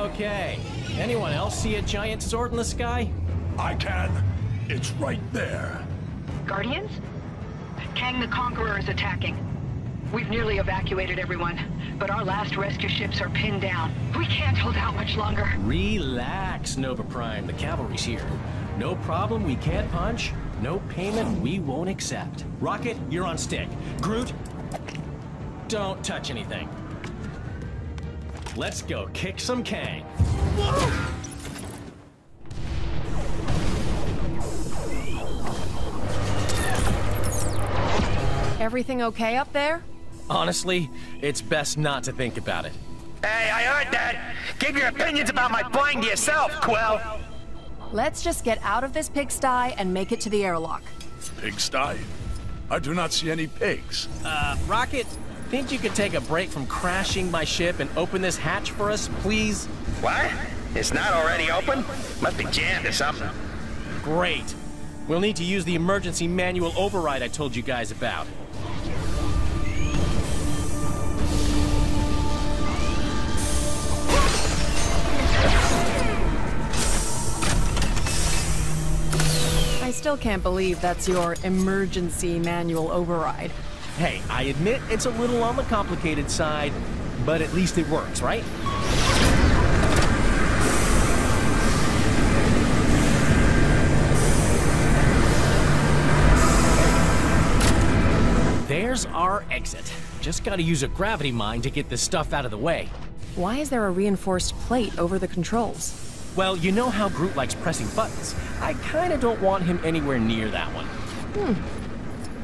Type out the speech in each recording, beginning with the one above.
Okay. Anyone else see a giant sword in the sky? I can. It's right there. Guardians? Kang the Conqueror is attacking. We've nearly evacuated everyone, but our last rescue ships are pinned down. We can't hold out much longer. Relax, Nova Prime. The cavalry's here. No problem we can't punch. No payment we won't accept. Rocket, you're on stick. Groot, don't touch anything. Let's go kick some Kang. Everything okay up there? Honestly, it's best not to think about it. Hey, I heard that! Keep your opinions about my plane to yourself, Quill! Let's just get out of this pigsty and make it to the airlock. Pigsty? I do not see any pigs. Rocket, think you could take a break from crashing my ship and open this hatch for us, please? What? It's not already open? Must be jammed or something. Great. We'll need to use the emergency manual override I told you guys about. I still can't believe that's your emergency manual override. Hey, I admit it's a little on the complicated side, but at least it works, right? There's our exit. Just gotta use a gravity mine to get this stuff out of the way. Why is there a reinforced plate over the controls? Well, you know how Groot likes pressing buttons. I kinda don't want him anywhere near that one.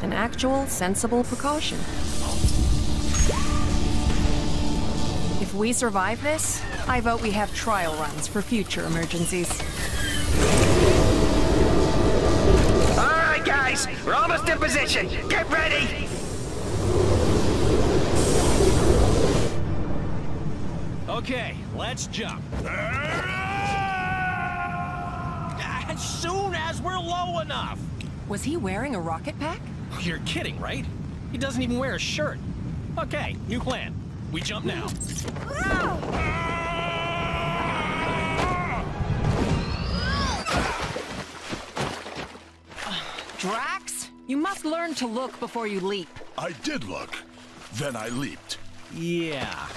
An actual, sensible precaution. If we survive this, I vote we have trial runs for future emergencies. All right, guys, we're almost in position. Get ready! Okay, let's jump. As soon as we're low enough. Was he wearing a rocket pack? You're kidding, right? He doesn't even wear a shirt. Okay, new plan. We jump now. Drax, you must learn to look before you leap. I did look. Then I leaped. Yeah.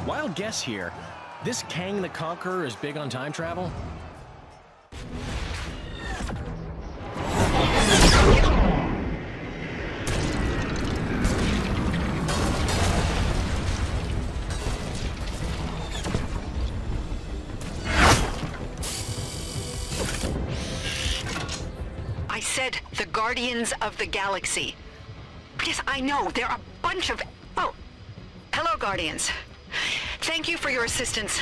Wild guess here. This Kang the Conqueror is big on time travel? I said the Guardians of the Galaxy. Yes, I know, they're a bunch of... Oh, hello, Guardians. Thank you for your assistance.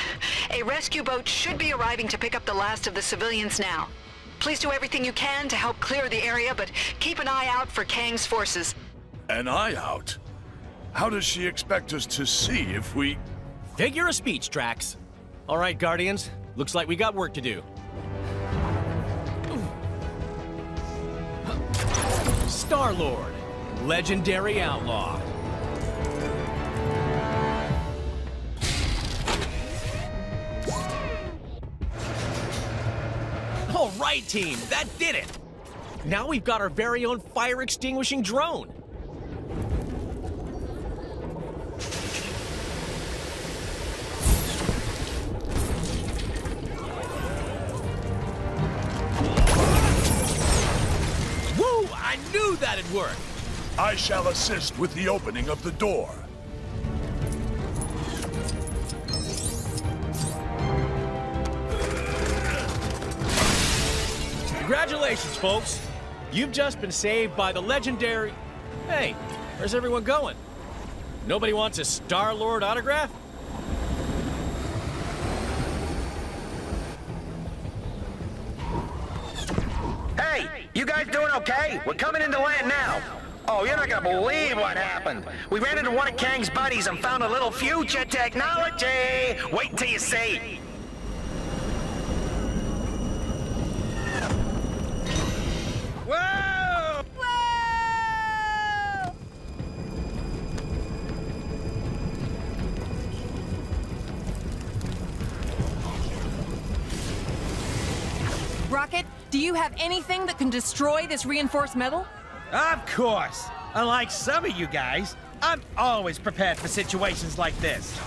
A rescue boat should be arriving to pick up the last of the civilians now. Please do everything you can to help clear the area, but keep an eye out for Kang's forces. An eye out? How does she expect us to see if we... Figure of speech, Drax. All right, Guardians. Looks like we got work to do. Star-Lord, legendary outlaw. All right, team, that did it. Now we've got our very own fire-extinguishing drone. Woo! I knew that'd work. I shall assist with the opening of the door. Congratulations, folks. You've just been saved by the legendary... Hey, where's everyone going? Nobody wants a Star-Lord autograph? Hey, you guys doing okay? We're coming into land now. Oh, you're not gonna believe what happened. We ran into one of Kang's buddies and found a little future technology. Wait till you see. Whoa! Whoa! Do you have anything that can destroy this reinforced metal? Of course. Unlike some of you guys, I'm always prepared for situations like this.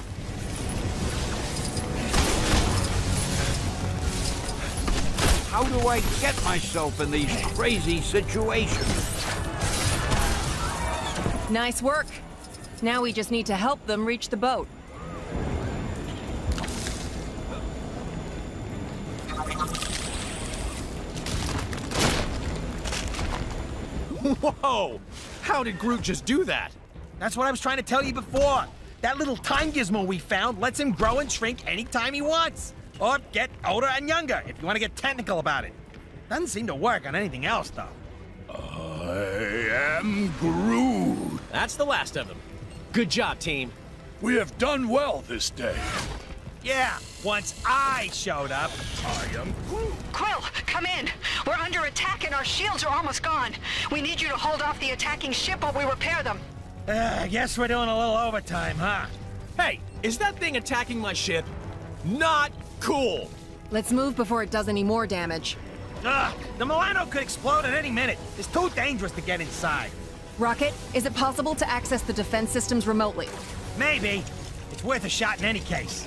How do I get myself in these crazy situations? Nice work. Now we just need to help them reach the boat. Whoa! How did Groot just do that? That's what I was trying to tell you before. That little time gizmo we found lets him grow and shrink anytime he wants. Or get older and younger, if you want to get technical about it. Doesn't seem to work on anything else, though. I am Groot. That's the last of them. Good job, team. We have done well this day. Yeah, once I showed up. I am Groot. Quill, come in. We're under attack and our shields are almost gone. We need you to hold off the attacking ship while we repair them. I guess we're doing a little overtime, huh? Hey, is that thing attacking my ship? Not cool! Let's move before it does any more damage. Ugh, the Milano could explode at any minute. It's too dangerous to get inside. Rocket, is it possible to access the defense systems remotely? Maybe. It's worth a shot in any case.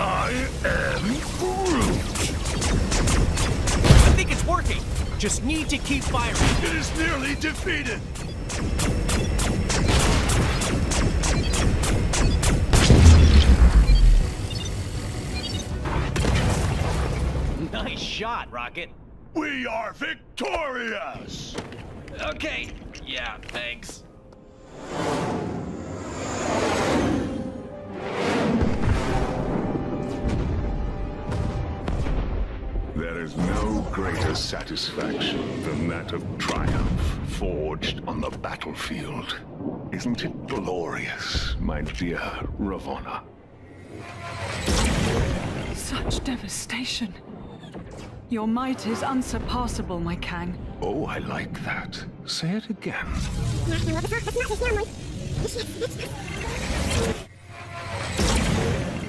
I am Groot. I think it's working. Just need to keep firing. It is nearly defeated. Nice shot, Rocket. We are victorious. Okay, yeah, thanks. There is no greater satisfaction than that of triumph forged on the battlefield. Isn't it glorious, my dear Ravonna? Such devastation. Your might is unsurpassable, my Kang. Oh, I like that. Say it again.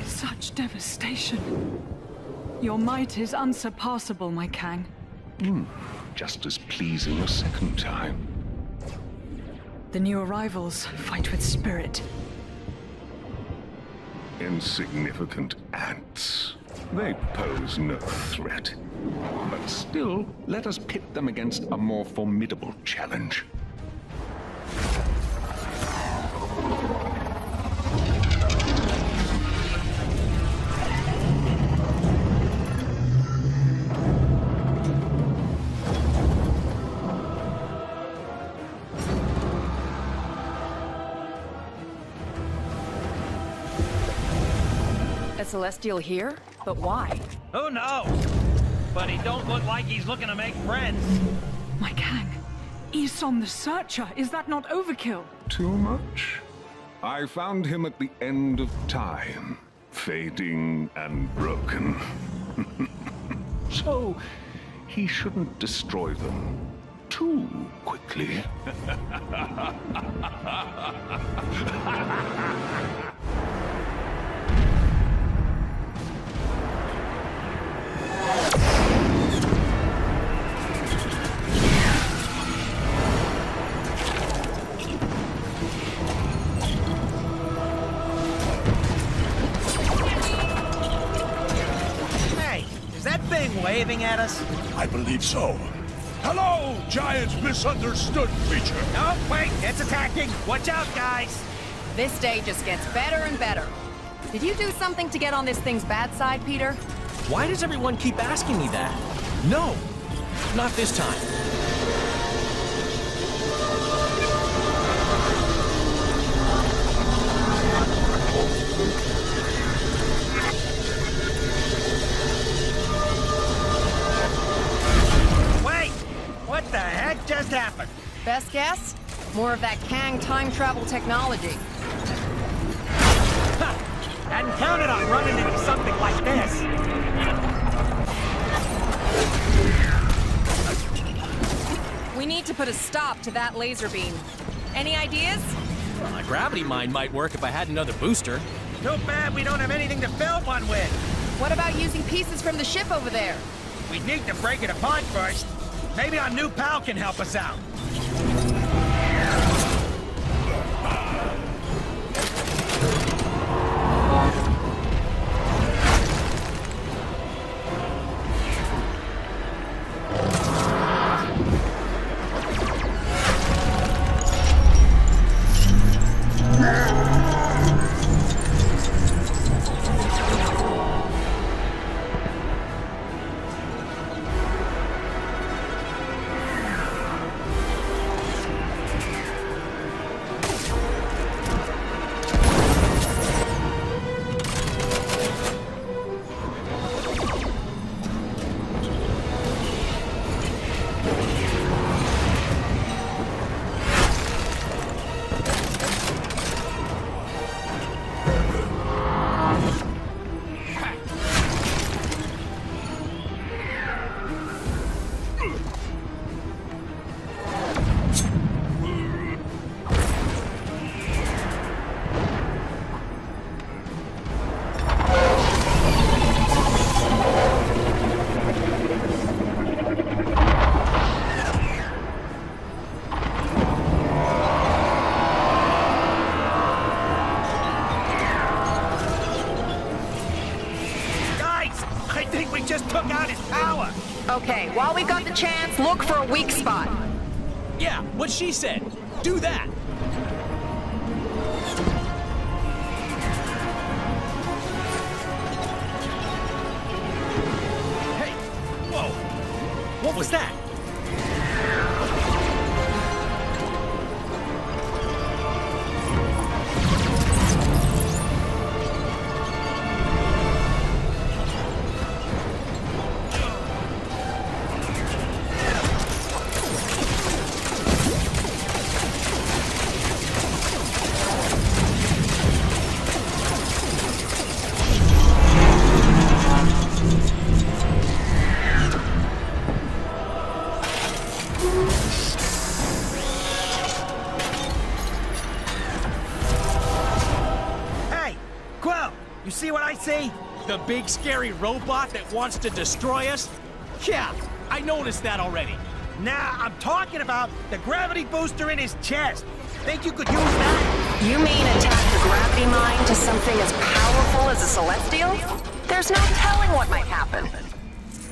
Such devastation. Your might is unsurpassable, my Kang. Just as pleasing a second time. The new arrivals fight with spirit. Insignificant ants. They pose no threat. But still, let us pit them against a more formidable challenge. A Celestial here? But why? Who knows? But he don't look like he's looking to make friends. My Kang. Isom the Searcher, is that not overkill? Too much? I found him at the end of time, fading and broken. So, he shouldn't destroy them too quickly. Waving at us? I believe so. Hello, giant misunderstood creature. Oh, wait, it's attacking. Watch out, guys. This day just gets better and better. Did you do something to get on this thing's bad side, Peter? Why does everyone keep asking me that? No, not this time. What the heck just happened? Best guess? More of that Kang time travel technology. Ha! Hadn't counted on running into something like this. We need to put a stop to that laser beam. Any ideas? Well, a gravity mine might work if I had another booster. Too bad we don't have anything to build one with. What about using pieces from the ship over there? We need to break it apart first. Maybe our new pal can help us out. Okay, while we got the chance, look for a weak spot. Yeah, what she said. Do that. Hey, whoa. What was that? You see what I see? The big scary robot that wants to destroy us? Yeah, I noticed that already. Nah, I'm talking about the gravity booster in his chest. Think you could use that? You mean attach the gravity mine to something as powerful as a Celestial? There's no telling what might happen.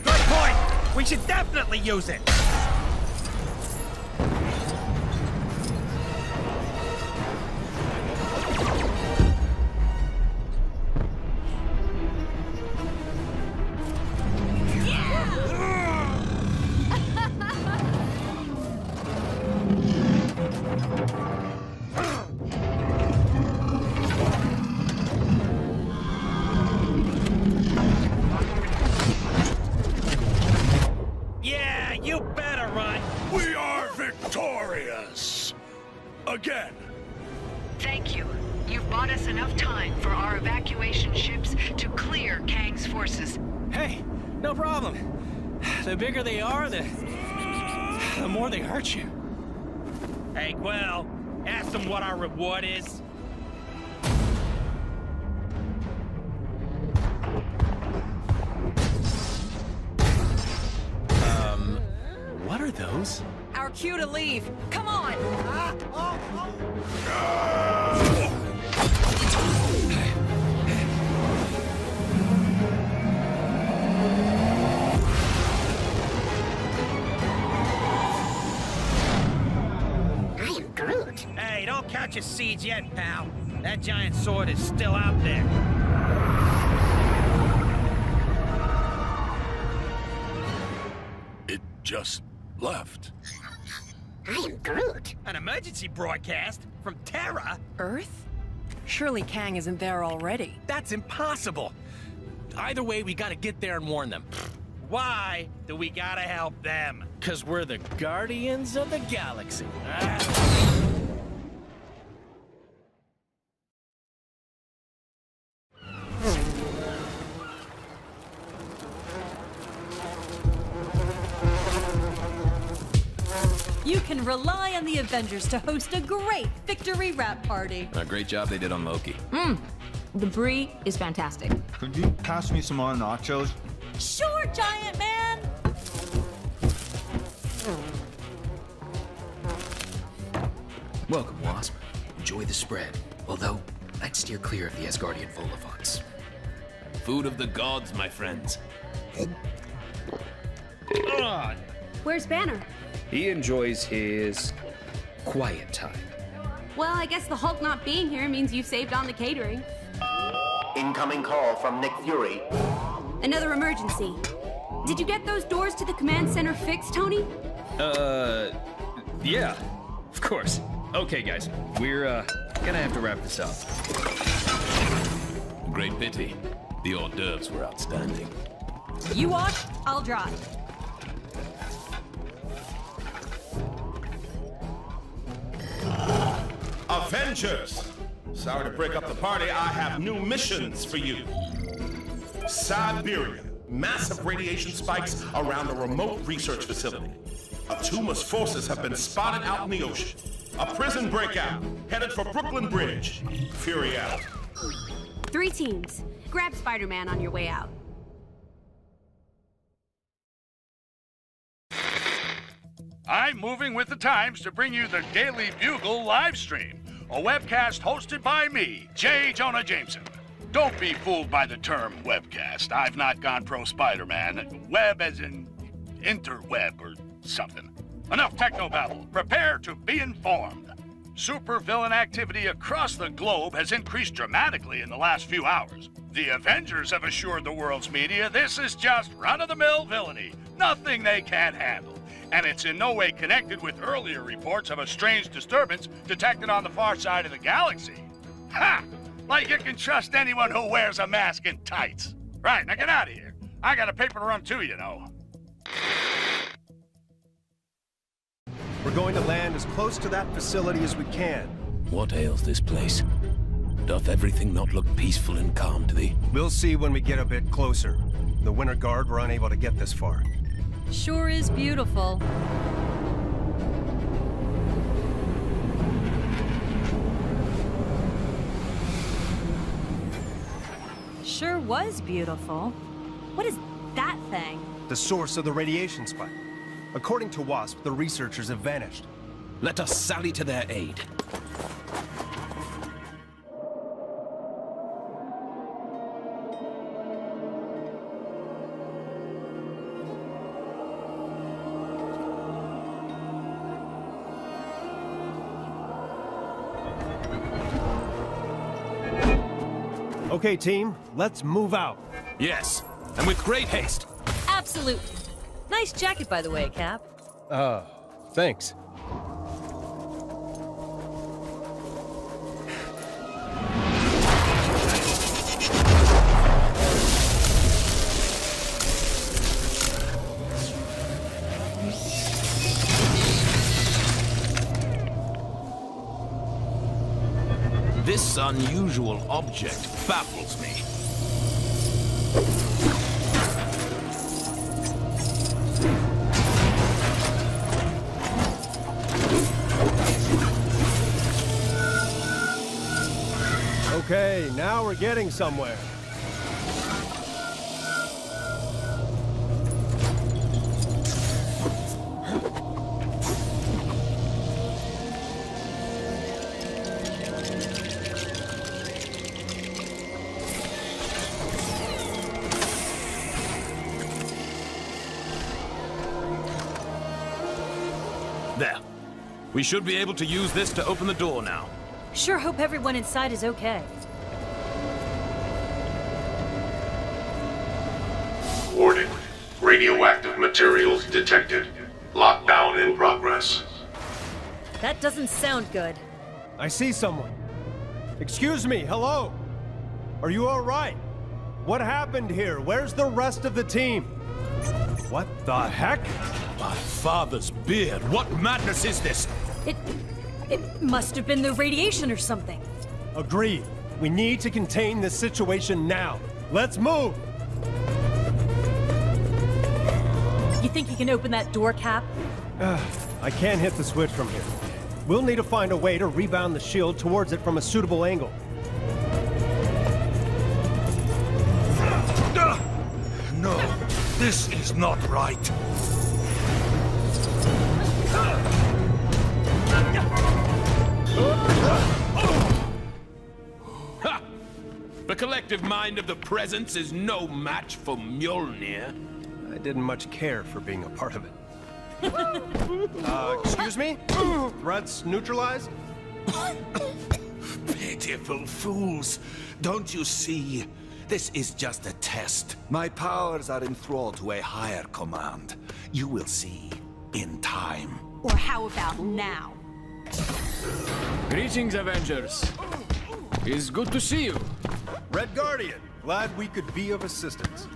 Good point. We should definitely use it. We are victorious! Again! Thank you. You've bought us enough time for our evacuation ships to clear Kang's forces. Hey, no problem. The bigger they are, the more they hurt you. Hey, Quill, ask them what our reward is. What are those? Our cue to leave. Come on! I am Groot. Hey, don't catch your seeds yet, pal. That giant sword is still out there. It just left. I am Groot. An emergency broadcast from Terra? Earth? Surely Kang isn't there already. That's impossible. Either way, we gotta get there and warn them. Why do we gotta help them? 'Cause we're the Guardians of the Galaxy. rely on the Avengers to host a great victory wrap party. A great job they did on Loki. The brie is fantastic. Could you pass me some more nachos? Sure, Giant Man! Welcome, Wasp. Enjoy the spread. Although, I'd steer clear of the Asgardian Volivants. Food of the gods, my friends. Where's Banner? He enjoys his quiet time. Well, I guess the Hulk not being here means you saved on the catering. Incoming call from Nick Fury. Another emergency. Did you get those doors to the command center fixed, Tony? Yeah, of course. Okay, guys, we're, gonna have to wrap this up. Great pity. The hors d'oeuvres were outstanding. You walk, I'll drive. Avengers! Sorry to break up the party, I have new missions for you. Siberia. Massive radiation spikes around a remote research facility. Atuma's forces have been spotted out in the ocean. A prison breakout, headed for Brooklyn Bridge. Fury out. 3 teams. Grab Spider-Man on your way out. I'm moving with the times to bring you the Daily Bugle live stream, a webcast hosted by me, J. Jonah Jameson. Don't be fooled by the term webcast. I've not gone pro Spider-Man. Web as in interweb or something. Enough technobabble. Prepare to be informed. Supervillain activity across the globe has increased dramatically in the last few hours. The Avengers have assured the world's media this is just run-of-the-mill villainy, nothing they can't handle. And it's in no way connected with earlier reports of a strange disturbance detected on the far side of the galaxy. Ha! Like you can trust anyone who wears a mask and tights. Right, now get out of here. I got a paper to run too, you know. We're going to land as close to that facility as we can. What ails this place? Doth everything not look peaceful and calm to thee? We'll see when we get a bit closer. The Winter Guard were unable to get this far. Sure is beautiful. Sure was beautiful. What is that thing? The source of the radiation spike. According to Wasp, the researchers have vanished. Let us sally to their aid. Okay, team, let's move out. Yes, and with great haste. Absolutely. Nice jacket, by the way, Cap. Thanks. This unusual object baffles me. Okay, now we're getting somewhere. There. We should be able to use this to open the door now. Sure hope everyone inside is okay. Warning. Radioactive materials detected. Lockdown in progress. That doesn't sound good. I see someone. Excuse me, hello? Are you all right? What happened here? Where's the rest of the team? What the heck? My father's beard. What madness is this? It must have been the radiation or something. Agreed. We need to contain this situation now. Let's move! You think you can open that door, Cap? I I can't hit the switch from here. We'll need to find a way to rebound the shield towards it from a suitable angle. No, this is not right. Ha! The collective mind of the Presence is no match for Mjolnir. I didn't much care for being a part of it. Excuse me? Threats neutralized? Pitiful fools. Don't you see? This is just a test. My powers are enthralled to a higher command. You will see in time. Or how about now? Greetings, Avengers. It's good to see you. Red Guardian, glad we could be of assistance.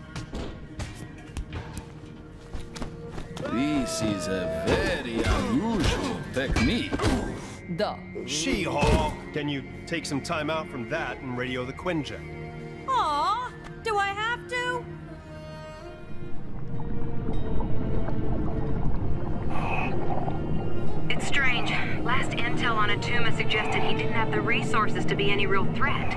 This is a very unusual technique. Duh. She-Hulk! Can you take some time out from that and radio the Quinjet? Aw, do I have to? It's strange. Last intel on Atuma suggested he didn't have the resources to be any real threat.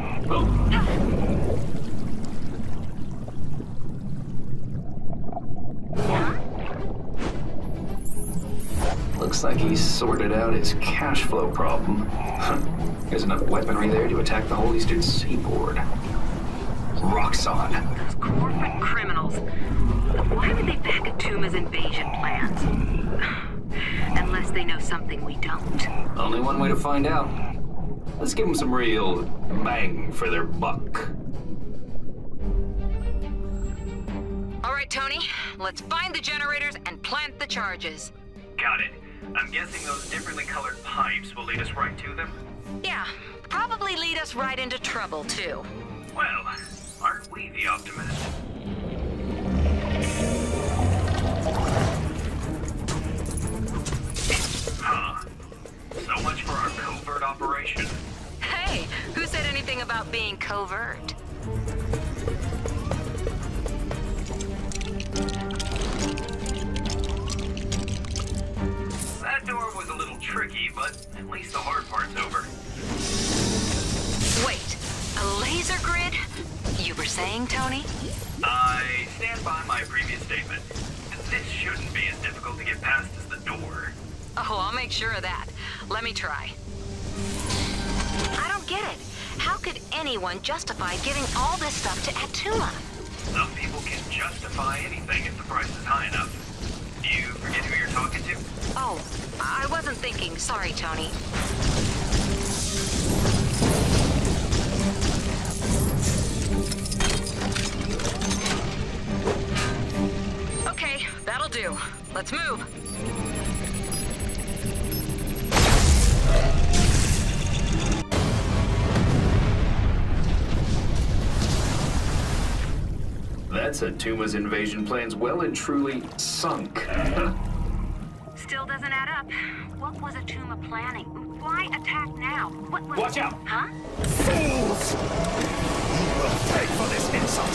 Looks like he's sorted out his cash flow problem. There's enough weaponry there to attack the whole eastern seaboard. Roxxon. Those corporate criminals. Why would they back Atuma's invasion plans? Unless they know something we don't. Only one way to find out. Let's give them some real bang for their buck. All right, Tony. Let's find the generators and plant the charges. Got it. I'm guessing those differently colored pipes will lead us right to them? Yeah, probably lead us right into trouble, too. Well, aren't we the optimists? Huh. So much for our covert operation. Hey, who said anything about being covert? That door was a little tricky, but at least the hard part's over. Wait, a laser grid? You were saying, Tony? I stand by my previous statement. This shouldn't be as difficult to get past as the door. Oh, I'll make sure of that. Let me try. I don't get it. How could anyone justify giving all this stuff to Attuma? Some people can justify anything if the price is high enough. You forget who you're talking to? Oh, I wasn't thinking. Sorry, Tony. Okay, that'll do. Let's move. That's Atuma's invasion plans well and truly sunk. Still doesn't add up. What was Attuma planning? Why attack now? What was... Watch out! Huh? Fools! You will pay for this insult!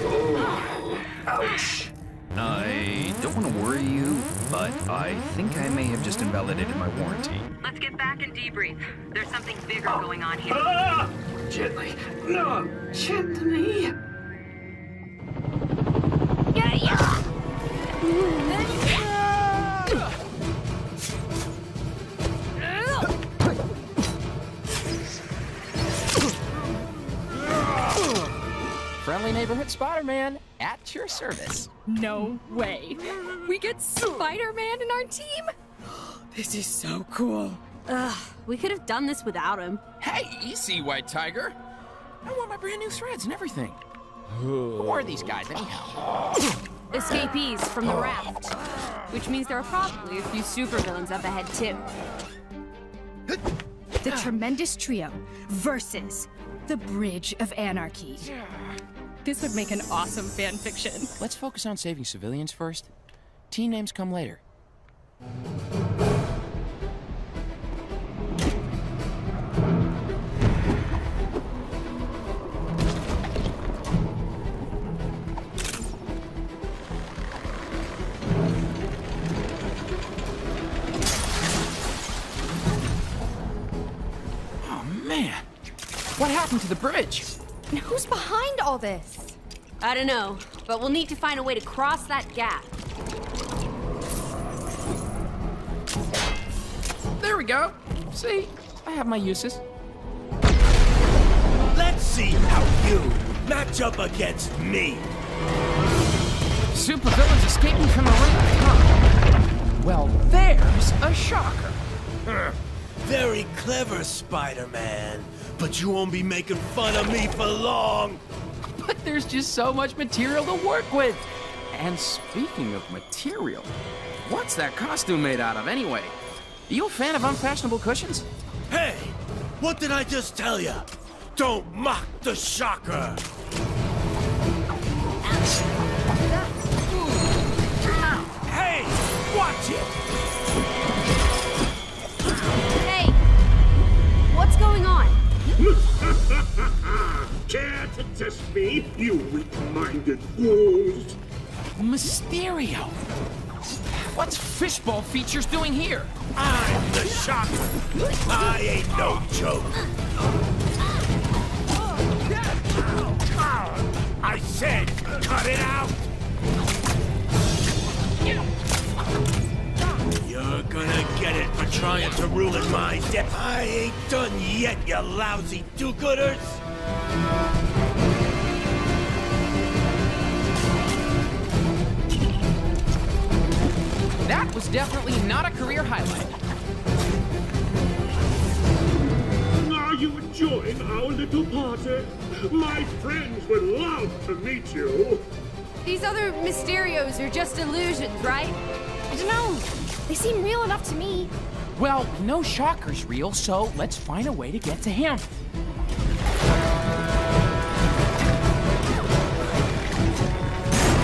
Oh, ouch. I don't want to worry you, but I think I may have just invalidated my warranty. Let's get back and debrief. There's something bigger going on here. Gently. No, gently. Friendly neighborhood Spider-Man at your service. No way. We get Spider-Man in our team? This is so cool. Ugh, we could have done this without him. Hey, easy, White Tiger. I want my brand new threads and everything. Who are these guys, anyhow? Escapees from the raft. Which means there are probably a few supervillains up ahead, too. The Tremendous Trio versus the Bridge of Anarchy. This would make an awesome fan fiction. Let's focus on saving civilians first. Team names come later. Man, what happened to the bridge? And who's behind all this? I don't know, but we'll need to find a way to cross that gap. There we go. See, I have my uses. Let's see how you match up against me. Supervillains escaping from the ring, huh? Well, there's a shocker. Very clever, Spider-Man. But you won't be making fun of me for long. But there's just so much material to work with. And speaking of material, what's that costume made out of anyway? Are you a fan of unfashionable cushions? Hey, what did I just tell you? Don't mock the Shocker. Hey, watch it. Hey, what's going on? Care to test me, you weak-minded fools? Mysterio! What's Fishball Features doing here? I'm the Shocker. I ain't no joke. I said, cut it out. You're gonna get it for trying to ruin my day. I ain't done yet, you lousy do-gooders. That was definitely not a career highlight. Are you enjoying our little party? My friends would love to meet you. These other Mysterios are just illusions, right? I don't know. They seem real enough to me. Well, no Shocker's real, so let's find a way to get to him.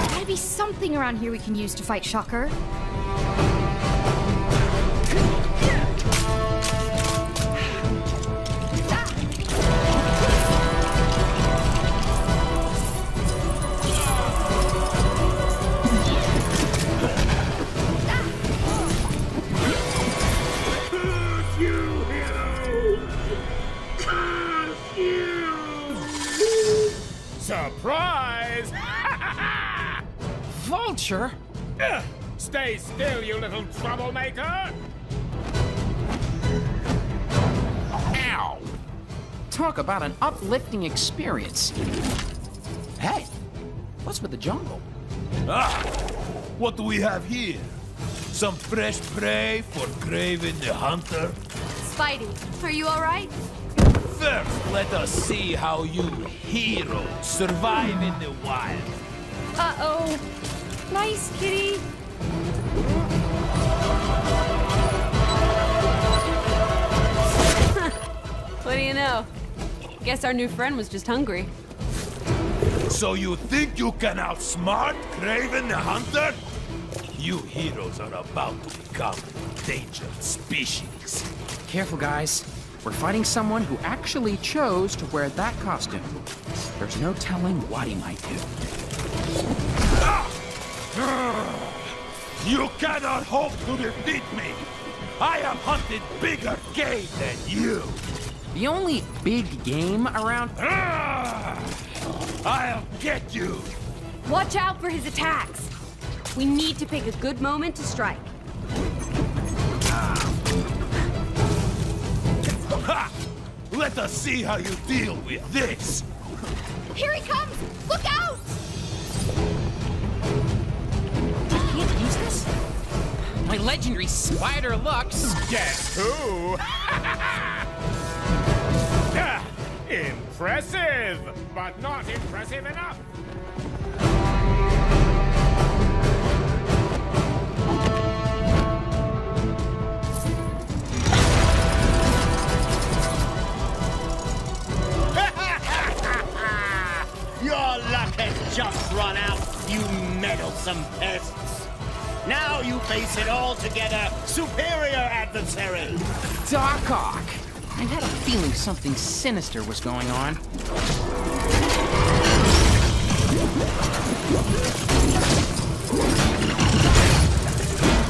Gotta be something around here we can use to fight Shocker. Surprise! Vulture? Stay still, you little troublemaker! Ow! Talk about an uplifting experience. Hey, what's with the jungle? Ah, what do we have here? Some fresh prey for Kraven the Hunter? Spidey, are you all right? First, let us see how you heroes survive in the wild. Uh-oh. Nice, kitty. What do you know? Guess our new friend was just hungry. So you think you can outsmart Kraven the Hunter? You heroes are about to become endangered species. Careful, guys. We're fighting someone who actually chose to wear that costume. There's no telling what he might do. You cannot hope to defeat me! I have hunted bigger game than you! The only big game around... I'll get you! Watch out for his attacks. We need to pick a good moment to strike. Ha! Let us see how you deal with this! Here he comes! Look out! I can't use this? My legendary spider looks... Guess who? Impressive, but not impressive enough. Your luck has just run out, you meddlesome pests. Now you face it all together, superior adversary. Doc Ock! I had a feeling something sinister was going on.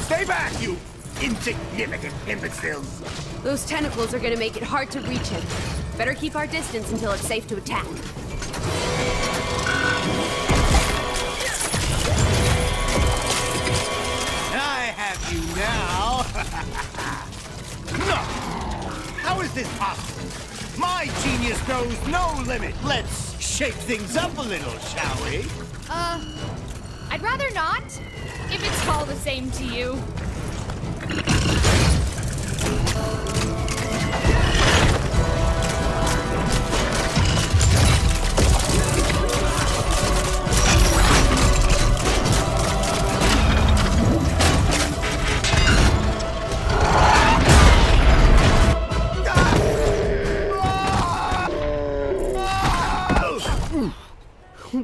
Stay back, you insignificant imbeciles. Those tentacles are gonna make it hard to reach him. Better keep our distance until it's safe to attack. I have you now. No! How is this possible? My genius knows no limit. Let's shake things up a little, shall we? I'd rather not, if it's all the same to you.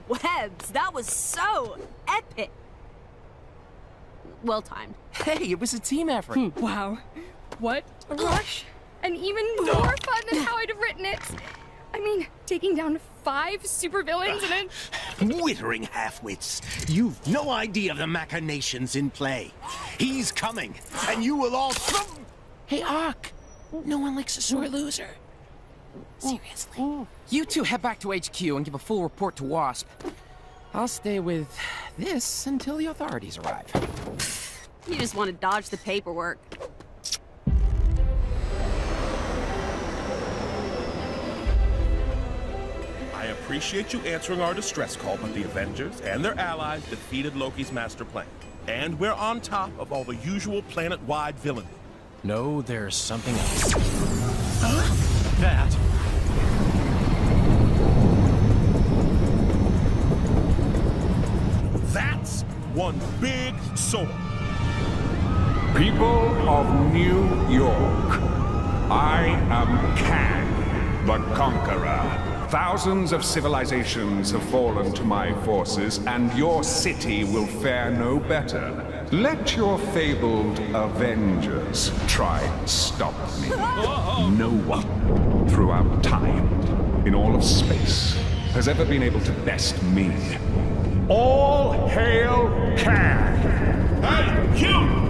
Webs, that was so epic. Well timed. Hey, it was a team effort. Wow. What a rush. And even more fun than how I'd have written it. I mean, taking down 5 supervillains in a... Withering half-wits. You've no idea of the machinations in play. He's coming, and you will all... Hey, Ock. No one likes a sore loser. Seriously. You two head back to HQ and give a full report to WASP. I'll stay with this until the authorities arrive. You just want to dodge the paperwork. I appreciate you answering our distress call, but the Avengers and their allies defeated Loki's master plan. And we're on top of all the usual planet-wide villainy. No, there's something else. That. That's one big sword. People of New York, I am Kang, the Conqueror. Thousands of civilizations have fallen to my forces, and your city will fare no better. Let your fabled Avengers try and stop me. No one, throughout time, in all of space, has ever been able to best me. All hail Kang! Hey, you!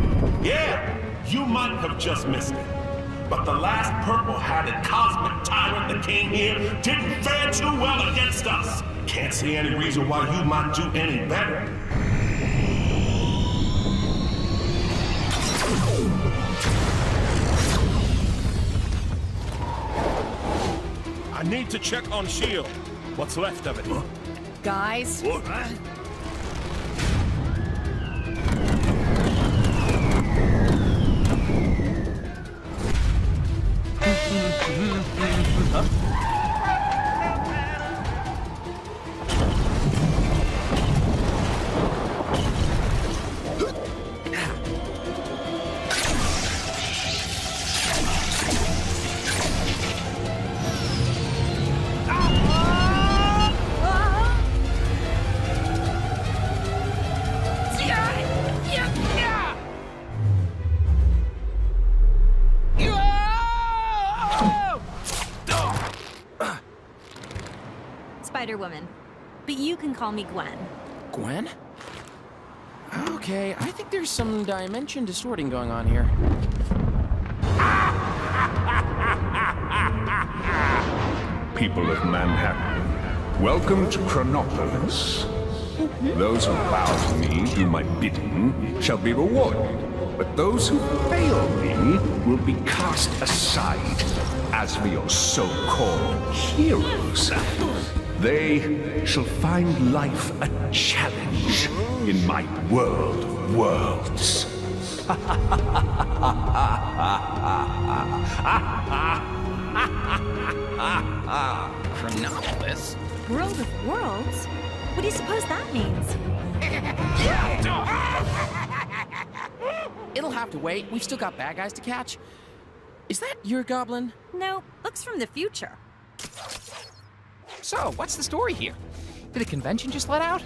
Yeah, you might have just missed it. But the last purple-hatted cosmic tyrant that came here didn't fare too well against us. Can't see any reason why you might do any better. I need to check on S.H.I.E.L.D. What's left of it. Guys? Spider-Woman. But you can call me Gwen. Gwen? Okay, I think there's some dimension distorting going on here. People of Manhattan, welcome to Chronopolis. Those who bow to me, do my bidding, shall be rewarded. But those who fail me will be cast aside as for your so-called heroes. They shall find life a challenge in my world of worlds. Chronopolis? World of Worlds? What do you suppose that means? It'll have to wait. We've still got bad guys to catch. Is that your goblin? No, looks from the future. So, what's the story here? Did the convention just let out?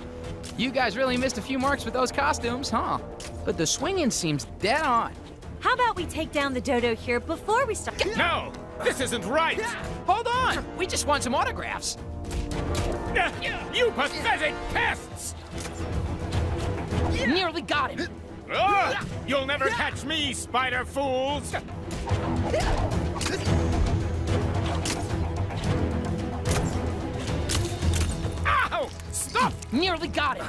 You guys really missed a few marks with those costumes, huh? But the swinging seems dead on. How about we take down the dodo here before we start? No! This isn't right! Hold on! We just want some autographs. You pathetic pests! Nearly got him. You'll never catch me, spider fools! Nearly got it!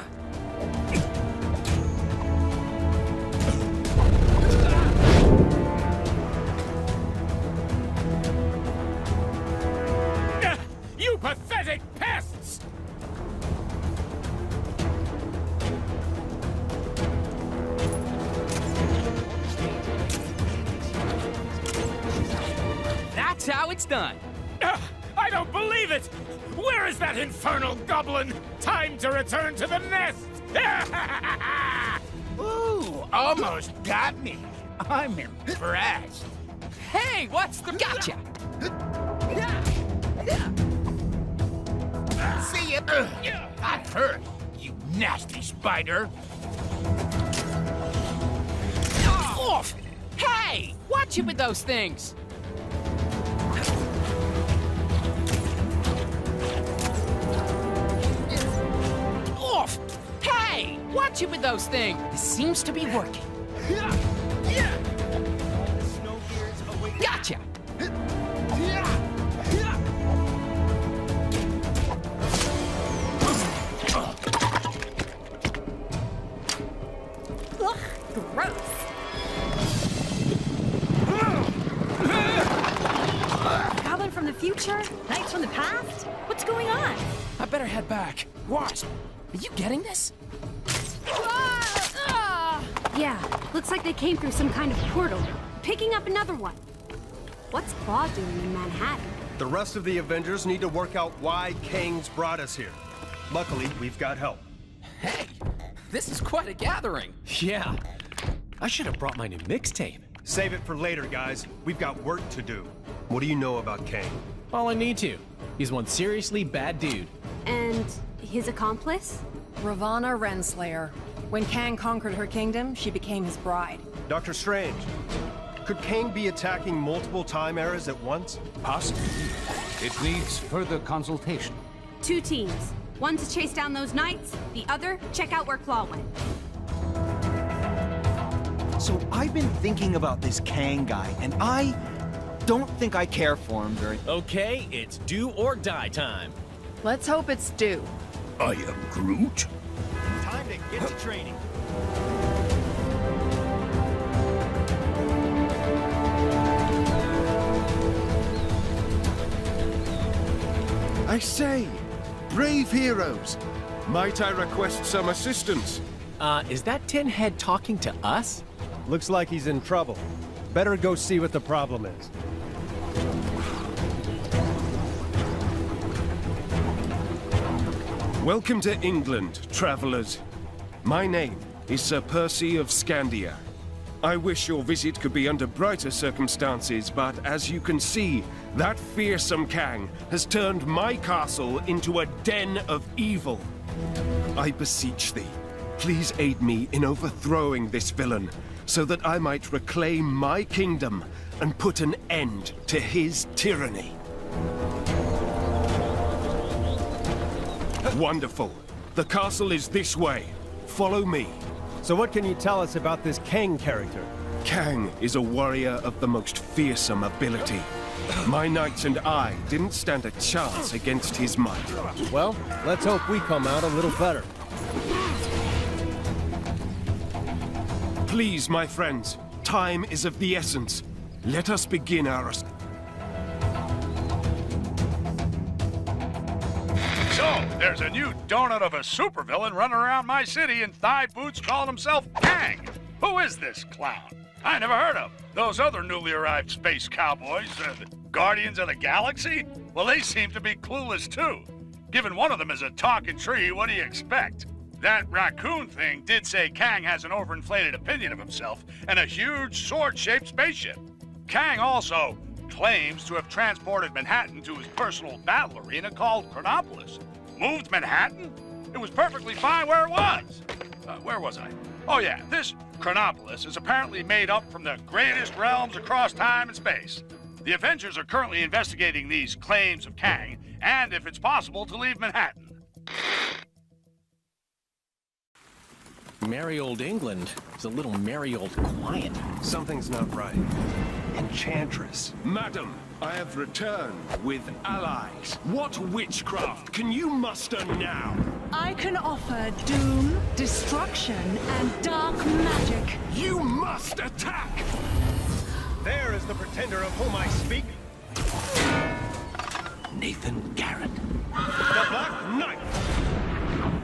You pathetic pests! That's how it's done. I don't believe it! Where is that infernal goblin? Time to return to the nest! Ooh, almost got me. I'm impressed. Hey, what's the gotcha? See ya. Got hurt, you nasty spider. Oof! Hey, watch it with those things. Oof! Hey, watch it with those things. This seems to be working. Gotcha. Ugh, gross. Goblin from the future? Knights from the past? What's going on? I better head back. Wasp, are you getting this? Yeah, looks like they came through some kind of portal. Picking up another one. What's Claw doing in Manhattan? The rest of the Avengers need to work out why Kang's brought us here. Luckily, we've got help. Hey, this is quite a gathering. Yeah. I should have brought my new mixtape. Save it for later, guys. We've got work to do. What do you know about Kang? All I need to. He's one seriously bad dude. And his accomplice? Ravonna Renslayer. When Kang conquered her kingdom, she became his bride. Doctor Strange, could Kang be attacking multiple time eras at once? Possibly. It needs further consultation. 2 teams. One to chase down those knights, the other, check out where Claw went. So I've been thinking about this Kang guy, and I don't think I care for him very... Okay, it's do or die time. Let's hope it's do. I am Groot. Time to get to training. I say, brave heroes, might I request some assistance? Is that Tin Head talking to us? Looks like he's in trouble. Better go see what the problem is. Welcome to England, travelers. My name is Sir Percy of Scandia. I wish your visit could be under brighter circumstances, but as you can see, that fearsome Kang has turned my castle into a den of evil. I beseech thee, please aid me in overthrowing this villain, so that I might reclaim my kingdom and put an end to his tyranny. Wonderful. The castle is this way. Follow me. So what can you tell us about this Kang character? Kang is a warrior of the most fearsome ability. My knights and I didn't stand a chance against his might. Well, let's hope we come out a little better. Please, my friends, time is of the essence. Let us begin our... So, there's a new donut of a supervillain running around my city in thigh boots calling himself Kang. Who is this clown? I never heard of. Those other newly arrived space cowboys, the Guardians of the Galaxy? Well, they seem to be clueless too. Given one of them is a talking tree, what do you expect? That raccoon thing did say Kang has an overinflated opinion of himself and a huge sword-shaped spaceship. Kang also claims to have transported Manhattan to his personal battle arena called Chronopolis. Moved Manhattan? It was perfectly fine where it was. Where was I? Oh yeah, this Chronopolis is apparently made up from the greatest realms across time and space. The Avengers are currently investigating these claims of Kang, and if it's possible to leave Manhattan. Merry old England is a little merry old quiet. Something's not right. Enchantress. Madam, I have returned with allies. What witchcraft can you muster now? I can offer doom, destruction, and dark magic. You must attack! There is the pretender of whom I speak. Nathan Garrett. The Black Knight!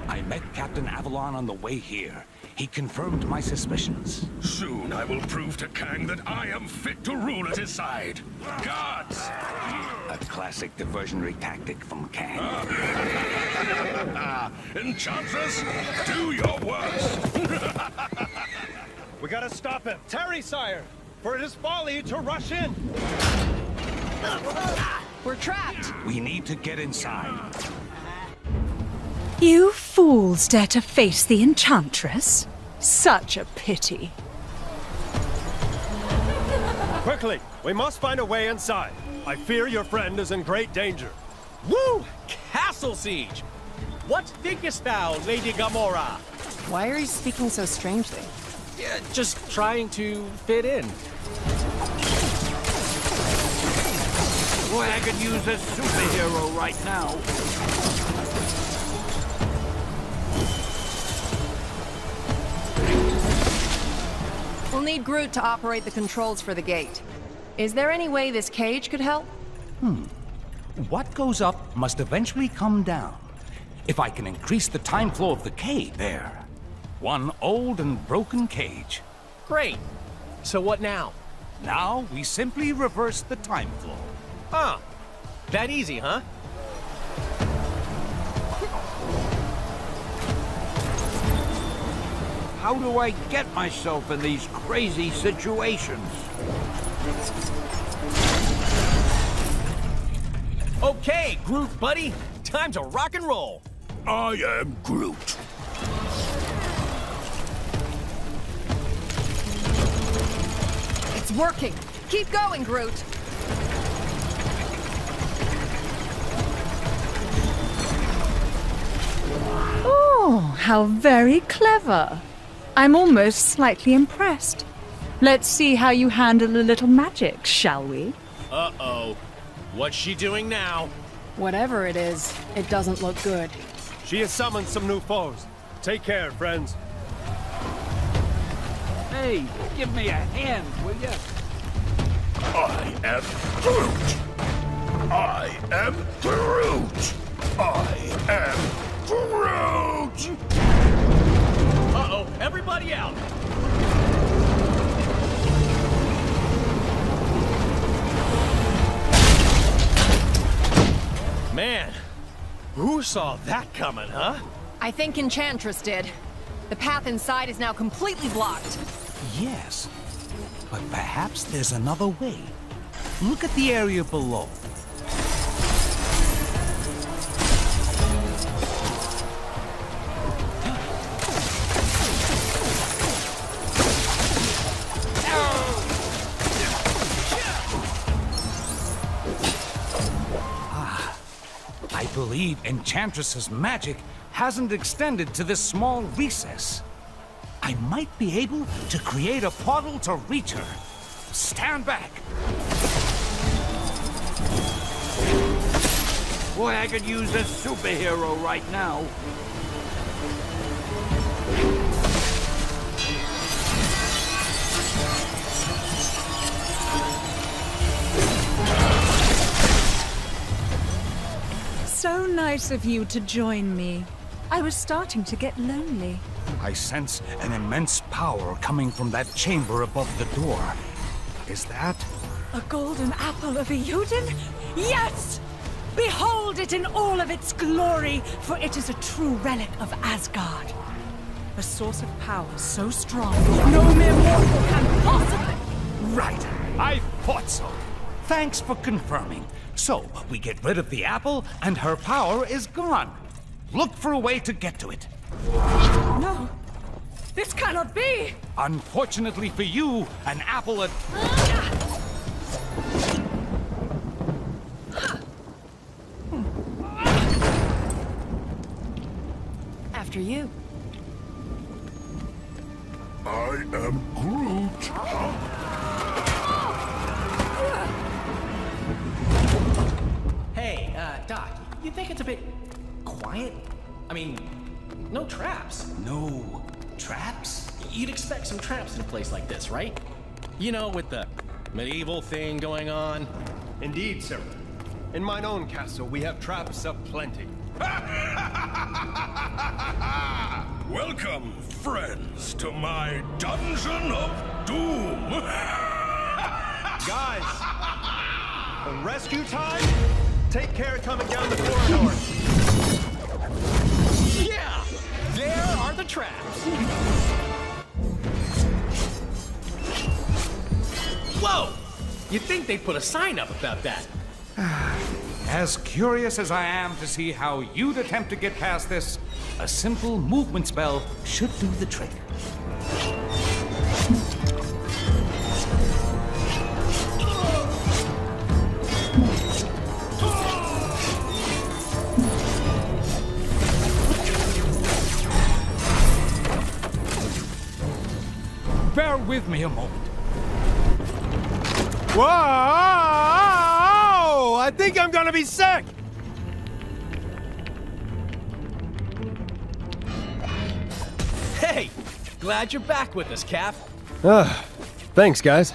I met Captain Avalon on the way here. He confirmed my suspicions. Soon I will prove to Kang that I am fit to rule at his side. Guards! A classic diversionary tactic from Kang. Enchantress, do your worst! We gotta stop him. Tarry, sire, for it is folly to rush in. We're trapped. We need to get inside. You fools dare to face the Enchantress? Such a pity. Quickly, we must find a way inside. I fear your friend is in great danger. Woo! Castle siege! What thinkest thou, Lady Gamora? Why are you speaking so strangely? Yeah, just trying to fit in. Boy, I could use a superhero right now. We'll need Groot to operate the controls for the gate. Is there any way this cage could help? What goes up must eventually come down. If I can increase the time flow of the cage, there. One old and broken cage. Great. So what now? Now we simply reverse the time flow. Huh. That easy, huh? How do I get myself in these crazy situations? Okay, Groot, buddy. Time to rock and roll. I am Groot. It's working. Keep going, Groot. Oh, how very clever. I'm almost slightly impressed. Let's see how you handle a little magic, shall we? Uh-oh. What's she doing now? Whatever it is, it doesn't look good. She has summoned some new foes. Take care, friends. Hey, give me a hand, will you? I am Groot. I am Groot. I am Groot. Uh-oh, everybody out! Man, who saw that coming, huh? I think Enchantress did. The path inside is now completely blocked. Yes, but perhaps there's another way. Look at the area below. I believe Enchantress's magic hasn't extended to this small recess. I might be able to create a portal to reach her. Stand back! Boy, I could use a superhero right now. So nice of you to join me. I was starting to get lonely. I sense an immense power coming from that chamber above the door. Is that? A golden apple of Eiyuden? Yes! Behold it in all of its glory, for it is a true relic of Asgard. A source of power so strong, no mere mortal can possibly... Right, I thought so. Thanks for confirming. So, we get rid of the apple, and her power is gone. Look for a way to get to it. No! This cannot be! Unfortunately for you, an apple at... After you. I am Groot. Hey, Doc, you think it's a bit quiet? I mean, no traps. No traps? You'd expect some traps in a place like this, right? You know, with the medieval thing going on. Indeed, sir. In mine own castle, we have traps aplenty. Welcome, friends, to my Dungeon of Doom. Guys, rescue time? Take care coming down the corridor. Yeah, there are the traps. Whoa! You'd think they'd put a sign up about that. As curious as I am to see how you'd attempt to get past this, a simple movement spell should do the trick. Bear with me a moment. Whoa! I think I'm gonna be sick! Hey! Glad you're back with us, Cap. Thanks, guys.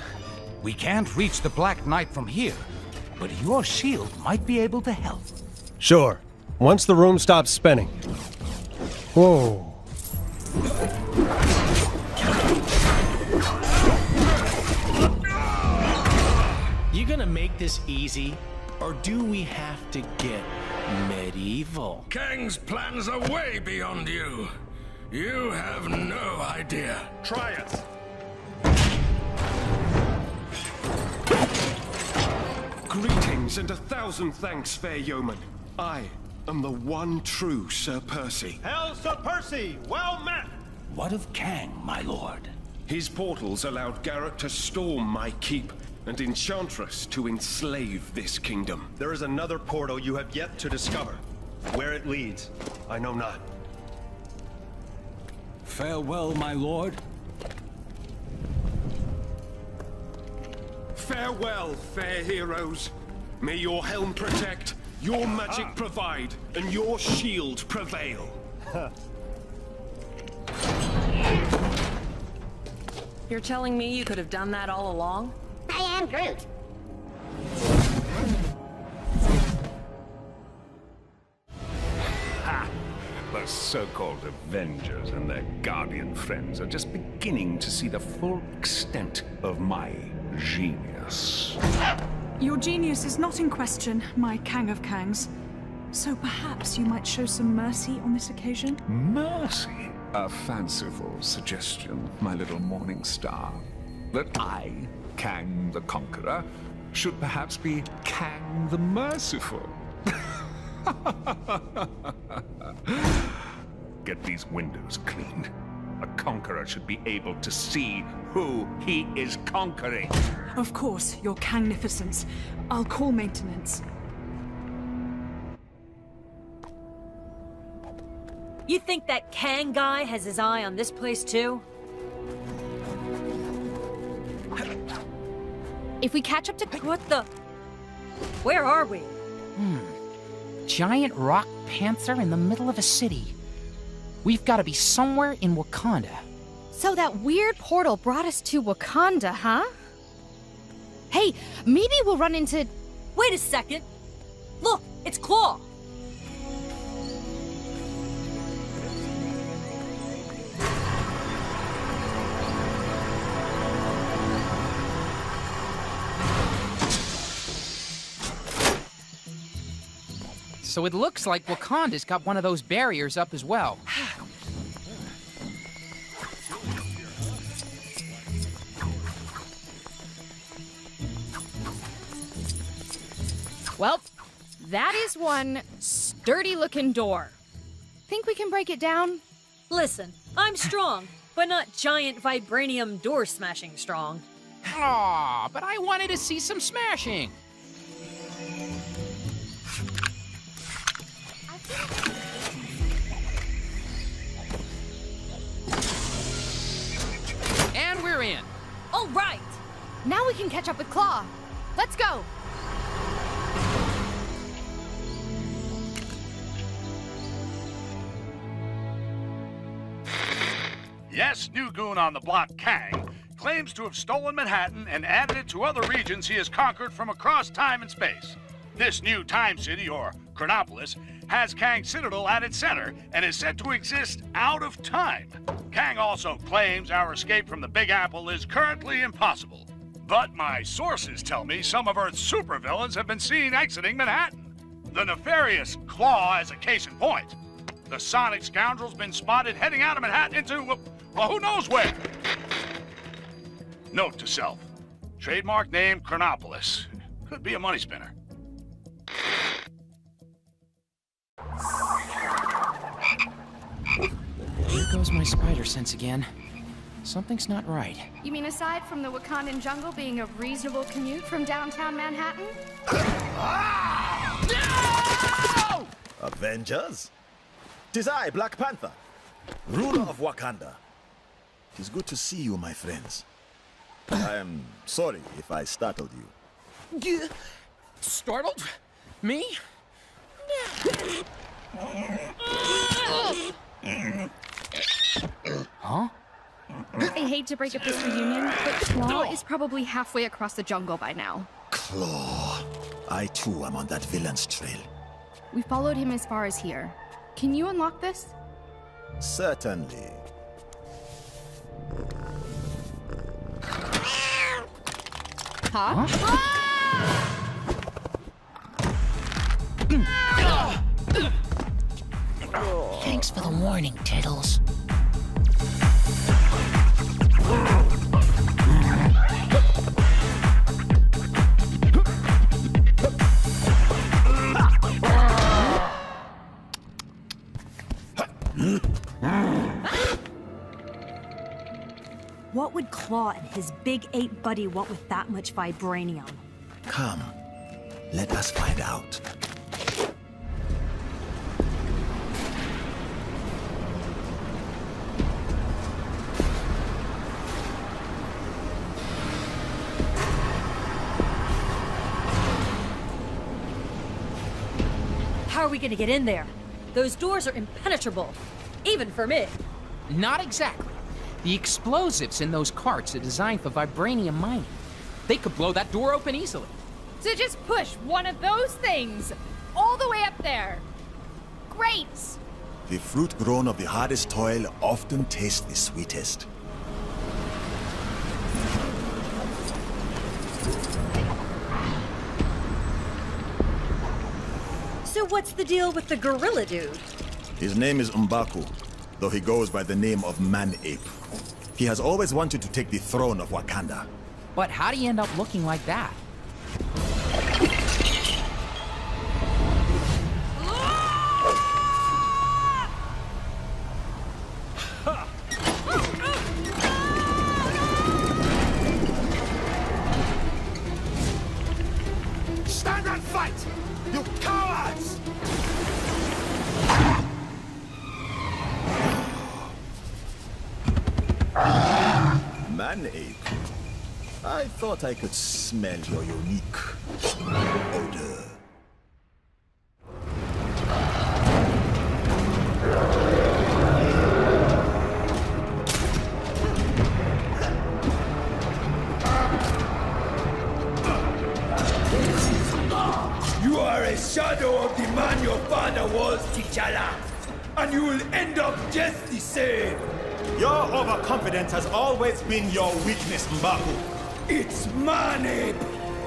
We can't reach the Black Knight from here, but your shield might be able to help. Sure. Once the room stops spinning. Whoa. You gonna make this easy, or do we have to get medieval? Kang's plans are way beyond you. You have no idea. Try it. Greetings and 1,000 thanks, fair yeoman. I am the one true Sir Percy. Hail Sir Percy! Well met! What of Kang, my lord? His portals allowed Garrett to storm my keep, and Enchantress to enslave this kingdom. There is another portal you have yet to discover. Where it leads, I know not. Farewell, my lord. Farewell, fair heroes. May your helm protect, your magic provide, and your shield prevail. You're telling me you could have done that all along? I am Groot. Ha! The so-called Avengers and their Guardian friends are just beginning to see the full extent of my genius. Your genius is not in question, my Kang of Kangs. So perhaps you might show some mercy on this occasion? Mercy? A fanciful suggestion, my little morning star. That I, Kang the Conqueror, should perhaps be Kang the Merciful. Get these windows cleaned. A conqueror should be able to see who he is conquering. Of course, your Kangnificence. I'll call maintenance. You think that Kang guy has his eye on this place too? If we catch up to... What the... Where are we? Giant rock panther in the middle of a city. We've got to be somewhere in Wakanda. So that weird portal brought us to Wakanda, huh? Hey, maybe we'll run into... Wait a second! Look, it's Claw! So it looks like Wakanda's got one of those barriers up as well. Well, that is one sturdy-looking door. Think we can break it down? Listen, I'm strong, but not giant vibranium door-smashing strong. Aw, but I wanted to see some smashing. And we're in. All right. Now we can catch up with Claw. Let's go. Yes, new goon on the block, Kang, claims to have stolen Manhattan and added it to other regions he has conquered from across time and space. This new time city, or Chronopolis, has Kang Citadel at its center and is said to exist out of time. Kang also claims our escape from the Big Apple is currently impossible. But my sources tell me some of Earth's supervillains have been seen exiting Manhattan. The nefarious Claw is a case in point. The Sonic scoundrel's been spotted heading out of Manhattan into, well, who knows where? Note to self. Trademark name Chronopolis. Could be a money spinner. Here goes my spider sense again. Something's not right. You mean aside from the Wakandan jungle being a reasonable commute from downtown Manhattan? No! Avengers? 'Tis I, Black Panther, ruler of Wakanda. 'Tis good to see you, my friends. I am sorry if I startled you. Startled? Me? Huh? I hate to break up this reunion, but Claw is probably halfway across the jungle by now. Claw. I too am on that villain's trail. We followed him as far as here. Can you unlock this? Certainly. Huh? Thanks for the warning, Tiddles. What would Claw and his big ape buddy want with that much vibranium? Come, let us find out. How are we gonna get in there? Those doors are impenetrable, even for me. Not exactly. The explosives in those carts are designed for vibranium mining. They could blow that door open easily. So just push one of those things all the way up there. Great! The fruit grown of the hardest toil often tastes the sweetest. So what's the deal with the gorilla dude? His name is M'Baku, though he goes by the name of Man-Ape. He has always wanted to take the throne of Wakanda. But how do you end up looking like that? Stand and fight! You cowards! Man-Ape. I thought I could smell your unique odor. You are a shadow of the man your father was, T'Challa. And you will end up just the same. Your overconfidence has always been your weakness, M'Baku. It's Man-Ape.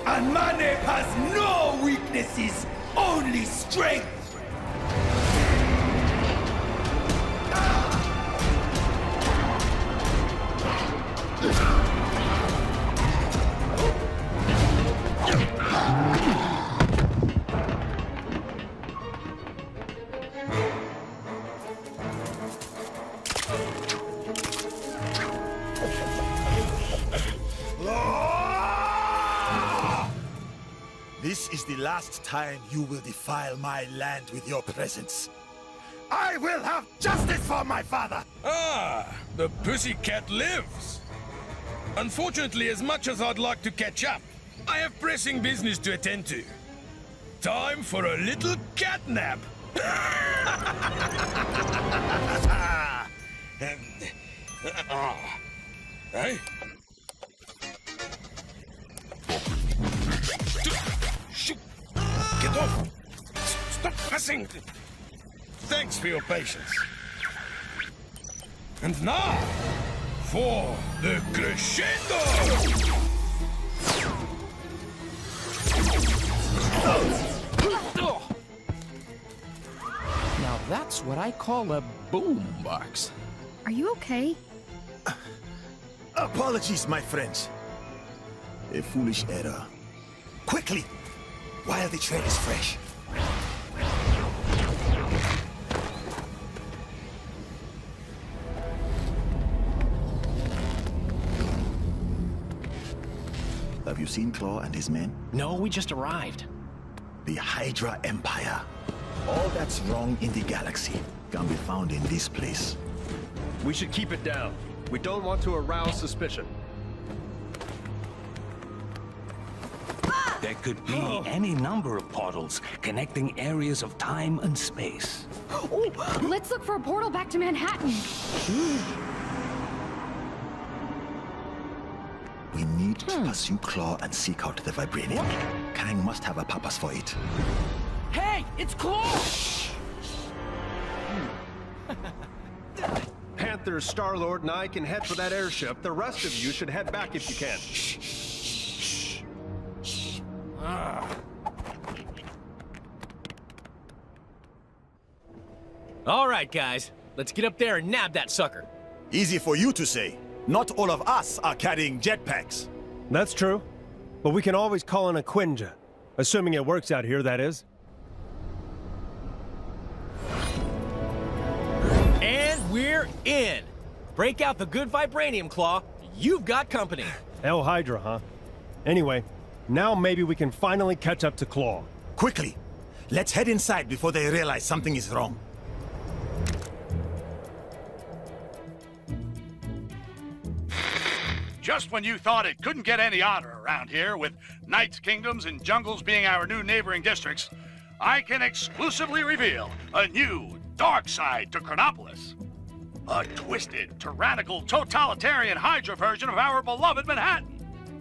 And Man-Ape has no weaknesses, only strength. This is the last time you will defile my land with your presence. I will have justice for my father! Ah, the pussycat lives. Unfortunately, as much as I'd like to catch up, I have pressing business to attend to. Time for a little catnap. Hey? Shoot! Get off! Stop pressing! Thanks for your patience. And now, for the crescendo! Now that's what I call a boombox. Are you okay? Apologies, my friends. A foolish error. Quickly, while the trail is fresh. Have you seen Claw and his men? No, we just arrived. The Hydra Empire. All that's wrong in the galaxy can be found in this place. We should keep it down. We don't want to arouse suspicion. There could be any number of portals connecting areas of time and space. Let's look for a portal back to Manhattan. We need to pursue Claw and seek out the Vibranium. Kang must have a purpose for it. Hey, it's Claw! Panther, Star-Lord, and I can head for that airship. The rest of you should head back if you can. All right, guys. Let's get up there and nab that sucker. Easy for you to say. Not all of us are carrying jetpacks. That's true. But we can always call in a Quinja. Assuming it works out here, that is. And we're in. Break out the good Vibranium Claw. You've got company. El Hydra, huh? Anyway, now maybe we can finally catch up to Claw. Quickly! Let's head inside before they realize something is wrong. Just when you thought it couldn't get any odder around here, with Knights' Kingdoms and Jungles being our new neighboring districts, I can exclusively reveal a new dark side to Chronopolis. A twisted, tyrannical, totalitarian Hydra version of our beloved Manhattan.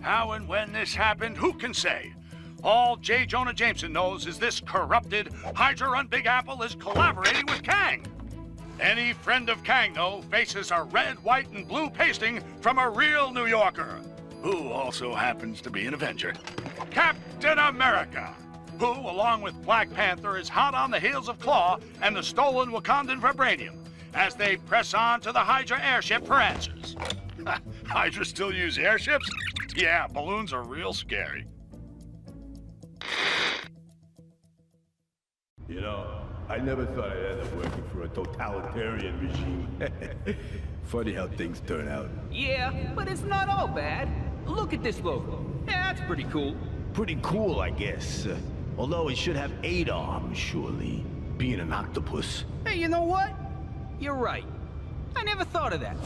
How and when this happened, who can say? All J. Jonah Jameson knows is this corrupted, Hydra-run Big Apple is collaborating with Kang. Any friend of Kang, though, faces a red, white, and blue pasting from a real New Yorker, who also happens to be an Avenger. Captain America, who, along with Black Panther, is hot on the heels of Claw and the stolen Wakandan Vibranium, as they press on to the Hydra airship for answers. Hydra still use airships? Yeah, balloons are real scary. You know, I never thought I'd end up working for a totalitarian regime. Funny how things turn out. Yeah, but it's not all bad. Look at this logo. Yeah, that's pretty cool. Pretty cool, I guess. Although it should have 8 arms, surely. Being an octopus. Hey, you know what? You're right. I never thought of that.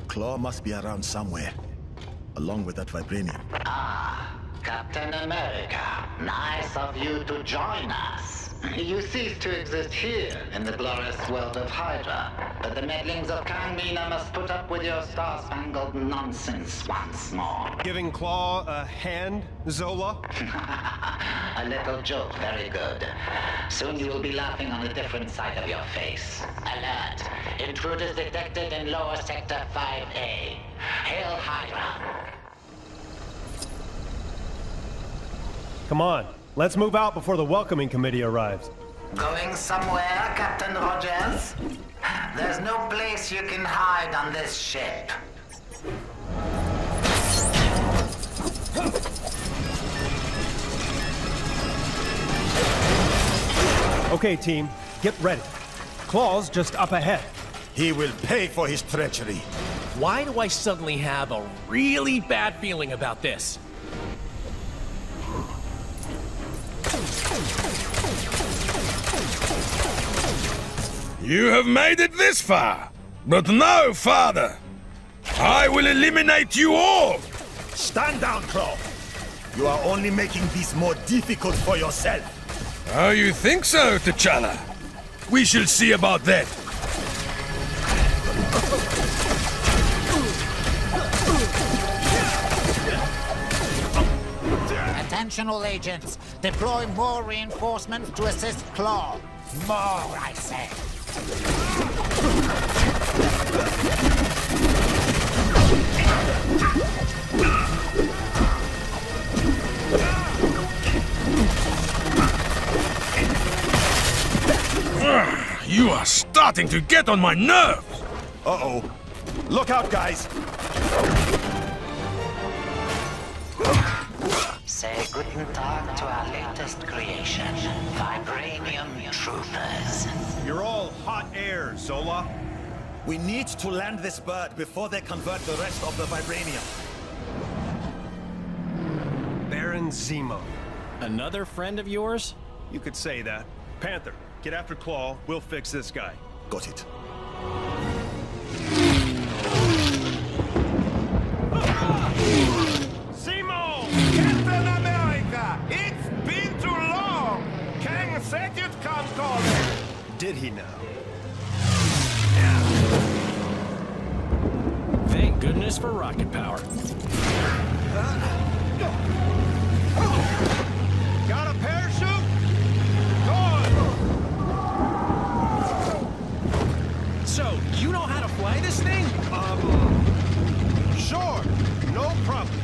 Claw must be around somewhere, along with that Vibranium. Ah, Captain America. Nice of you to join us. You cease to exist here in the glorious world of Hydra, but the meddlings of Kang Mina must put up with your star-spangled nonsense once more. Giving Claw a hand, Zola? A little joke, very good. Soon you will be laughing on a different side of your face. Alert! Intruders detected in lower sector 5A. Hail Hydra! Come on, let's move out before the welcoming committee arrives. Going somewhere, Captain Rogers? There's no place you can hide on this ship. Okay, team, get ready. Claw's just up ahead. He will pay for his treachery. Why do I suddenly have a really bad feeling about this? You have made it this far, but no farther. I will eliminate you all! Stand down, Claw. You are only making this more difficult for yourself. Oh, you think so, T'Challa? We shall see about that. Attention all agents. Deploy more reinforcements to assist Claw. More, I say. You are starting to get on my nerves! Uh-oh. Look out, guys! Say guten Tag to our latest creation, Vibranium Troopers. You're all hot air, Zola. We need to land this bird before they convert the rest of the vibranium. Baron Zemo. Another friend of yours? You could say that. Panther, get after Claw. We'll fix this guy. Got it. Zemo! Captain America! It's been too long! Kang said you'd come calling! Did he now? Thank goodness for rocket power. Got a parachute? So, you know how to fly this thing? Sure. No problem.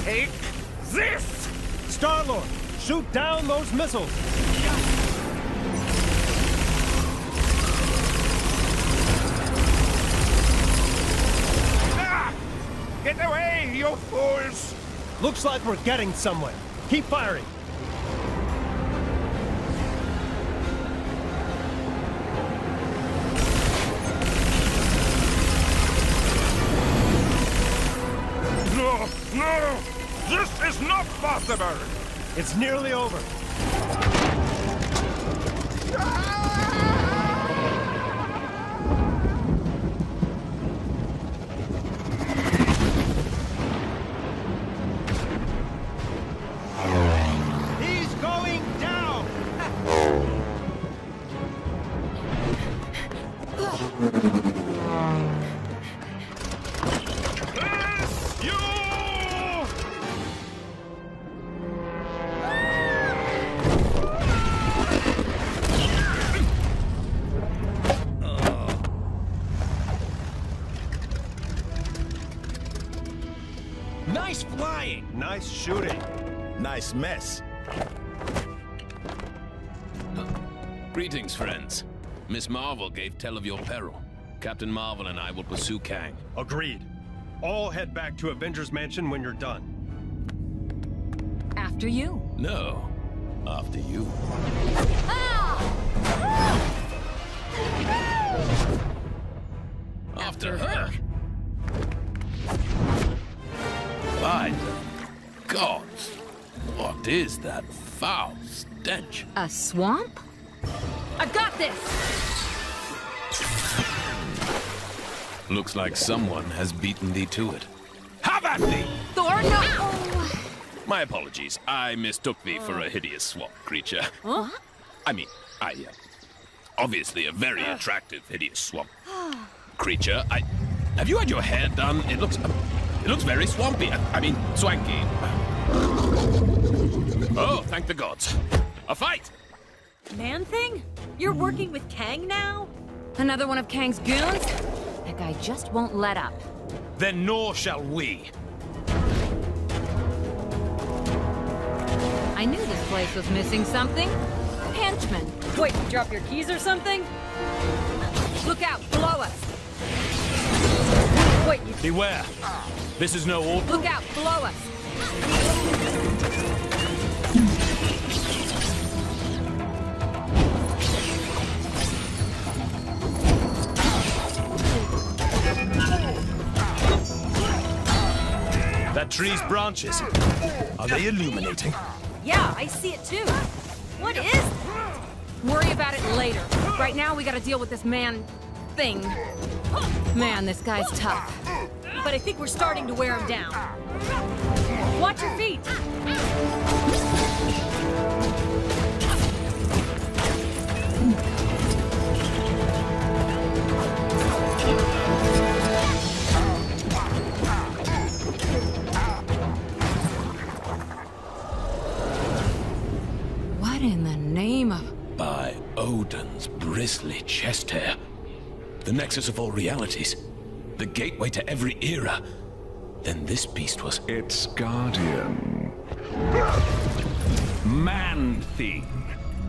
Take this! Star-Lord, shoot down those missiles! Get away, you fools! Looks like we're getting somewhere. Keep firing. No! No! This is not possible! It's nearly over. He's going down! Bless you! Nice flying! Nice shooting. Nice mess. Greetings, friends. Miss Marvel gave tell of your peril. Captain Marvel and I will pursue Kang. Agreed. All head back to Avengers Mansion when you're done. After you. No, after you. After her. By the gods, what is that foul stench? A swamp? I've got this! Looks like someone has beaten thee to it. Have at thee! Thor, no! Oh. My apologies. I mistook thee for a hideous swamp creature. Huh? I mean, obviously a very attractive hideous swamp creature. Have you had your hair done? It looks very swampy. I mean, swanky. Oh, thank the gods. A fight! Man-Thing? You're working with Kang now? Another one of Kang's goons? That guy just won't let up. Then nor shall we. I knew this place was missing something. Henchmen. Wait, you drop your keys or something? Look out, below us. Wait, you... Beware. This is no order. Look out, below us. That tree's branches. Are they illuminating? Yeah, I see it too. What is that? Worry about it later. Right now, we gotta deal with this man... thing. Man, this guy's tough. But I think we're starting to wear him down. Watch your feet! What in the name of... By Odin's bristly chest hair. The nexus of all realities. The gateway to every era. Then this beast was... Its guardian. Man-Thing.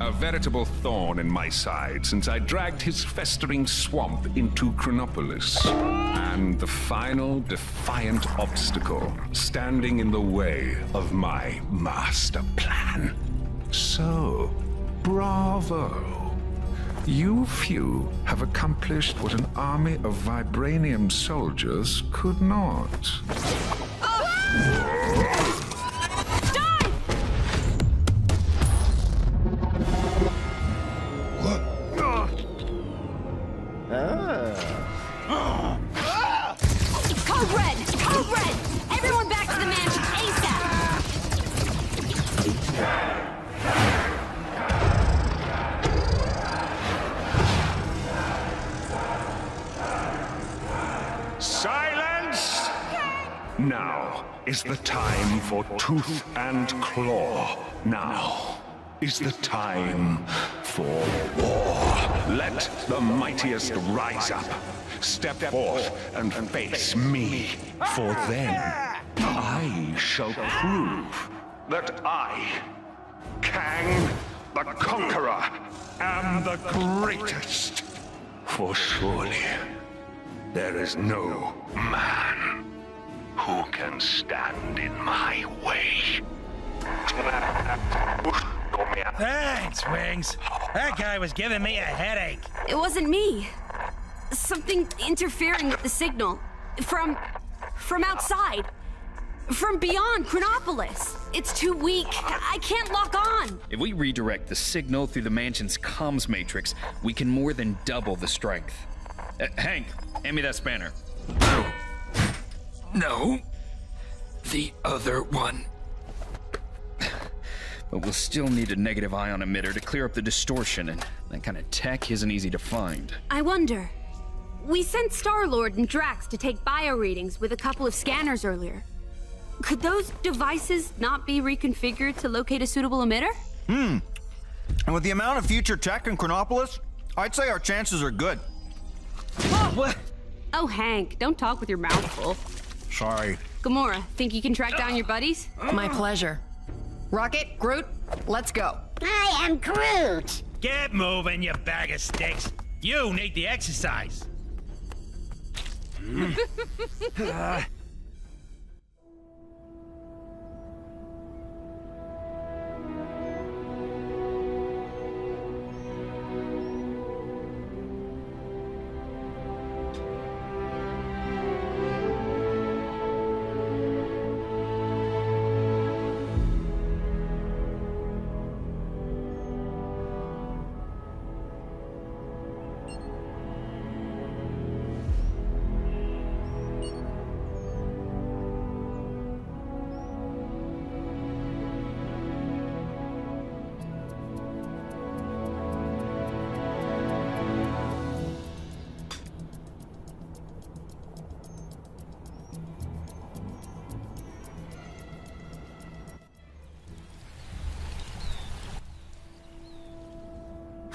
A veritable thorn in my side since I dragged his festering swamp into Chronopolis. And the final defiant obstacle standing in the way of my master plan. So, bravo. You few have accomplished what an army of vibranium soldiers could not. Code Red! Code Red! Everyone back to the mansion ASAP! Silence! Now is the time for tooth and claw. Now is the time for war. Let the mightiest rise up. Step forth and face me. For then I shall prove that I, Kang the Conqueror, am the greatest. For surely there is no man who can stand in my way. Thanks, Wings. That guy was giving me a headache. It wasn't me. Something interfering with the signal. From outside. From beyond Chronopolis. It's too weak. I can't lock on. If we redirect the signal through the mansion's comms matrix, we can more than double the strength. Hank, hand me that spanner. No. The other one. But we'll still need a negative ion emitter to clear up the distortion, and that kind of tech isn't easy to find. I wonder. We sent Star-Lord and Drax to take bio readings with a couple of scanners earlier. Could those devices not be reconfigured to locate a suitable emitter? And with the amount of future tech in Chronopolis, I'd say our chances are good. What? Oh, Hank, don't talk with your mouth full. Sorry. Gamora, think you can track down your buddies? My pleasure. Rocket, Groot, let's go. I am Groot. Get moving, you bag of sticks. You need the exercise.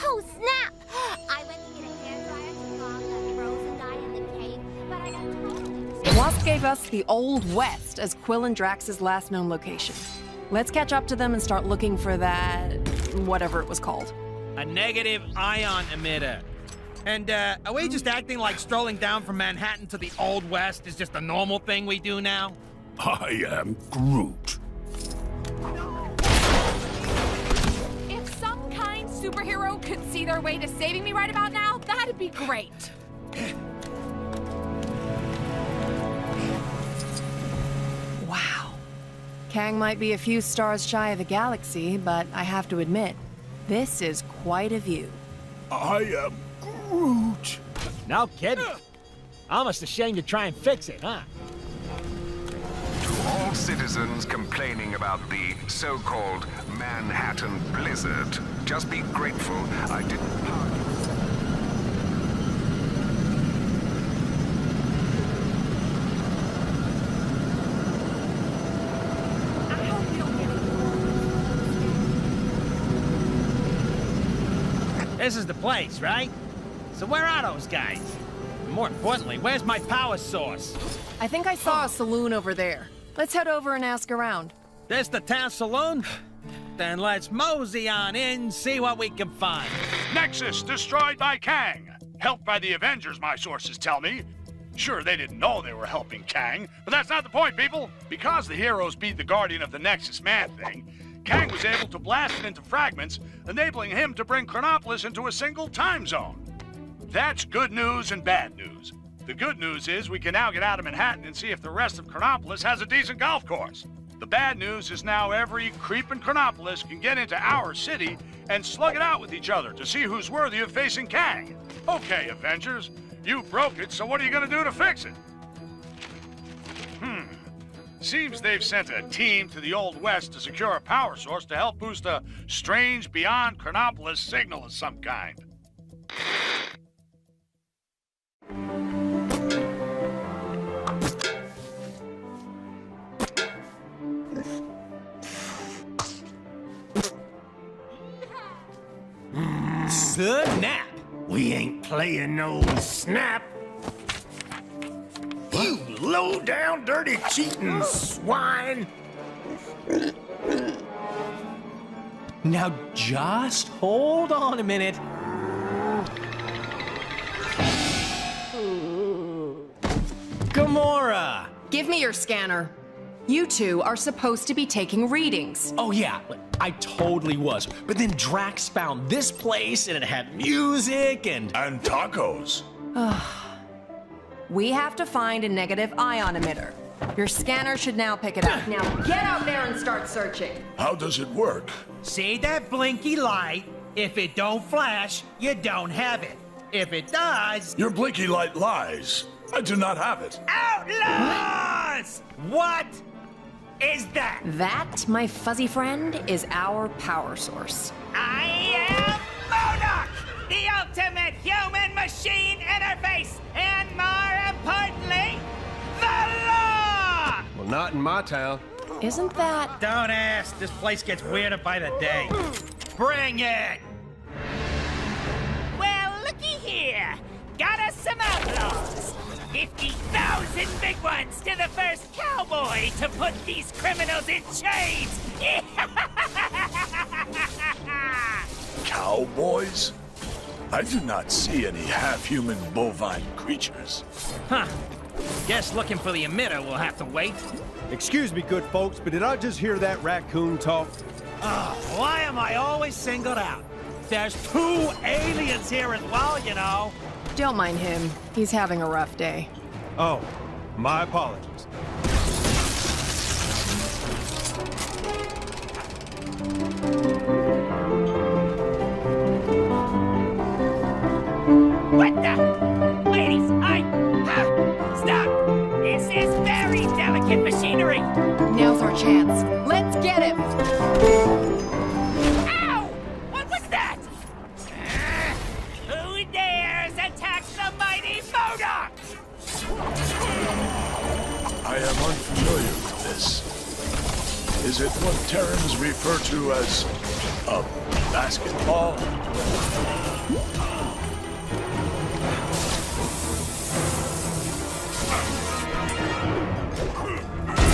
Oh, snap! I went to get a hairdryer to fog that frozen guy in the cave, but I got totally... Wasp gave us the Old West as Quill and Drax's last known location. Let's catch up to them and start looking for that... whatever it was called. A negative ion emitter. And, are we just acting like strolling down from Manhattan to the Old West is just a normal thing we do now? I am Groot. If some kind superhero could see their way to saving me right about now, that'd be great. Wow. Kang might be a few stars shy of the galaxy, but I have to admit, This is quite a view. I am Groot. No kidding. Almost ashamed to try and fix it, huh? To all citizens complaining about the so-called Manhattan Blizzard, just be grateful I didn't park. This is the place, right? So where are those guys? And more importantly, where's my power source? I think I saw a saloon over there. Let's head over and ask around. This the town saloon? Then let's mosey on in, see what we can find. Nexus destroyed by Kang. Helped by the Avengers, my sources tell me. Sure, they didn't know they were helping Kang, but that's not the point, people. Because the heroes beat the Guardian of the Nexus Man-Thing, Kang was able to blast it into fragments, enabling him to bring Chronopolis into a single time zone. That's good news and bad news. The good news is we can now get out of Manhattan and see if the rest of Chronopolis has a decent golf course. The bad news is now every creep in Chronopolis can get into our city and slug it out with each other to see who's worthy of facing Kang. Okay, Avengers, you broke it, so what are you gonna do to fix it? Seems they've sent a team to the Old West to secure a power source to help boost a strange beyond Chronopolis signal of some kind. Snap! We ain't playing no snap. You low-down, dirty, cheating swine! Now just hold on a minute. Gamora! Give me your scanner. You two are supposed to be taking readings. Oh yeah, I totally was. But then Drax found this place and it had music and tacos. We have to find a negative ion emitter. Your scanner should now pick it up. Now get out there and start searching. How does it work? See that blinky light? If it don't flash, you don't have it. If it does... Your blinky light lies. I do not have it. Outlaws! What is that? That, my fuzzy friend, is our power source. I am MODOK, the ultimate human-machine interface, and more importantly, the law! Well, not in my town. Isn't that... Don't ask. This place gets weirder by the day. Bring it! Well, looky here. Got us some outlaws. 50,000 big ones to the first cowboy to put these criminals in chains! Cowboys? I do not see any half-human bovine creatures. Huh. Guess looking for the emitter will have to wait. Excuse me, good folks, but did I just hear that raccoon talk? Why am I always singled out? There's 2 aliens here as well, you know. Don't mind him. He's having a rough day. Oh, my apologies. What the? Ladies, stop! This is very delicate machinery. Now's our chance. Let's get him! Ow! What was that? Who dares attack the mighty MODOK? I am unfamiliar with this. Is it what Terrans refer to as a basketball?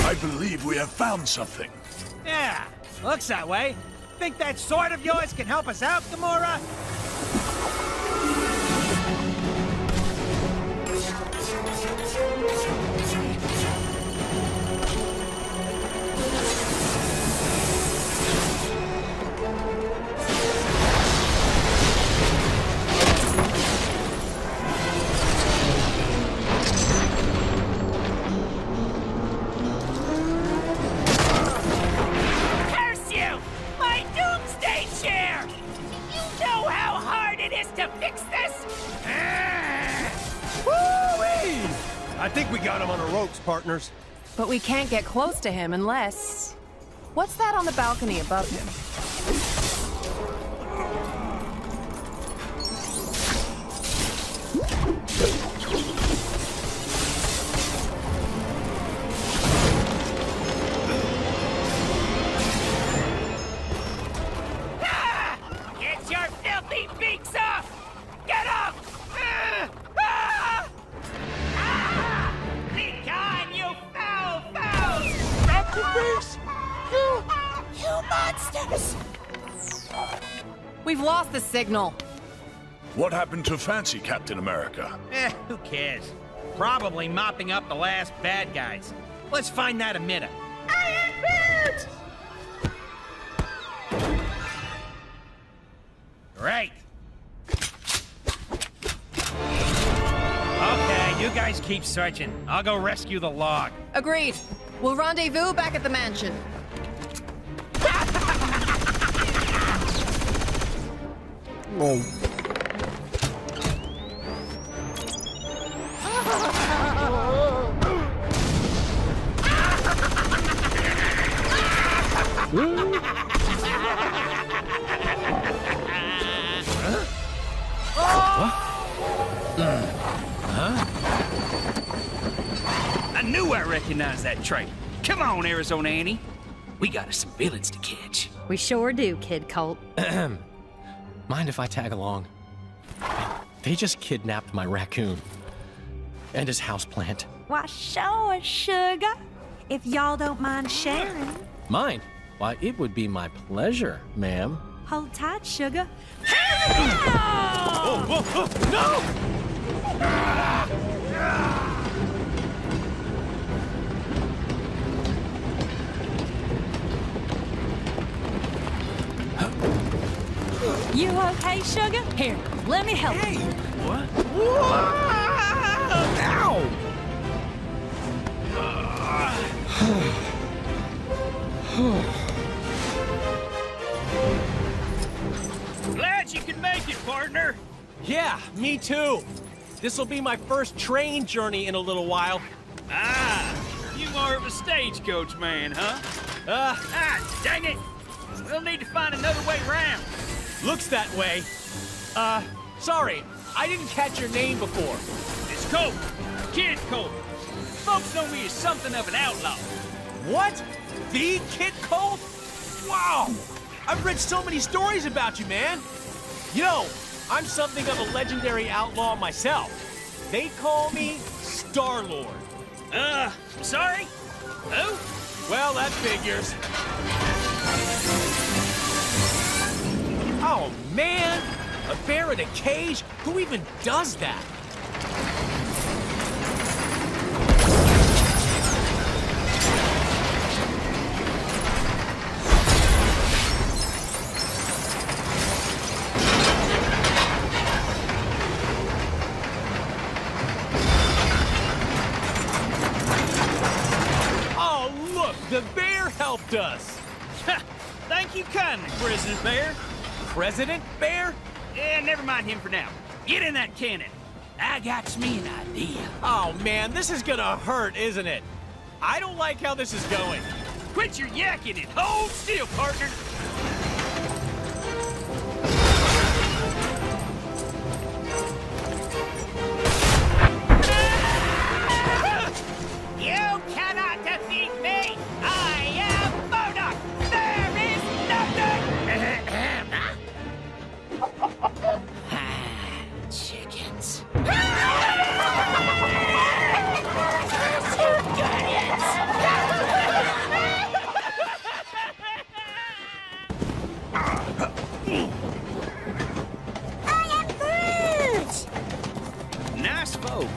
I believe we have found something. Yeah, looks that way. Think that sword of yours can help us out, Gamora? our ropes, partners. But we can't get close to him unless... What's that on the balcony above him? Get your filthy beaks off! Get up! Be gone, you foul fouls! Stop the beaks! You monsters! We've lost the signal. What happened to Fancy Captain America? Who cares? Probably mopping up the last bad guys. Let's find that a minute. Right. Okay, you guys keep searching. I'll go rescue the log. Agreed. We'll rendezvous back at the mansion. Whoa. I knew I recognized that trait. Come on, Arizona Annie. We got us some villains to catch. We sure do, Kid Colt. Mind if I tag along? They just kidnapped my raccoon. And his houseplant. Why, sure, sugar. If y'all don't mind sharing. Mine? Why, it would be my pleasure, ma'am. Hold tight, sugar. Oh, whoa, whoa, no! You okay, sugar? Here, let me help you. What? Glad you can make it, partner. Yeah, me too. This'll be my first train journey in a little while. Ah, you more of a stagecoach man, huh? Dang it! We'll need to find another way round. Looks that way. Sorry, I didn't catch your name before. It's Colt. Kid Colt. Folks know me as something of an outlaw. What? The Kid Colt? Wow! I've read so many stories about you, man. You know, I'm something of a legendary outlaw myself. They call me Star-Lord. Sorry? Who? Well, that figures. Oh, man! A bear in a cage? Who even does that? Oh, look! The bear helped us! Thank you kindly, President Bear. President Bear? Yeah, never mind him for now. Get in that cannon. I got me an idea. Oh, man, this is gonna hurt, isn't it? I don't like how this is going. Quit your yakking and hold still, partner. You cannot defeat me! I am Modok! There is nothing! Chickens. Nice folk.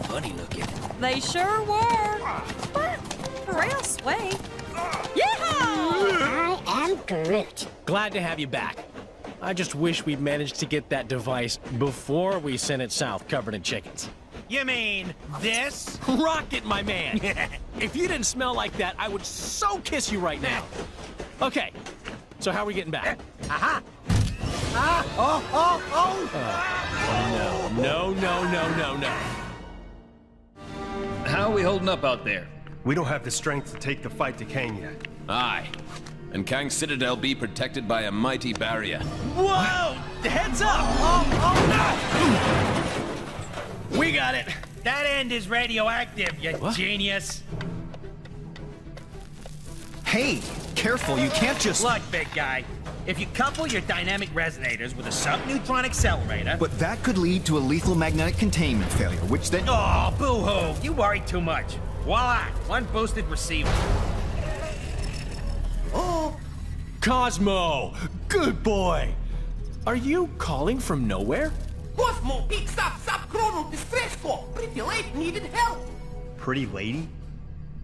Funny looking. They sure were. But real sweet. I am Groot. Glad to have you back. I just wish we'd managed to get that device before we sent it south covered in chickens. You mean this? Rocket, my man! If you didn't smell like that, I would so kiss you right now. Okay, so how are we getting back? Aha! No. Hi How are we holding up out there? We don't have the strength to take the fight to Kang yet. Aye. And Kang's Citadel be protected by a mighty barrier. Whoa! Heads up! Oh, no! We got it! That end is radioactive, you genius! Hey, careful, you can't just... Look, big guy. If you couple your dynamic resonators with a subneutron accelerator... But that could lead to a lethal magnetic containment failure, which then... Oh, boo-hoo! You worry too much. Voila! One boosted receiver. Oh! Cosmo! Good boy! Are you calling from nowhere? Cosmo, picks up subchronal distress call. Pretty lady needed help. Pretty lady?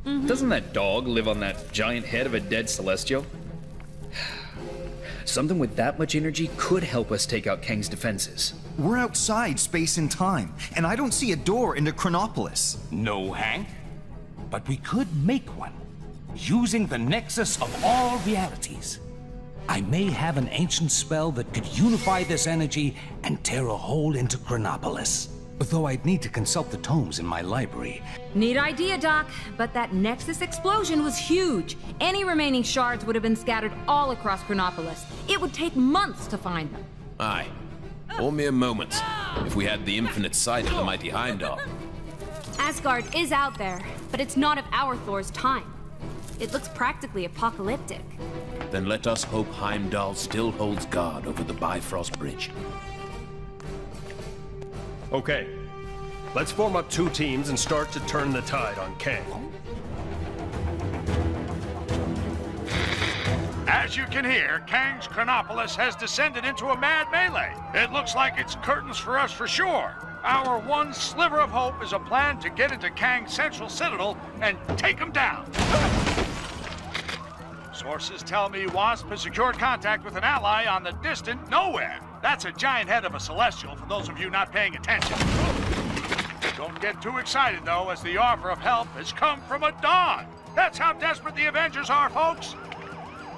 Doesn't that dog live on that giant head of a dead Celestial? Something with that much energy could help us take out Kang's defenses. We're outside space and time, and I don't see a door into Chronopolis. No, Hank. But we could make one, using the nexus of all realities. I may have an ancient spell that could unify this energy and tear a hole into Chronopolis. Though I'd need to consult the tomes in my library. Neat idea, Doc, but that Nexus explosion was huge. Any remaining shards would have been scattered all across Chronopolis. It would take months to find them. Aye. Or mere moments, if we had the infinite sight of the mighty Heimdall. Asgard is out there, but it's not of our Thor's time. It looks practically apocalyptic. Then let us hope Heimdall still holds guard over the Bifrost Bridge. Okay. Let's form up 2 teams and start to turn the tide on Kang. As you can hear, Kang's Chronopolis has descended into a mad melee. It looks like it's curtains for us for sure. Our one sliver of hope is a plan to get into Kang's central citadel and take him down. Sources tell me Wasp has secured contact with an ally on the distant Nowhere. That's a giant head of a Celestial, for those of you not paying attention. Don't get too excited, though, as the offer of help has come from a Dawn. That's how desperate the Avengers are, folks.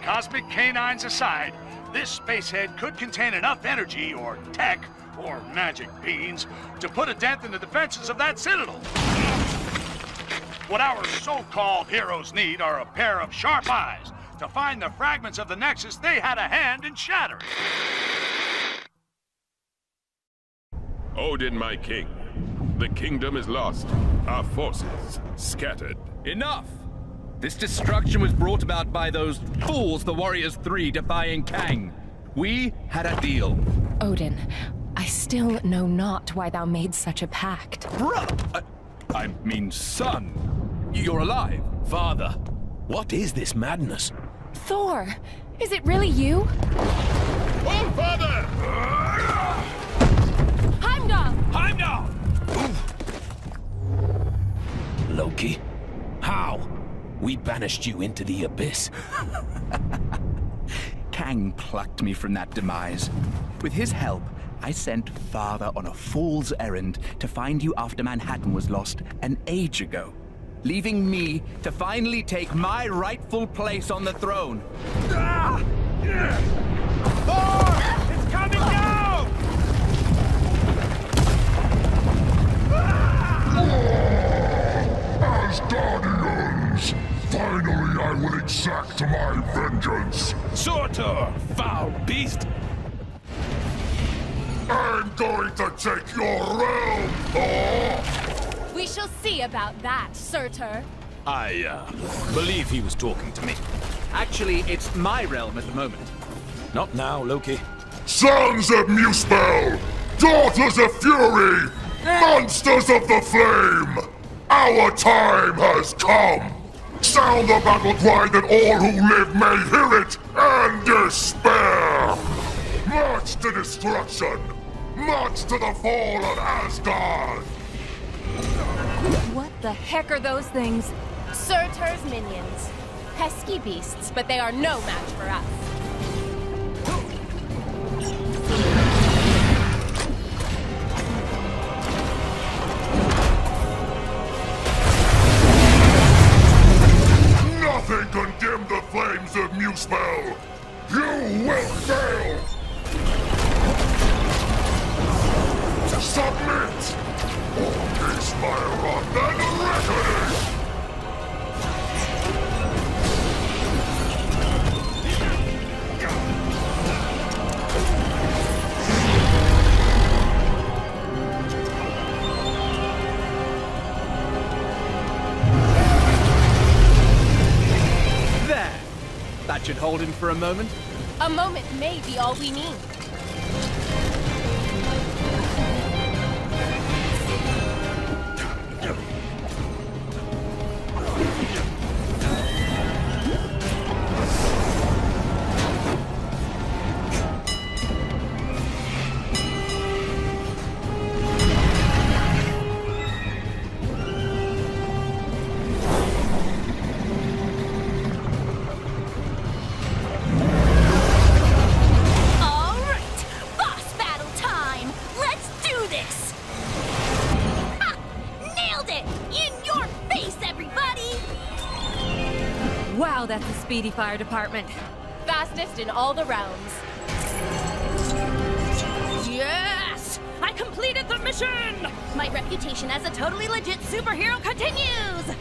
Cosmic canines aside, this spacehead could contain enough energy, or tech, or magic beans, to put a dent in the defenses of that citadel. What our so-called heroes need are a pair of sharp eyes to find the fragments of the Nexus they had a hand in shattering. Odin, my king. The kingdom is lost. Our forces scattered. Enough! This destruction was brought about by those fools, the Warriors 3, defying Kang. We had a deal. Odin, I still know not why thou made such a pact. I mean, son. You're alive. Father, what is this madness? Thor, is it really you? Oh, father! Heimdall! Heimdall! Loki, how? We banished you into the abyss. Kang plucked me from that demise. With his help, I sent Father on a fool's errand to find you after Manhattan was lost an age ago, leaving me to finally take my rightful place on the throne. Thor! It's coming down! Asgardians! Finally, I will exact my vengeance! Surtur, foul beast! I'm going to take your realm, Thor! We shall see about that, Surtur. I, believe he was talking to me. Actually, it's my realm at the moment. Not now, Loki. Sons of Muspel! Daughters of Fury! Monsters of the Flame! Our time has come! Sound the battle cry that all who live may hear it and despair! March to destruction! March to the fall of Asgard! What the heck are those things? Surtur's minions. Pesky beasts, but they are no match for us. Nothing can dim the flames of Muspel! You will fail! Submit! Taste my wrath and reckoning! That should hold him for a moment. A moment may be all we need. Wow, that's a speedy fire department. Fastest in all the realms. Yes! I completed the mission! My reputation as a totally legit superhero continues!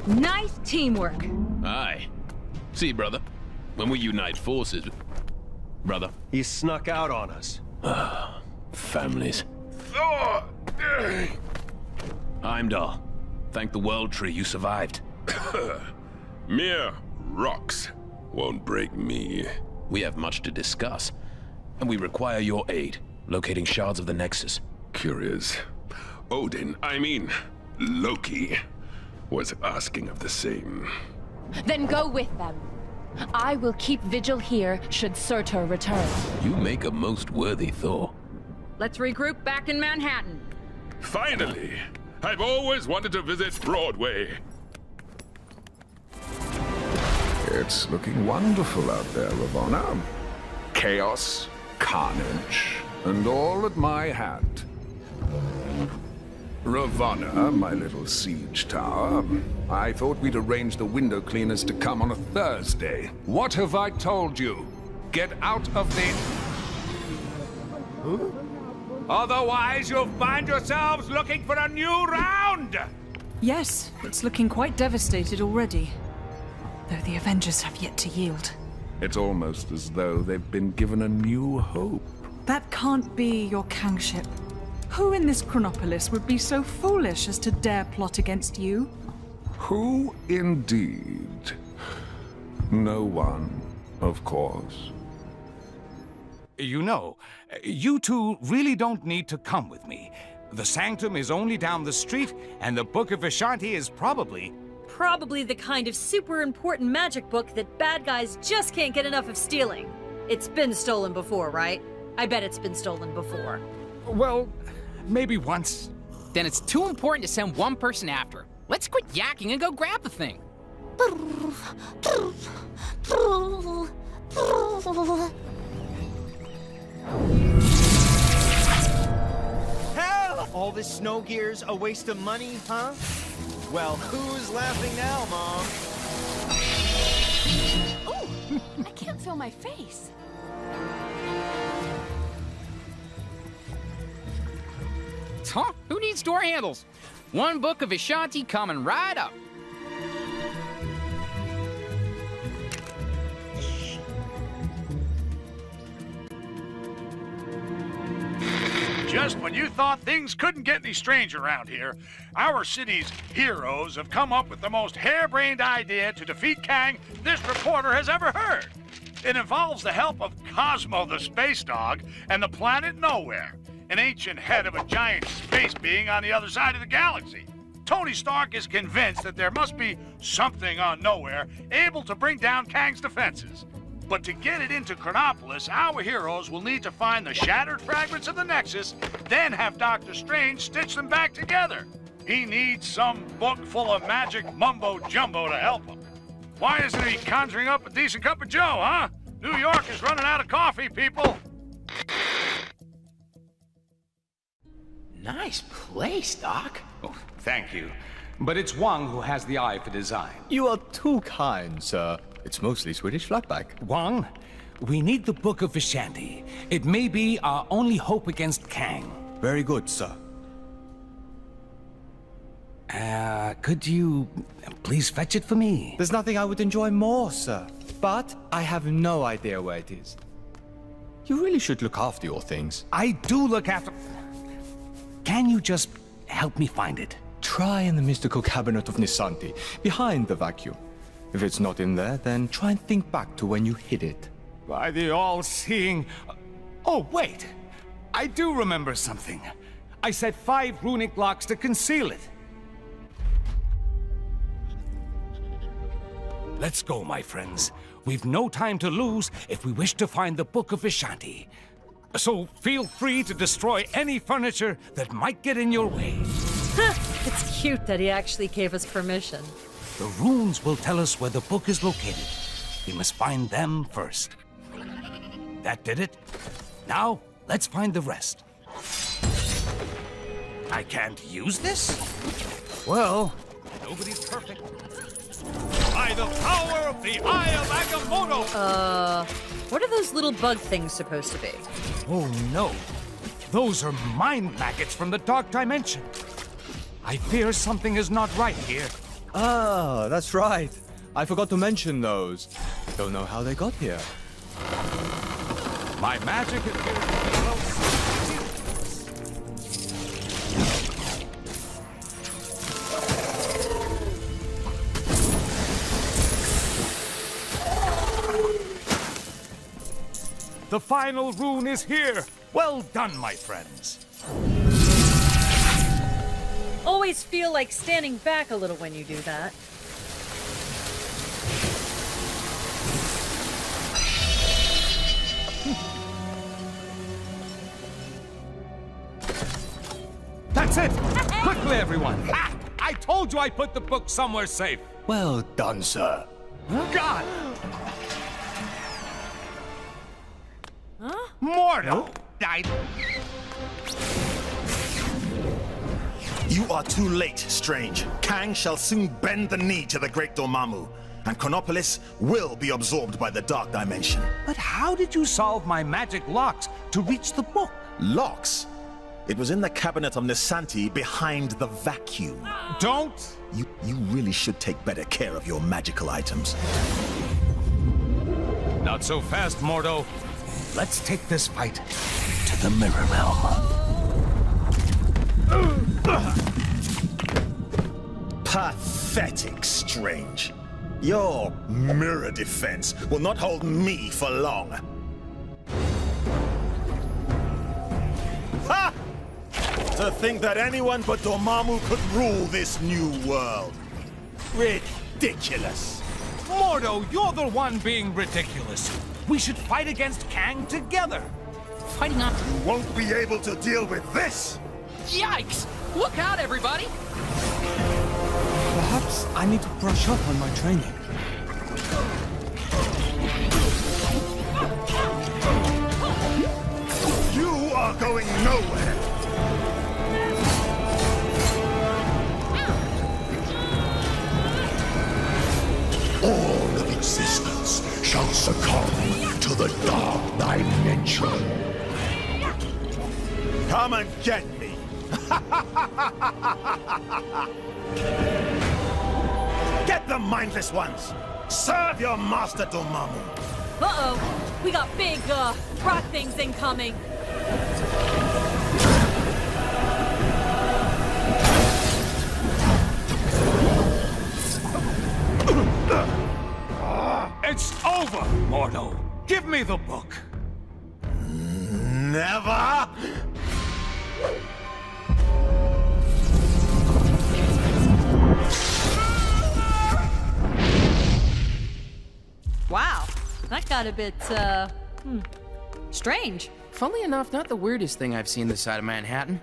Nice teamwork. Aye. See, brother, when we unite forces... Brother? He snuck out on us. Families. Heimdall, thank the World Tree you survived. Mere rocks won't break me. We have much to discuss, and we require your aid, locating shards of the Nexus. Curious. Odin, I mean, Loki, was asking of the same. Then go with them. I will keep vigil here should Surtur return. You make a most worthy Thor. Let's regroup back in Manhattan. Finally! I've always wanted to visit Broadway. It's looking wonderful out there, Ravonna. Chaos, carnage, and all at my hand. Ravonna, my little siege tower, I thought we'd arrange the window cleaners to come on a Thursday. What have I told you? Get out of the... Huh? Otherwise, you'll find yourselves looking for a new round! Yes, it's looking quite devastated already. Though the Avengers have yet to yield. It's almost as though they've been given a new hope. That can't be your kingship. Who in this Chronopolis would be so foolish as to dare plot against you? Who indeed? No one, of course. You know, you two really don't need to come with me. The Sanctum is only down the street, and the Book of Vishanti is probably the kind of super important magic book that bad guys just can't get enough of stealing. It's been stolen before, right? I bet it's been stolen before. Well, maybe once. Then it's too important to send one person after. Let's quit yakking and go grab the thing. Hell! All this snow gear's a waste of money, huh? Well, who's laughing now, Mom? Ooh, I can't feel my face. Huh? Who needs door handles? One Book of Vishanti coming right up. Just when you thought things couldn't get any stranger around here, our city's heroes have come up with the most harebrained idea to defeat Kang this reporter has ever heard. It involves the help of Cosmo the space dog and the planet Nowhere, an ancient head of a giant space being on the other side of the galaxy. Tony Stark is convinced that there must be something on Nowhere able to bring down Kang's defenses. But to get it into Chronopolis, our heroes will need to find the shattered fragments of the Nexus, then have Doctor Strange stitch them back together. He needs some book full of magic mumbo-jumbo to help him. Why isn't he conjuring up a decent cup of joe, huh? New York is running out of coffee, people. Nice place, Doc. Oh, thank you. But it's Wang who has the eye for design. You are too kind, sir. It's mostly Swedish flatback. Wang, we need the Book of Vishanti. It may be our only hope against Kang. Very good, sir. Could you please fetch it for me? There's nothing I would enjoy more, sir. But I have no idea where it is. You really should look after your things. I do look after... Can you just help me find it? Try in the mystical cabinet of Nisanti, behind the vacuum. If it's not in there, then try and think back to when you hid it. By the all-seeing... Oh, wait! I do remember something. I set 5 runic locks to conceal it. Let's go, my friends. We've no time to lose if we wish to find the Book of Vishanti. So feel free to destroy any furniture that might get in your way. It's cute that he actually gave us permission. The runes will tell us where the book is located. We must find them first. That did it. Now, let's find the rest. I can't use this? Well, nobody's perfect. By the power of the Eye of Agamotto! What are those little bug things supposed to be? Oh no. Those are mind maggots from the Dark Dimension. I fear something is not right here. Ah, that's right. I forgot to mention those. Don't know how they got here. My magic is... The final rune is here! Well done, my friends! Always feel like standing back a little when you do that. That's it! Quickly, everyone! Ha! I told you I put the book somewhere safe! Well done, sir. God! Huh? Mordo! You are too late, Strange. Kang shall soon bend the knee to the Great Dormammu, and Chronopolis will be absorbed by the Dark Dimension. But how did you solve my magic locks to reach the book? Locks? It was in the cabinet of Nisanti behind the vacuum. Don't! You really should take better care of your magical items. Not so fast, Mordo. Let's take this fight to the Mirror Realm. Pathetic, Strange. Your mirror defense will not hold me for long. Ha! To think that anyone but Dormammu could rule this new world. Ridiculous. Mordo, you're the one being ridiculous. We should fight against Kang together. Fighting on... You won't be able to deal with this! Yikes! Look out, everybody! Perhaps I need to brush up on my training. You are going nowhere! All of existence shall succumb to the Dark Dimension. Come and get me! Get the mindless ones! Serve your master, Dormammu! Uh-oh! We got big, rock things incoming! It's over, Mordo! got a bit, strange. Funnily enough, not the weirdest thing I've seen this side of Manhattan.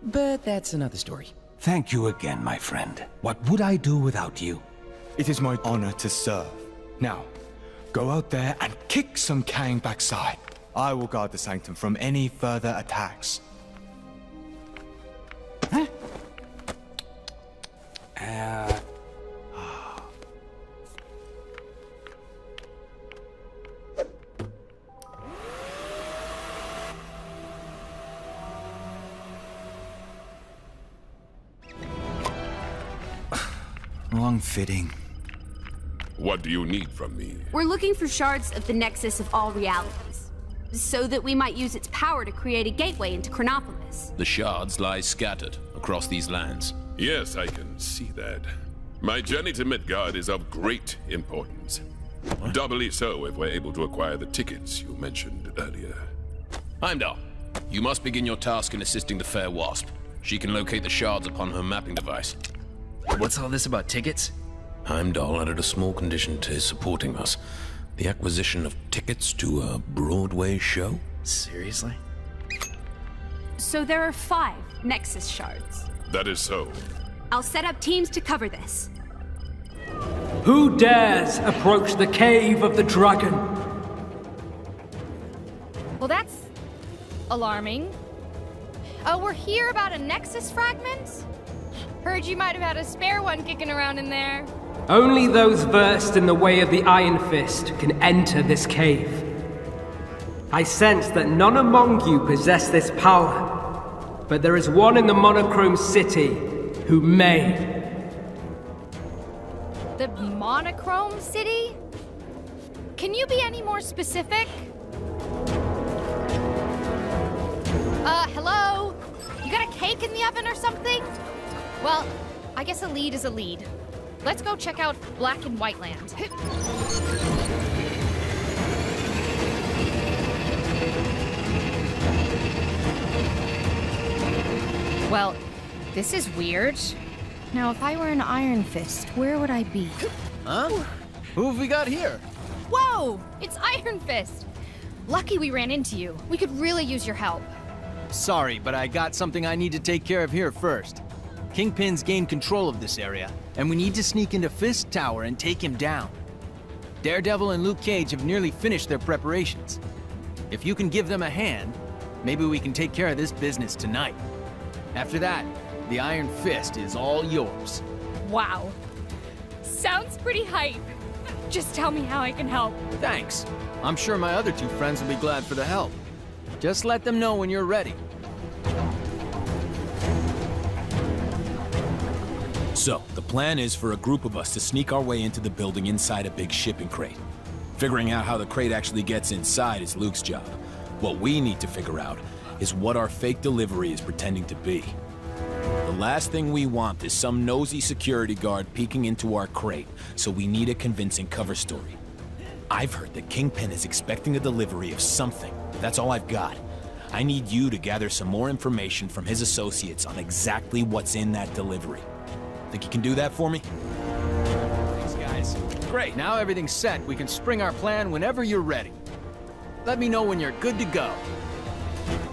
But that's another story. Thank you again, my friend. What would I do without you? It is my honor to serve. Now, go out there and kick some Kang backside. I will guard the Sanctum from any further attacks. Huh? Wrong fitting. What do you need from me? We're looking for shards of the Nexus of all realities, so that we might use its power to create a gateway into Chronopolis. The shards lie scattered across these lands. Yes, I can see that. My journey to Midgard is of great importance. Doubly so if we're able to acquire the tickets you mentioned earlier. Heimdall, you must begin your task in assisting the Fair Wasp. She can locate the shards upon her mapping device. What's all this about tickets? Heimdall added a small condition to his supporting us. The acquisition of tickets to a Broadway show? Seriously? So there are 5 Nexus shards. That is so. I'll set up teams to cover this. Who dares approach the Cave of the Dragon? Well, that's alarming. Oh, we're here about a Nexus fragment? Heard you might have had a spare one kicking around in there. Only those versed in the way of the Iron Fist can enter this cave. I sense that none among you possess this power, but there is one in the Monochrome City who may. The Monochrome City? Can you be any more specific? Hello? You got a cake in the oven or something? Well, I guess a lead is a lead. Let's go check out Black and White Land. Well, this is weird. Now, if I were an Iron Fist, where would I be? Huh? Who have we got here? Whoa! It's Iron Fist! Lucky we ran into you. We could really use your help. Sorry, but I got something I need to take care of here first. Kingpin's gained control of this area, and we need to sneak into Fist Tower and take him down. Daredevil and Luke Cage have nearly finished their preparations. If you can give them a hand, maybe we can take care of this business tonight. After that, the Iron Fist is all yours. Wow. Sounds pretty hype. Just tell me how I can help. Thanks. I'm sure my other 2 friends will be glad for the help. Just let them know when you're ready. So, the plan is for a group of us to sneak our way into the building inside a big shipping crate. Figuring out how the crate actually gets inside is Luke's job. What we need to figure out is what our fake delivery is pretending to be. The last thing we want is some nosy security guard peeking into our crate, so we need a convincing cover story. I've heard that Kingpin is expecting a delivery of something, but that's all I've got. I need you to gather some more information from his associates on exactly what's in that delivery. Think you can do that for me? Thanks, guys. Great, now everything's set. We can spring our plan whenever you're ready. Let me know when you're good to go.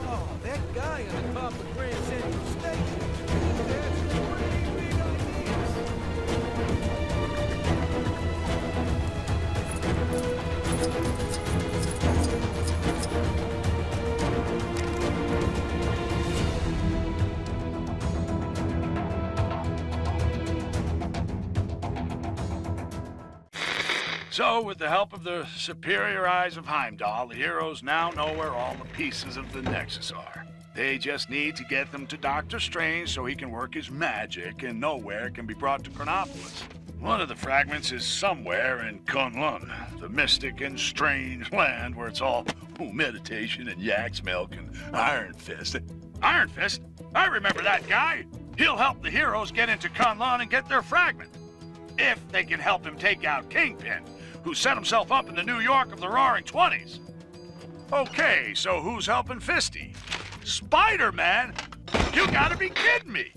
Oh, that guy on the top of Grand Central Station. So, with the help of the superior eyes of Heimdall, the heroes now know where all the pieces of the Nexus are. They just need to get them to Doctor Strange so he can work his magic and know where it can be brought to Chronopolis. One of the fragments is somewhere in Kunlun, the mystic and strange land where it's all meditation and yak's milk and Iron Fist. Iron Fist? I remember that guy! He'll help the heroes get into Kunlun and get their fragment. If they can help him take out Kingpin, who set himself up in the New York of the Roaring Twenties. Okay, so who's helping Fisty? Spider-Man? You gotta be kidding me!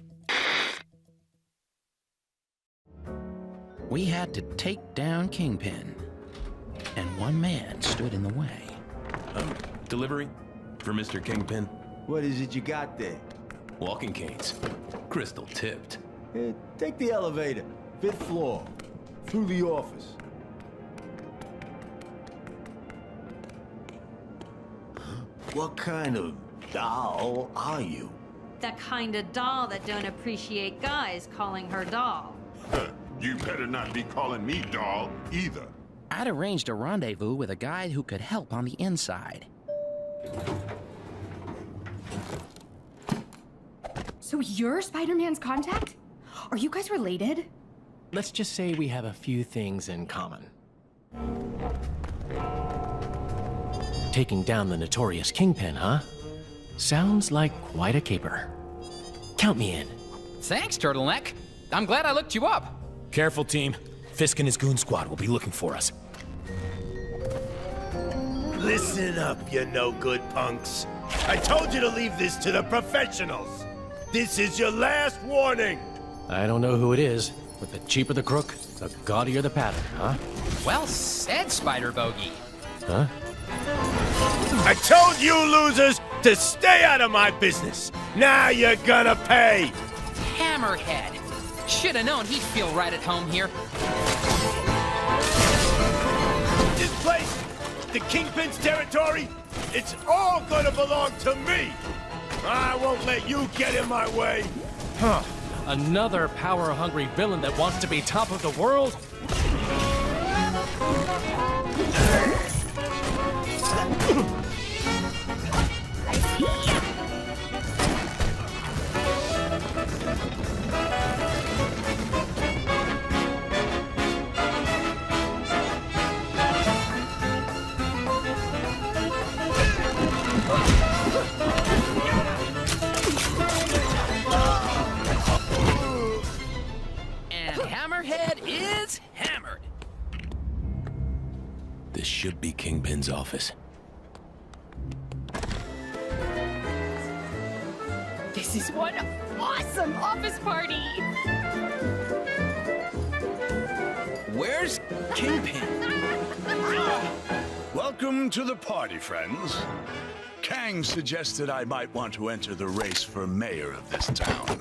We had to take down Kingpin. and one man stood in the way. Delivery? For Mr. Kingpin? What is it you got there? Walking canes. Crystal tipped. Take the elevator. 5th floor. Through the office. What kind of doll are you? That kind of doll that don't appreciate guys calling her doll. You better not be calling me doll, either. I'd arranged a rendezvous with a guy who could help on the inside. So you're Spider-Man's contact? Are you guys related? Let's just say we have a few things in common. Taking down the notorious Kingpin, huh? Sounds like quite a caper. Count me in. Thanks, Turtleneck. I'm glad I looked you up. Careful, team. Fisk and his goon squad will be looking for us. Listen up, you no-good punks. I told you to leave this to the professionals. This is your last warning. I don't know who it is, but the cheaper the crook, the gaudier the pattern, huh? Well said, Spider Bogey. Huh? I told you losers to stay out of my business. Now you're gonna pay. Hammerhead. Should have known he'd feel right at home here. This place, the Kingpin's territory, it's all gonna belong to me. I won't let you get in my way. Huh. Another power-hungry villain that wants to be top of the world? And Hammerhead is hammered. This should be Kingpin's office. This is one awesome office party! Where's Kingpin? Welcome to the party, friends. Kang suggested I might want to enter the race for mayor of this town.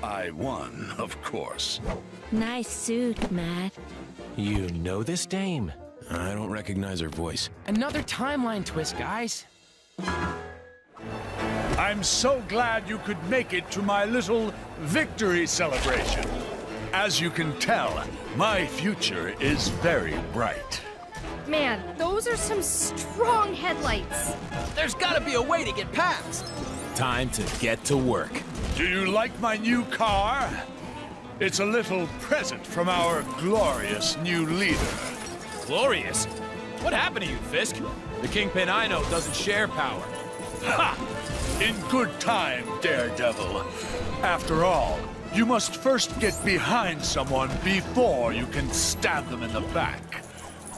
I won, of course. Nice suit, Matt. You know this dame? I don't recognize her voice. Another timeline twist, guys. I'm so glad you could make it to my little victory celebration. As you can tell, my future is very bright. Man, those are some strong headlights. There's gotta be a way to get past. Time to get to work. Do you like my new car? It's a little present from our glorious new leader. Glorious? What happened to you, Fisk? The Kingpin I know doesn't share power. Ha! In good time, Daredevil. After all, you must first get behind someone before you can stab them in the back.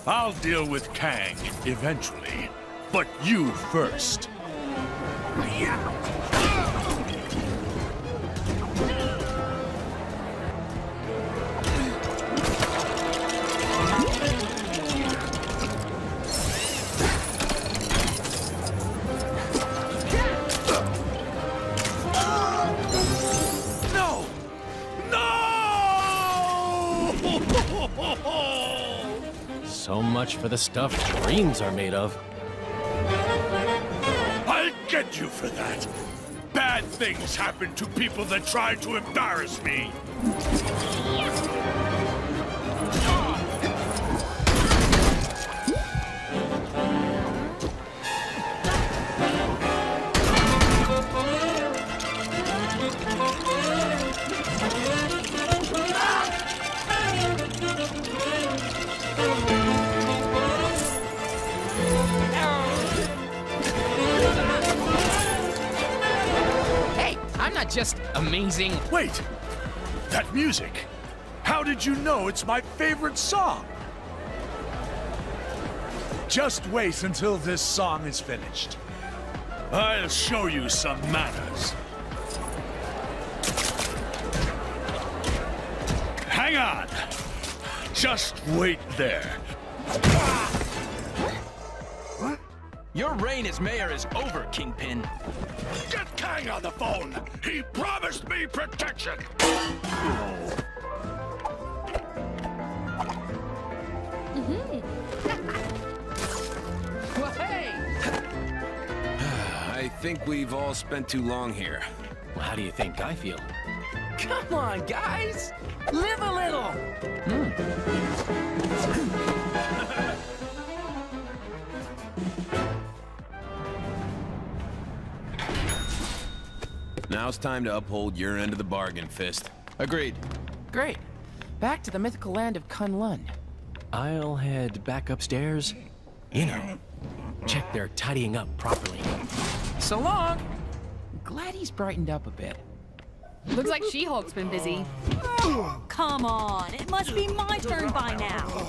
I'll deal with Kang eventually, but you first. No! So much for the stuff dreams are made of. I'll get you for that. Bad things happen to people that try to embarrass me. Hey, I'm not just amazing. Wait! That music! How did you know it's my favorite song? Just wait until this song is finished. I'll show you some manners. Hang on! Just wait there. Your reign as mayor is over, Kingpin. Get Kang on the phone! He promised me protection! Well, hey! I think we've all spent too long here. Well, how do you think I feel? Come on, guys! Live a little! Now it's time to uphold your end of the bargain, Fist. Agreed. Great. Back to the mythical land of Kunlun. I'll head back upstairs. You know, check they're tidying up properly. So long! Glad he's brightened up a bit. Looks like She-Hulk's been busy. Come on, it must be my turn by now.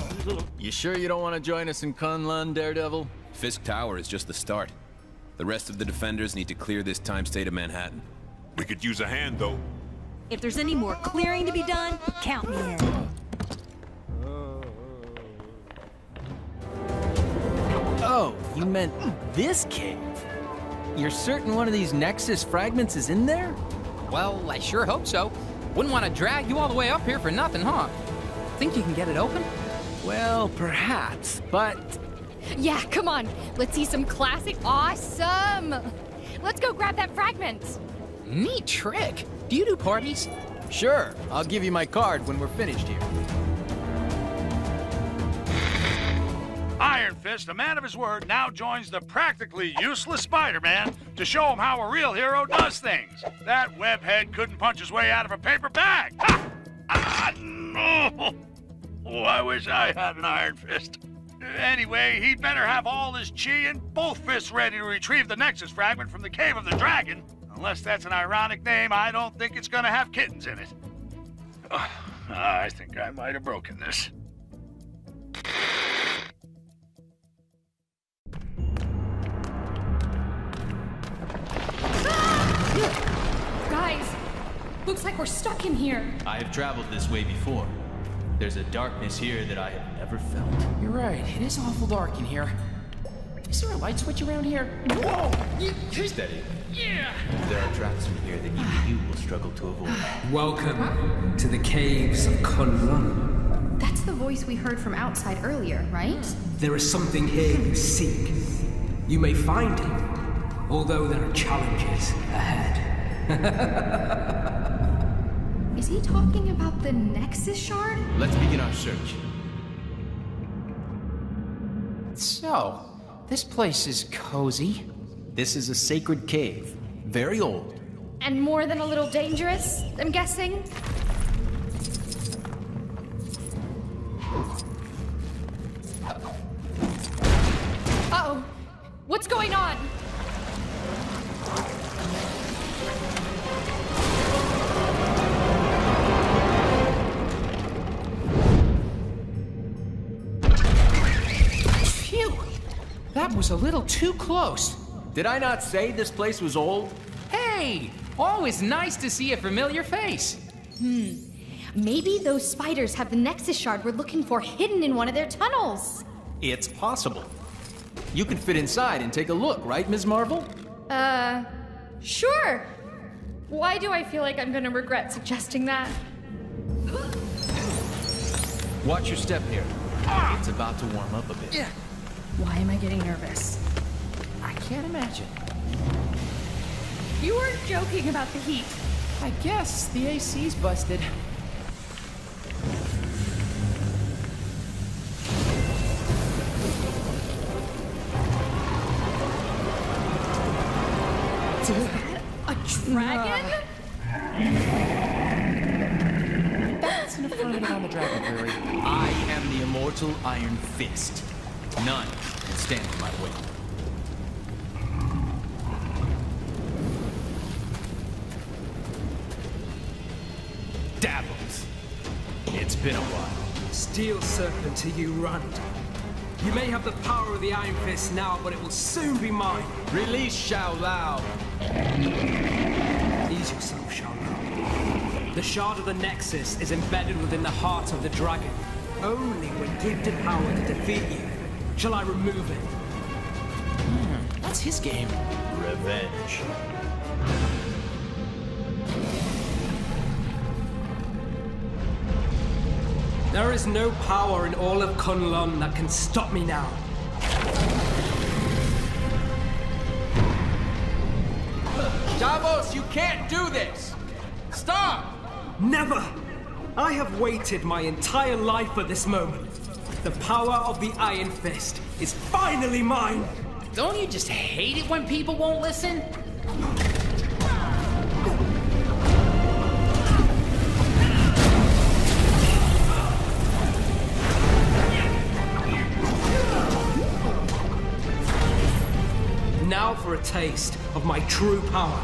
You sure you don't want to join us in Kunlun, Daredevil? Fisk Tower is just the start. The rest of the defenders need to clear this time state of Manhattan. We could use a hand, though. If there's any more clearing to be done, count me in. Oh, you meant this cave? You're certain one of these Nexus fragments is in there? Well, I sure hope so. Wouldn't want to drag you all the way up here for nothing, huh? Think you can get it open? Well, perhaps, but... Yeah, come on. Let's see some classic awesome. Let's go grab that fragment. Neat trick. Do you do parties? Sure. I'll give you my card when we're finished here. Iron Fist, a man of his word, now joins the practically useless Spider-Man to show him how a real hero does things. That webhead couldn't punch his way out of a paper bag. Ha! No! Oh, I wish I had an Iron Fist. Anyway, he'd better have all his chi and both fists ready to retrieve the Nexus fragment from the Cave of the Dragon. Unless that's an ironic name, I don't think it's gonna have kittens in it. I think I might have broken this. Guys, looks like we're stuck in here. I have traveled this way before. There's a darkness here that I have never felt. You're right, it is awful dark in here. Is there a light switch around here? Whoa! Steady. Yeah! There are traps from here that even you will struggle to avoid. Welcome to the caves of Kunlun. That's the voice we heard from outside earlier, right? There is something here you seek. You may find it, although there are challenges ahead. Is he talking about the Nexus Shard? Let's begin our search. So, this place is cozy. This is a sacred cave. Very old. And more than a little dangerous, I'm guessing? Uh-oh. What's going on? Phew! That was a little too close. Did I not say this place was old? Hey! Always nice to see a familiar face. Maybe those spiders have the Nexus Shard we're looking for hidden in one of their tunnels. It's possible. You could fit inside and take a look, right, Ms. Marvel? Sure. Why do I feel like I'm gonna regret suggesting that? Watch your step here. It's about to warm up a bit. Yeah. Why am I getting nervous? I can't imagine. You weren't joking about the heat. I guess the AC's busted. Is that a dragon? That's an affront on the dragon theory. I am the immortal Iron Fist. None can stand in my way. Davos. It's been a while. Steel serpent to you, Rand. You may have the power of the Iron Fist now, but it will soon be mine. Release Shao Lao. Ease yourself, Shao Lao. The Shard of the Nexus is embedded within the heart of the dragon. Only when gifted power to defeat you shall I remove it. What's his game? Revenge. There is no power in all of Kunlun that can stop me now. Davos, you can't do this! Stop! Never! I have waited my entire life for this moment. The power of the Iron Fist is finally mine! Don't you just hate it when people won't listen? Now for a taste of my true power.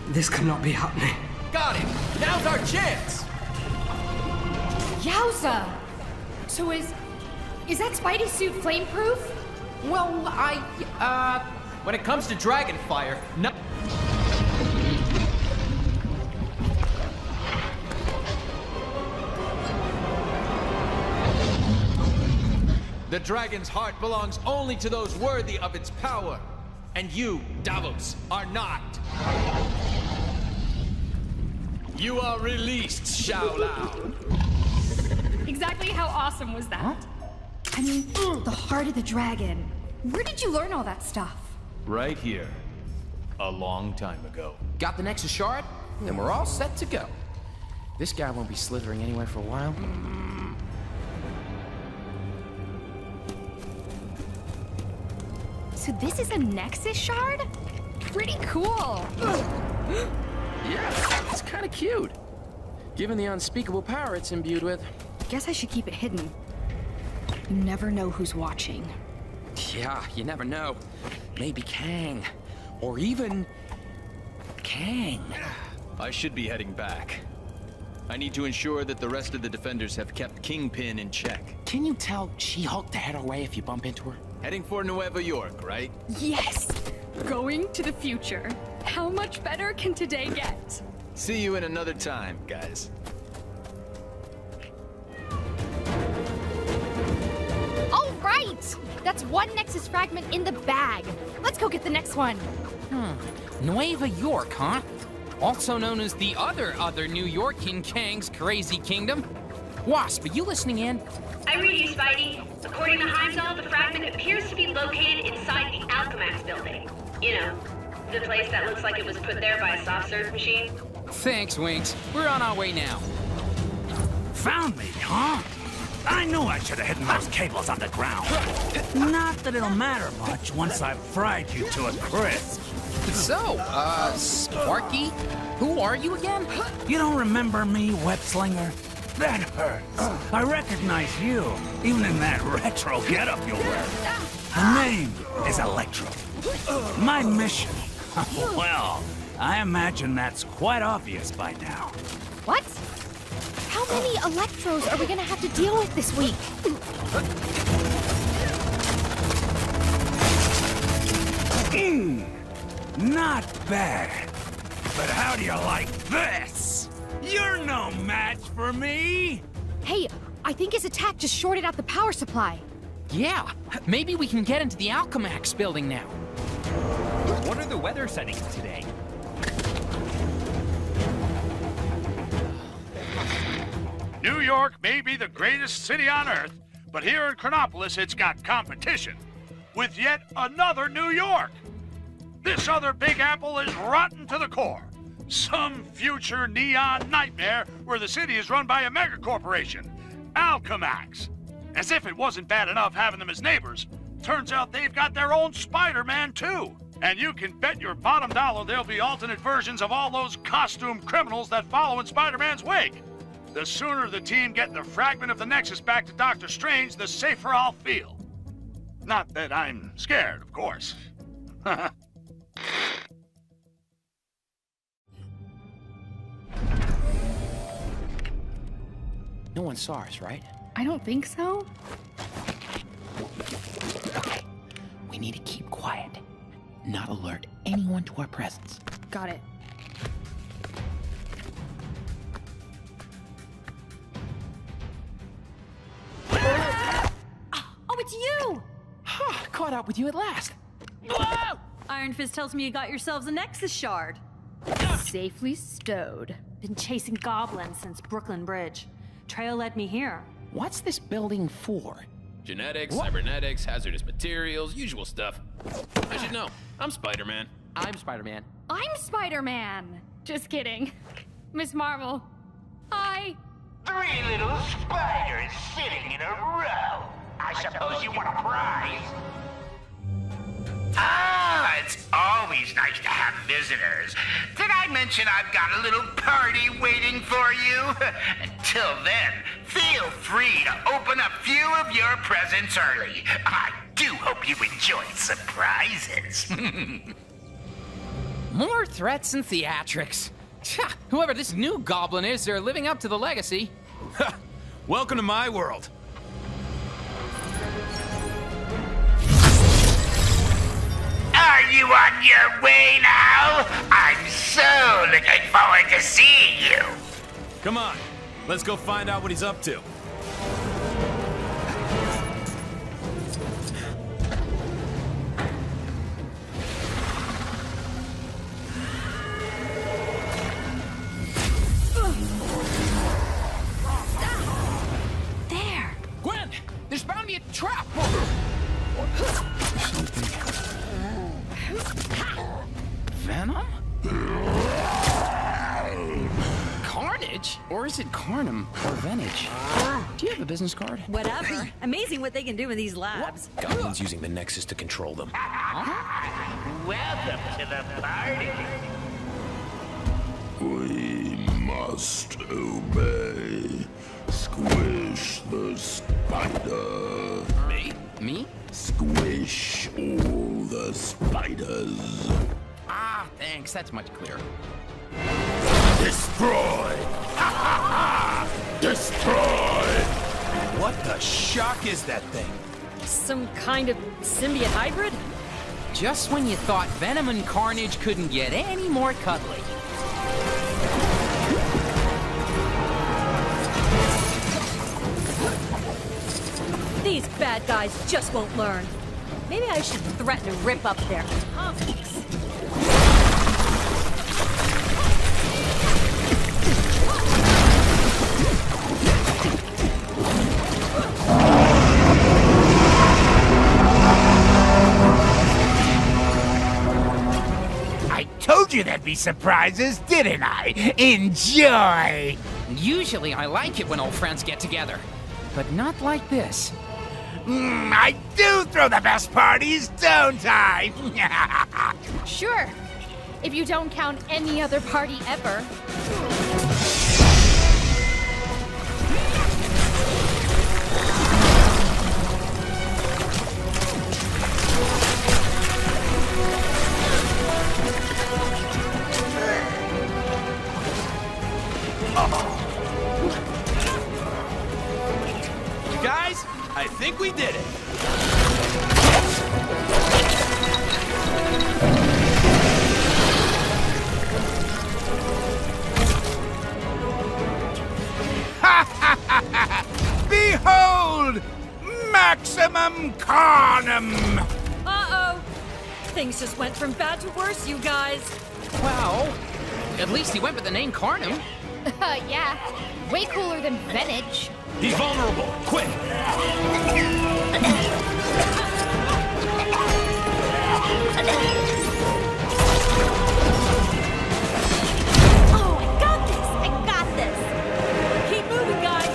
This cannot be happening. Got it! Now's our chance! Yowza! So is that Spidey suit flameproof? Well, when it comes to dragon fire, no. The dragon's heart belongs only to those worthy of its power. And you, Davos, are not. You are released, Shao Lao. Exactly how awesome was that? I mean, the heart of the dragon. Where did you learn all that stuff? Right here. A long time ago. Got the Nexus Shard? Then we're all set to go. This guy won't be slithering anywhere for a while. So this is a Nexus shard? Pretty cool. Yeah, it's kind of cute. Given the unspeakable power it's imbued with. Guess I should keep it hidden. You never know who's watching. Yeah, you never know. Maybe Kang. Or even... Kang. I should be heading back. I need to ensure that the rest of the defenders have kept Kingpin in check. Can you tell She-Hulk to head her way if you bump into her? Heading for Nueva York, right? Yes! Going to the future. How much better can today get? See you in another time, guys. All right! That's one Nexus fragment in the bag. Let's go get the next one. Nueva York, huh? Also known as the other New York in Kang's crazy kingdom. Wasp, are you listening in? I read you, Spidey. According to Heimdall, the fragment appears to be located inside the Alchemax building. You know, the place that looks like it was put there by a soft serve machine. Thanks, Winks. We're on our way now. Found me, huh? I knew I should have hidden those cables underground. Not that it'll matter much once I've fried you to a crisp. So, Sparky? Who are you again? You don't remember me, Web Slinger? That hurts. I recognize you, even in that retro getup you're wearing. The name is Electro. My mission? Well, I imagine that's quite obvious by now. What? How many Electros are we gonna have to deal with this week? Not bad. But how do you like this? You're no match for me! Hey, I think his attack just shorted out the power supply. Yeah, maybe we can get into the Alchemax building now. What are the weather settings today? New York may be the greatest city on Earth, but here in Chronopolis it's got competition with yet another New York. This other Big Apple is rotten to the core. Some future neon nightmare where the city is run by a megacorporation, Alchemax. As if it wasn't bad enough having them as neighbors, turns out they've got their own Spider-Man too. And you can bet your bottom dollar there'll be alternate versions of all those costume criminals that follow in Spider-Man's wake. The sooner the team get the fragment of the Nexus back to Doctor Strange, the safer I'll feel. Not that I'm scared, of course. No one saw us, right? I don't think so. We need to keep quiet. not alert anyone to our presence. Got it. Oh, it's you! Caught up with you at last. Whoa! Iron Fist tells me you got yourselves a Nexus shard. Safely stowed. Been chasing goblins since Brooklyn Bridge. Trail led me here. What's this building for? Genetics, cybernetics, hazardous materials, usual stuff. I should know. I'm Spider-Man. I'm Spider-Man. I'm Spider-Man. Just kidding. Miss Marvel. Hi. 3 little spiders sitting in a row. I suppose you want a prize? Ah, it's always nice to have visitors. Did I mention I've got a little party waiting for you? Until then, feel free to open a few of your presents early. I do hope you enjoyed surprises. More threats and theatrics. Whoever this new goblin is, they're living up to the legacy. Welcome to my world. Are you on your way now? I'm so looking forward to seeing you. Come on, let's go find out what he's up to. There! Gwen, there's bound to be a trap. Venom? Carnage? Or is it Carnum or Venage? Do you have a business card? Whatever. Amazing what they can do in these labs. Goblin's using the Nexus to control them. Welcome to the party. We must obey. Squish the spider. Me? Squish all the spiders. Ah, thanks. That's much clearer. Destroy! Destroy! What the shock is that thing? Some kind of symbiote hybrid? Just when you thought Venom and Carnage couldn't get any more cuddly. These bad guys just won't learn. Maybe I should threaten to rip up their comics. I told you there'd be surprises, didn't I? Enjoy! Usually I like it when old friends get together, but not like this. I do throw the best parties, don't I? Sure. If you don't count any other party ever. You guys, I think we did it. Behold! Maximum Carnum! Uh-oh! Things just went from bad to worse, you guys. Well, at least he went with the name Carnum. Yeah. Way cooler than Venage. He's vulnerable. Quick! Oh, I got this! I got this! Keep moving, guys!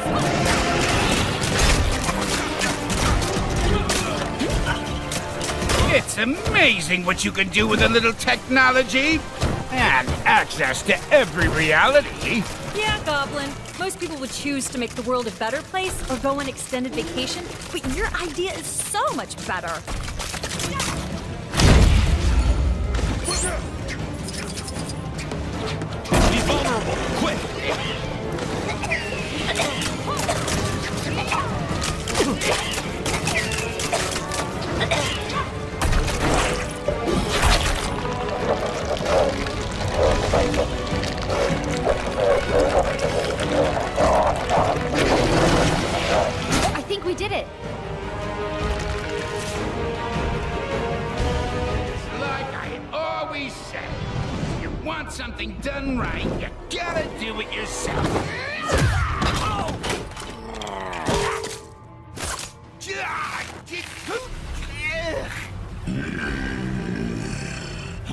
It's amazing what you can do with a little technology. And access to every reality. Yeah, Goblin. Most people would choose to make the world a better place or go on extended vacation, but your idea is so much better. He's vulnerable. Quick! You gotta do it yourself.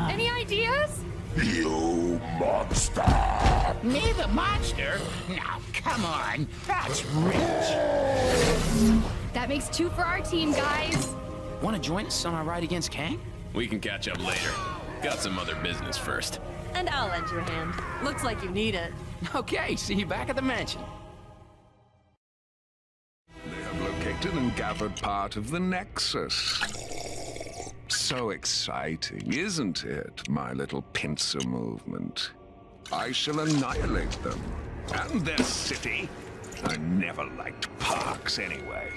Any ideas? You monster! Me the monster? Now, come on. That's rich. That makes 2 for our team, guys. Want to join us on our ride against Kang? We can catch up later. Got some other business first. And I'll lend you a hand. Looks like you need it. Okay, see you back at the mansion. They have located and gathered part of the Nexus. So exciting, isn't it, my little pincer movement? I shall annihilate them. And their city. I never liked parks anyway.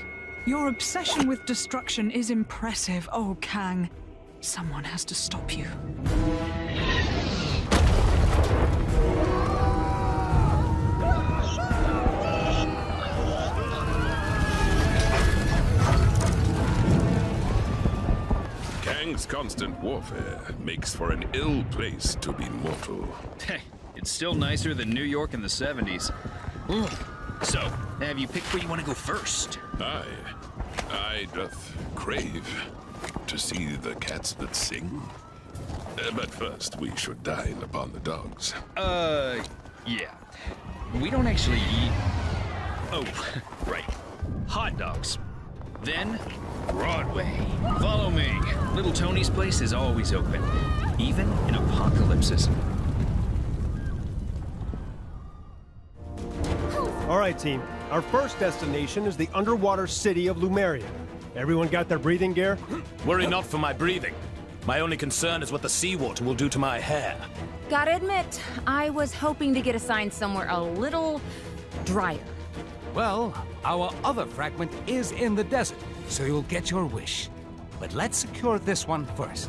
Your obsession with destruction is impressive, oh Kang. Someone has to stop you. Kang's constant warfare makes for an ill place to be mortal. Hey, it's still nicer than New York in the 70s. Ooh. So, have you picked where you want to go first? I doth crave to see the cats that sing. But first, we should dine upon the dogs. Yeah. We don't actually eat... Oh, right. Hot dogs. Then, Broadway. Follow me. Little Tony's place is always open, even in apocalypses. All right, team. Our first destination is the underwater city of Lumeria. Everyone got their breathing gear? Worry not for my breathing. My only concern is what the seawater will do to my hair. Gotta admit, I was hoping to get assigned somewhere a little drier. Well, our other fragment is in the desert, so you'll get your wish. But let's secure this one first.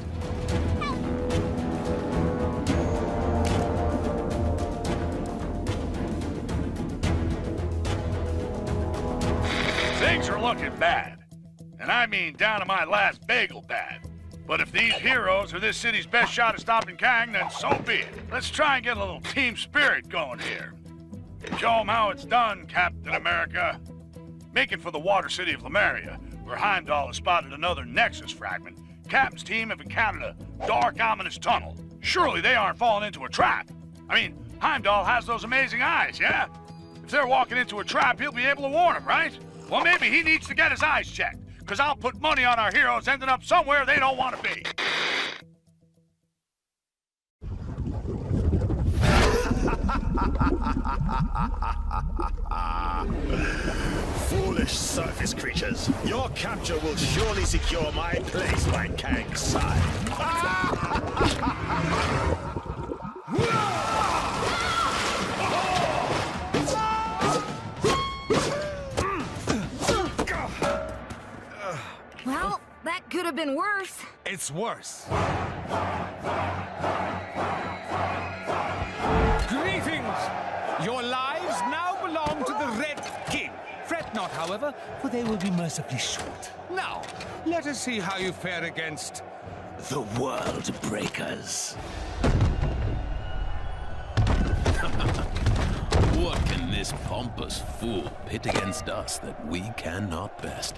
Things are looking bad. And I mean down to my last bagel bad. But if these heroes are this city's best shot at stopping Kang, then so be it. Let's try and get a little team spirit going here. Show 'em how it's done, Captain America. Make it for the water city of Lemuria, where Heimdall has spotted another Nexus fragment. Captain's team have encountered a dark, ominous tunnel. Surely they aren't falling into a trap. I mean, Heimdall has those amazing eyes, yeah? If they're walking into a trap, he'll be able to warn them, right? Well, maybe he needs to get his eyes checked, because I'll put money on our heroes ending up somewhere they don't want to be. Foolish surface creatures. Your capture will surely secure my place by Kang's side. Well, that could have been worse. It's worse. Greetings! Your lives now belong to the Red King. Fret not, however, for they will be mercifully short. Now, let us see how you fare against the World Breakers. What can this pompous fool pit against us that we cannot best?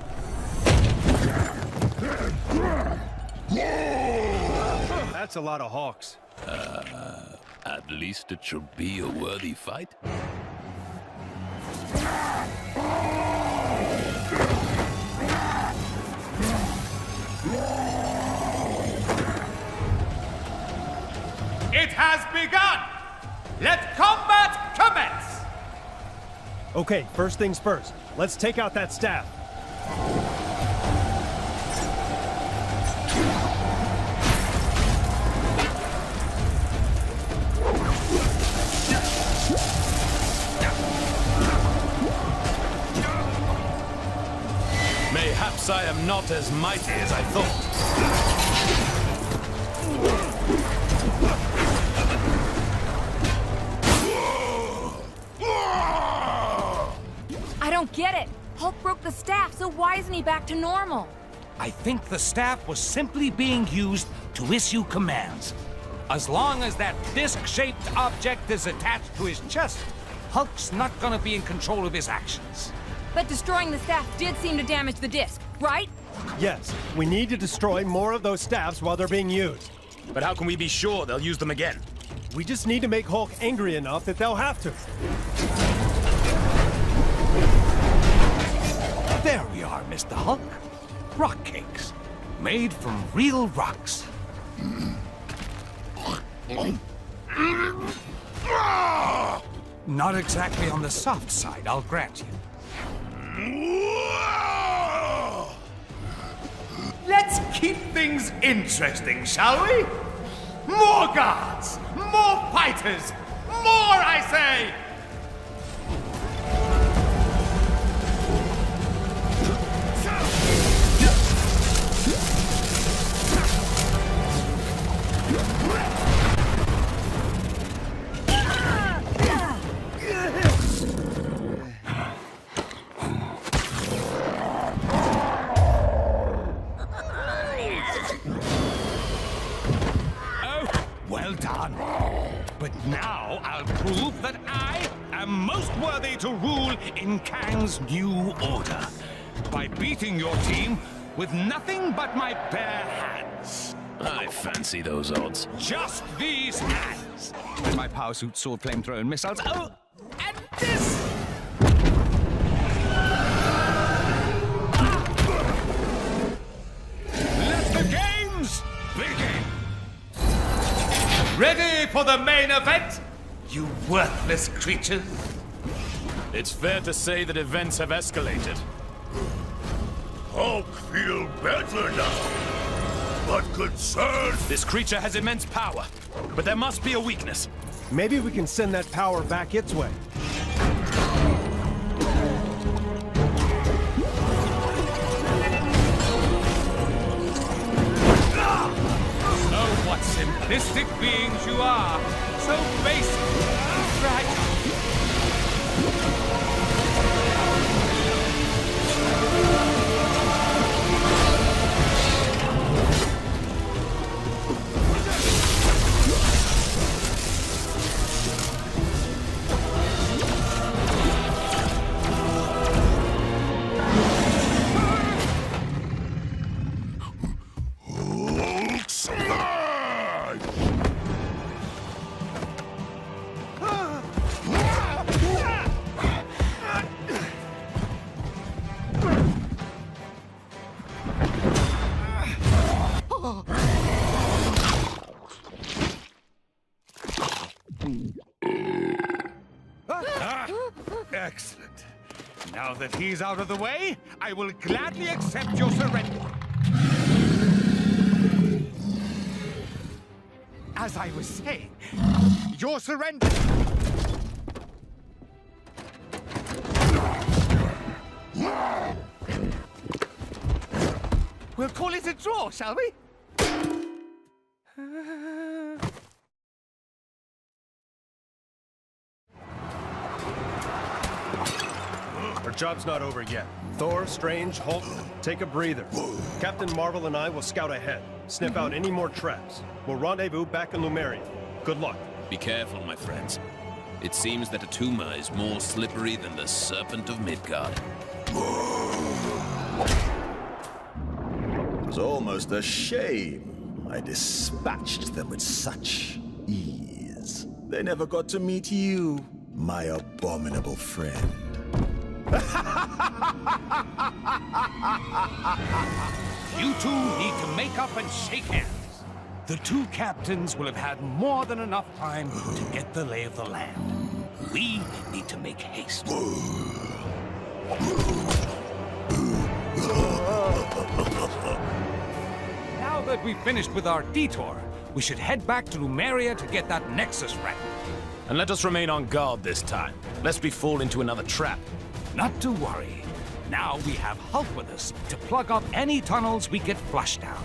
That's a lot of hawks. At least it should be a worthy fight. It has begun! Let combat commence! Okay, first things first. Let's take out that staff. Mayhaps I am not as mighty as I thought. I don't get it. Hulk broke the staff, so why isn't he back to normal? I think the staff was simply being used to issue commands. As long as that disc-shaped object is attached to his chest, Hulk's not gonna be in control of his actions. But destroying the staff did seem to damage the disc, right? Yes, we need to destroy more of those staffs while they're being used. But how can we be sure they'll use them again? We just need to make Hulk angry enough that they'll have to. There we are, Mr. Hulk. Rock cakes. Made from real rocks. Not exactly on the soft side, I'll grant you. Let's keep things interesting, shall we? More guards! More fighters! More, I say! Well done. But now I'll prove that I am most worthy to rule in Kang's new order. By beating your team with nothing but my bare hands. I fancy those odds. Just these hands. And my power suit, sword, flamethrower, and missiles. Oh, and this! Let the games begin! Ready for the main event, you worthless creatures? It's fair to say that events have escalated. Hulk feel better now. But concerned. This creature has immense power, but there must be a weakness. Maybe we can send that power back its way. Oh, what simplistic beings you are! So basic, fragile. Excellent. Now that he's out of the way, I will gladly accept your surrender. As I was saying, your surrender. We'll call it a draw, shall we? Our job's not over yet. Thor, Strange, Hulk, take a breather. Captain Marvel and I will scout ahead, sniff out any more traps. We'll rendezvous back in Lumeria. Good luck. Be careful, my friends. It seems that Atuma is more slippery than the Serpent of Midgard. It was almost a shame I dispatched them with such ease. They never got to meet you, my abominable friend. You two need to make up and shake hands. The two captains will have had more than enough time to get the lay of the land. We need to make haste. Now that we've finished with our detour, we should head back to Lumeria to get that Nexus fragment. And let us remain on guard this time, lest we fall into another trap. Not to worry. Now we have Hulk with us to plug up any tunnels we get flushed down.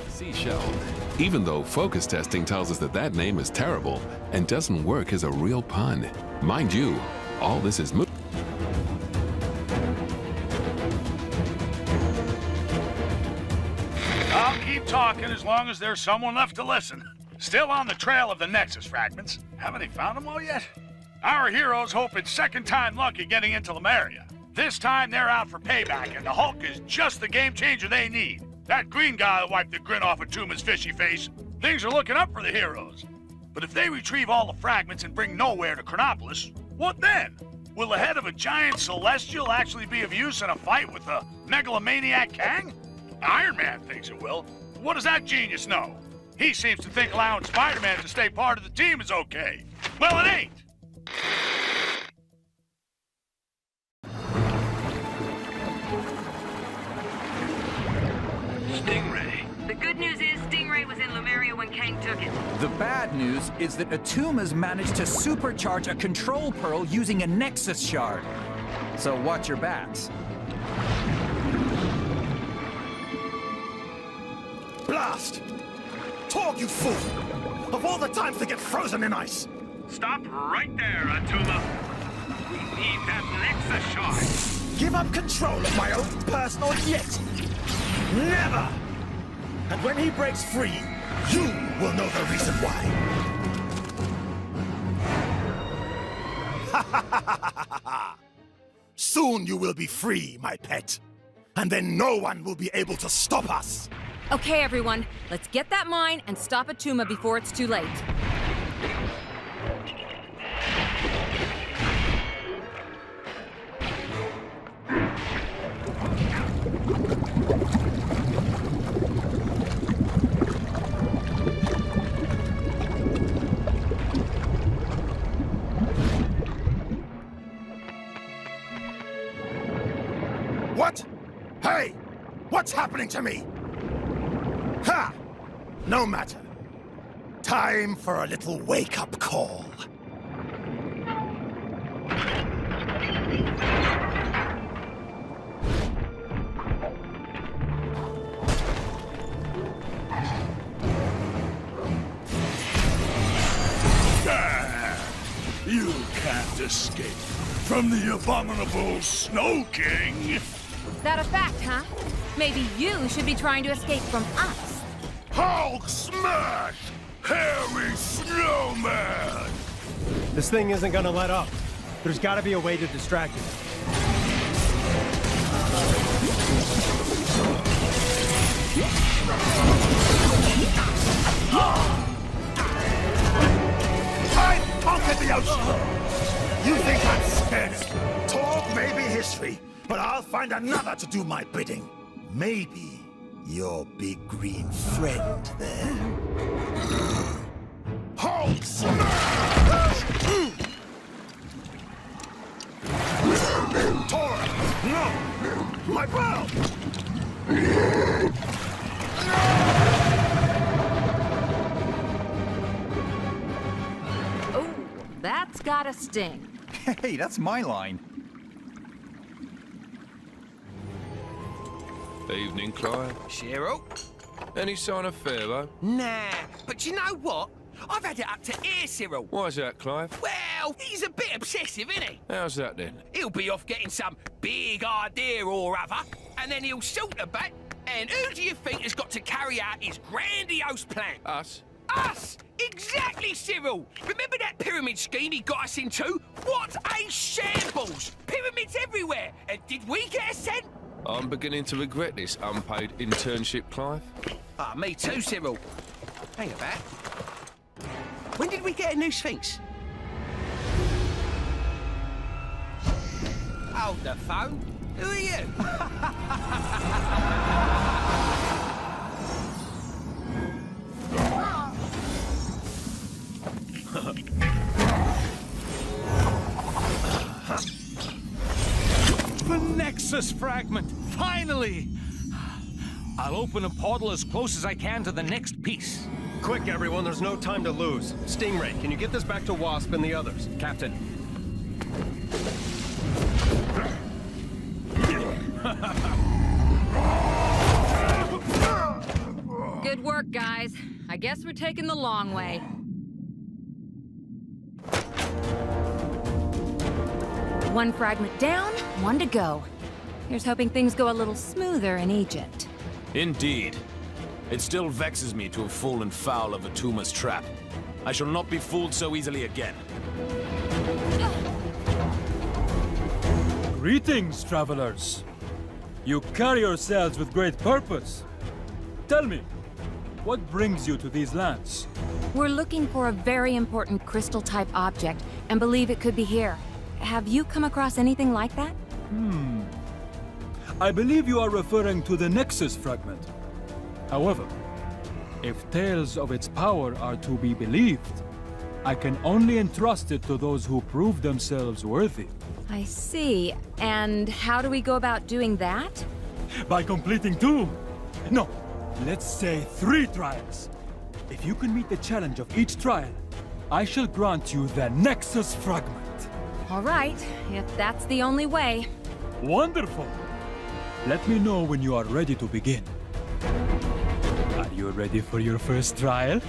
Seashell. Even though focus testing tells us that that name is terrible and doesn't work as a real pun. Mind you, all this is I'll keep talking as long as there's someone left to listen. Still on the trail of the Nexus fragments. Haven't they found them all yet? Our heroes hope it's second time lucky getting into Lemuria. This time they're out for payback, and the Hulk is just the game changer they need. That green guy will wipe the grin off of Tuma's fishy face. Things are looking up for the heroes. But if they retrieve all the fragments and bring nowhere to Chronopolis, what then? Will the head of a giant celestial actually be of use in a fight with a megalomaniac Kang? Iron Man thinks it will. What does that genius know? He seems to think allowing Spider-Man to stay part of the team is okay. Well, it ain't. Stingray. The good news is Stingray was in Lemuria when Kang took it. The bad news is that Atuma's managed to supercharge a control pearl using a Nexus shard. So watch your backs. Blast! Talk, you fool! Of all the times to get frozen in ice! Stop right there, Atuma. We need that Nexus shard. Give up control of my own personal jet! Never! And when he breaks free, you will know the reason why. Soon you will be free, my pet. And then no one will be able to stop us. Okay, everyone, let's get that mine and stop Atuma before it's too late. What? Hey! What's happening to me? Ha! No matter. Time for a little wake-up call. You can't escape from the abominable Snow King. Is that a fact, huh? Maybe you should be trying to escape from us. Hulk smash! Hairy Snowman! This thing isn't gonna let up. There's gotta be a way to distract it. I conquered the ocean! You think I'm scared? Talk may be history, but I'll find another to do my bidding. Maybe your big green friend there. Hulk smash! Tora! No! My bow! Oh, that's gotta sting. Hey, that's my line. Evening, Clive. Shiro? Any sign of Pharaoh? Nah, but you know what? I've had it up to here, Cyril. Why's that, Clive? Well, he's a bit obsessive, isn't he? How's that then? He'll be off getting some big idea or other, and then he'll saunter back, and who do you think has got to carry out his grandiose plan? Us? Us! Exactly, Cyril! Remember that pyramid scheme he got us into? What a shambles! Pyramids everywhere! And did we get a cent? I'm beginning to regret this unpaid internship, Clive. Ah, me too, Cyril. Hang about. When did we get a new Sphinx? Hold the phone. Who are you? The Nexus fragment! Finally! I'll open a portal as close as I can to the next piece. Quick, everyone, there's no time to lose. Stingray, can you get this back to Wasp and the others? Captain. Good work, guys. I guess we're taking the long way. One fragment down, one to go. Here's hoping things go a little smoother in Egypt. Indeed. It still vexes me to have fallen foul of Atuma's trap. I shall not be fooled so easily again. Greetings, travelers. You carry yourselves with great purpose. Tell me, what brings you to these lands? We're looking for a very important crystal-type object and believe it could be here. Have you come across anything like that? I believe you are referring to the Nexus fragment. However, if tales of its power are to be believed, I can only entrust it to those who prove themselves worthy. I see. And how do we go about doing that? By completing 2. No, let's say 3 trials. If you can meet the challenge of each trial, I shall grant you the Nexus fragment. All right, if that's the only way. Wonderful. Let me know when you are ready to begin. Are you ready for your first trial?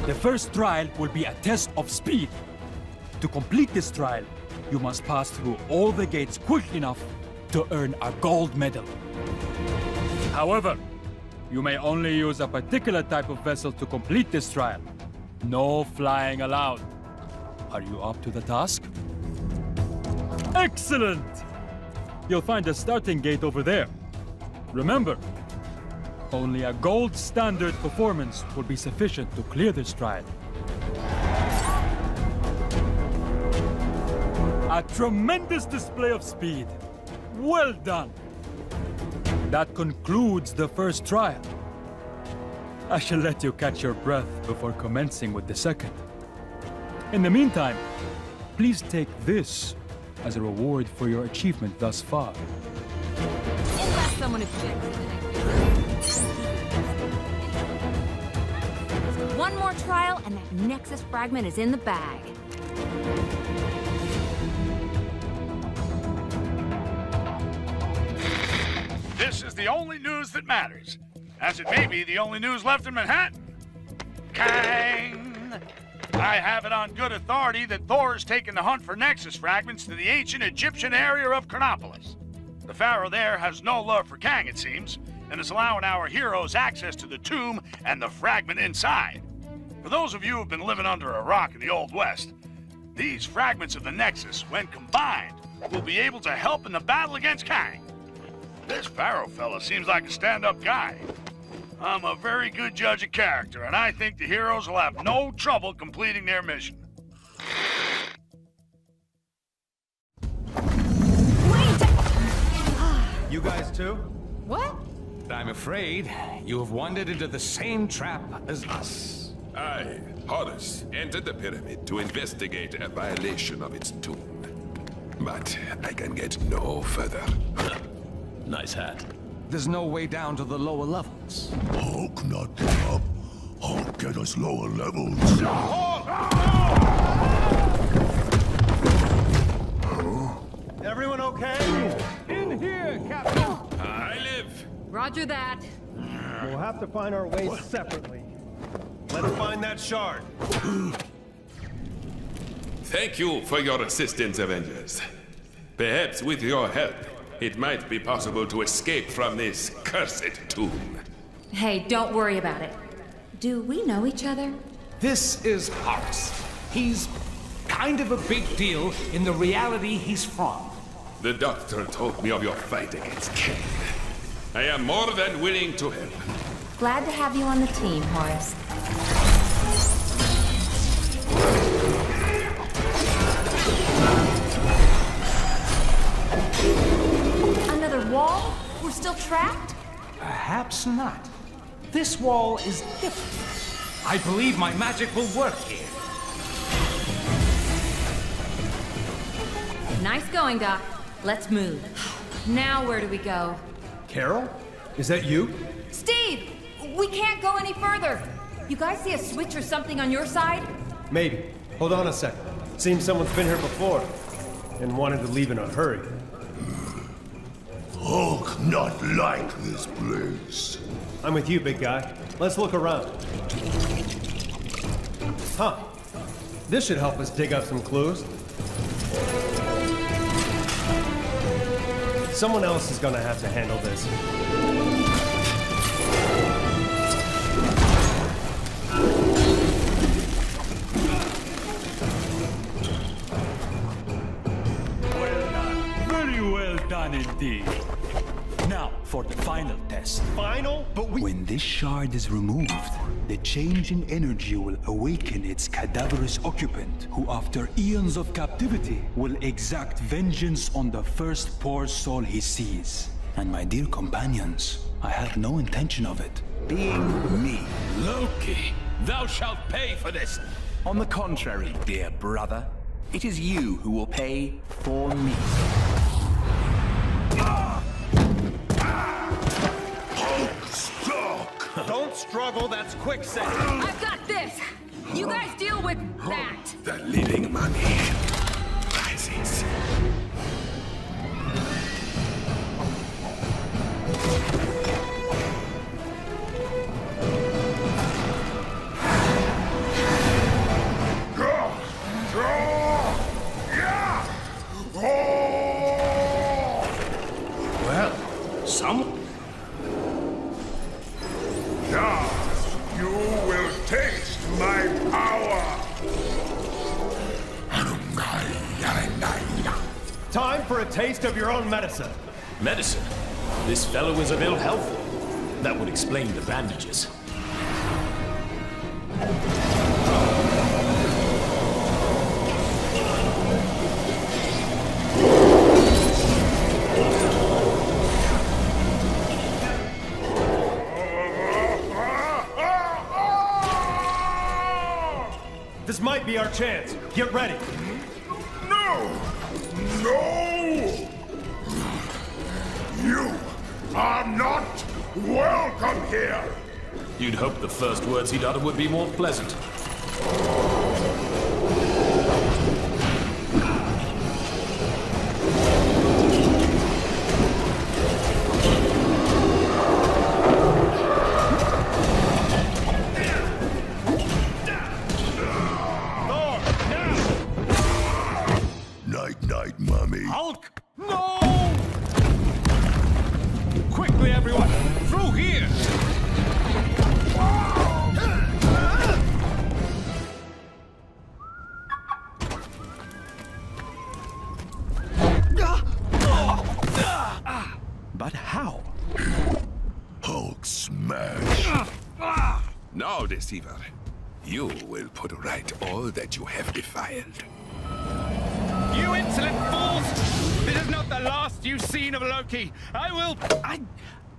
The first trial will be a test of speed. To complete this trial, you must pass through all the gates quick enough to earn a gold medal. However, you may only use a particular type of vessel to complete this trial. No flying allowed. Are you up to the task? Excellent! You'll find a starting gate over there. Remember, only a gold standard performance will be sufficient to clear this trial. A tremendous display of speed. Well done. That concludes the first trial. I shall let you catch your breath before commencing with the second. In the meantime, please take this as a reward for your achievement thus far. Unless someone objects. One more trial and that Nexus fragment is in the bag. This is the only news that matters, as it may be the only news left in Manhattan. Kang! I have it on good authority that Thor's taken the hunt for Nexus fragments to the ancient Egyptian area of Chronopolis. The pharaoh there has no love for Kang, it seems, and is allowing our heroes access to the tomb and the fragment inside. For those of you who've been living under a rock in the Old West, these fragments of the Nexus, when combined, will be able to help in the battle against Kang. This pharaoh fella seems like a stand-up guy. I'm a very good judge of character, and I think the heroes will have no trouble completing their mission. You guys too? What? I'm afraid you have wandered into the same trap as us. I, Horus, entered the pyramid to investigate a violation of its tomb. But I can get no further. Nice hat. There's no way down to the lower levels. Hulk not get up. Hulk get us lower levels. Everyone okay? In here, Captain! I live! Roger that. We'll have to find our ways separately. Let us find that shard. Thank you for your assistance, Avengers. Perhaps with your help, it might be possible to escape from this cursed tomb. Hey, don't worry about it. Do we know each other? This is Horus. He's kind of a big deal in the reality he's from. The doctor told me of your fight against Kang. I am more than willing to help. Glad to have you on the team, Horus. Another wall? We're still trapped? Perhaps not. This wall is different. I believe my magic will work here. Nice going, Doc. Let's move. Now where do we go? Carol? Is that you? Steve! We can't go any further! You guys see a switch or something on your side? Maybe. Hold on a second. Seems someone's been here before and wanted to leave in a hurry. Hulk not like this place. I'm with you, big guy. Let's look around. Huh. This should help us dig up some clues. Someone else is gonna have to handle this. Well done. Very well done indeed. Now, for the final test. Final? But When this shard is removed, the change in energy will awaken its cadaverous occupant, who after eons of captivity will exact vengeance on the first poor soul he sees. And my dear companions, I have no intention of it being me. Loki, thou shalt pay for this. On the contrary, dear brother, it is you who will pay for me. Don't struggle, that's quicksand. I've got this! You guys deal with that! The living mummy rises. Well, some... Now, you will taste my power! Time for a taste of your own medicine. Medicine? This fellow is of ill health. That would explain the bandages. This might be our chance. Get ready. No! No! You are not welcome here! You'd hope the first words he'd utter would be more pleasant. Night-night, mummy. Hulk! No! Quickly, everyone! Through here! But how? Hulk smash. Now, deceiver, you will put right all that you have defiled. You insolent fools! This is not the last you've seen of Loki. I will...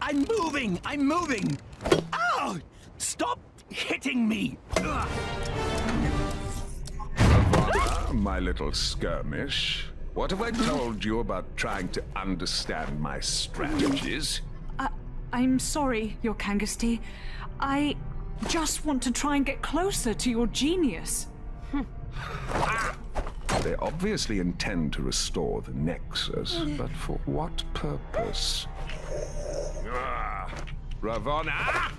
I'm moving! I'm moving! Ow! Stop hitting me! Ravonna, my little skirmish. What have I told you about trying to understand my strategies? I'm sorry, Your Kangasty. I just want to try and get closer to your genius. They obviously intend to restore the Nexus, but for what purpose? Ravonna!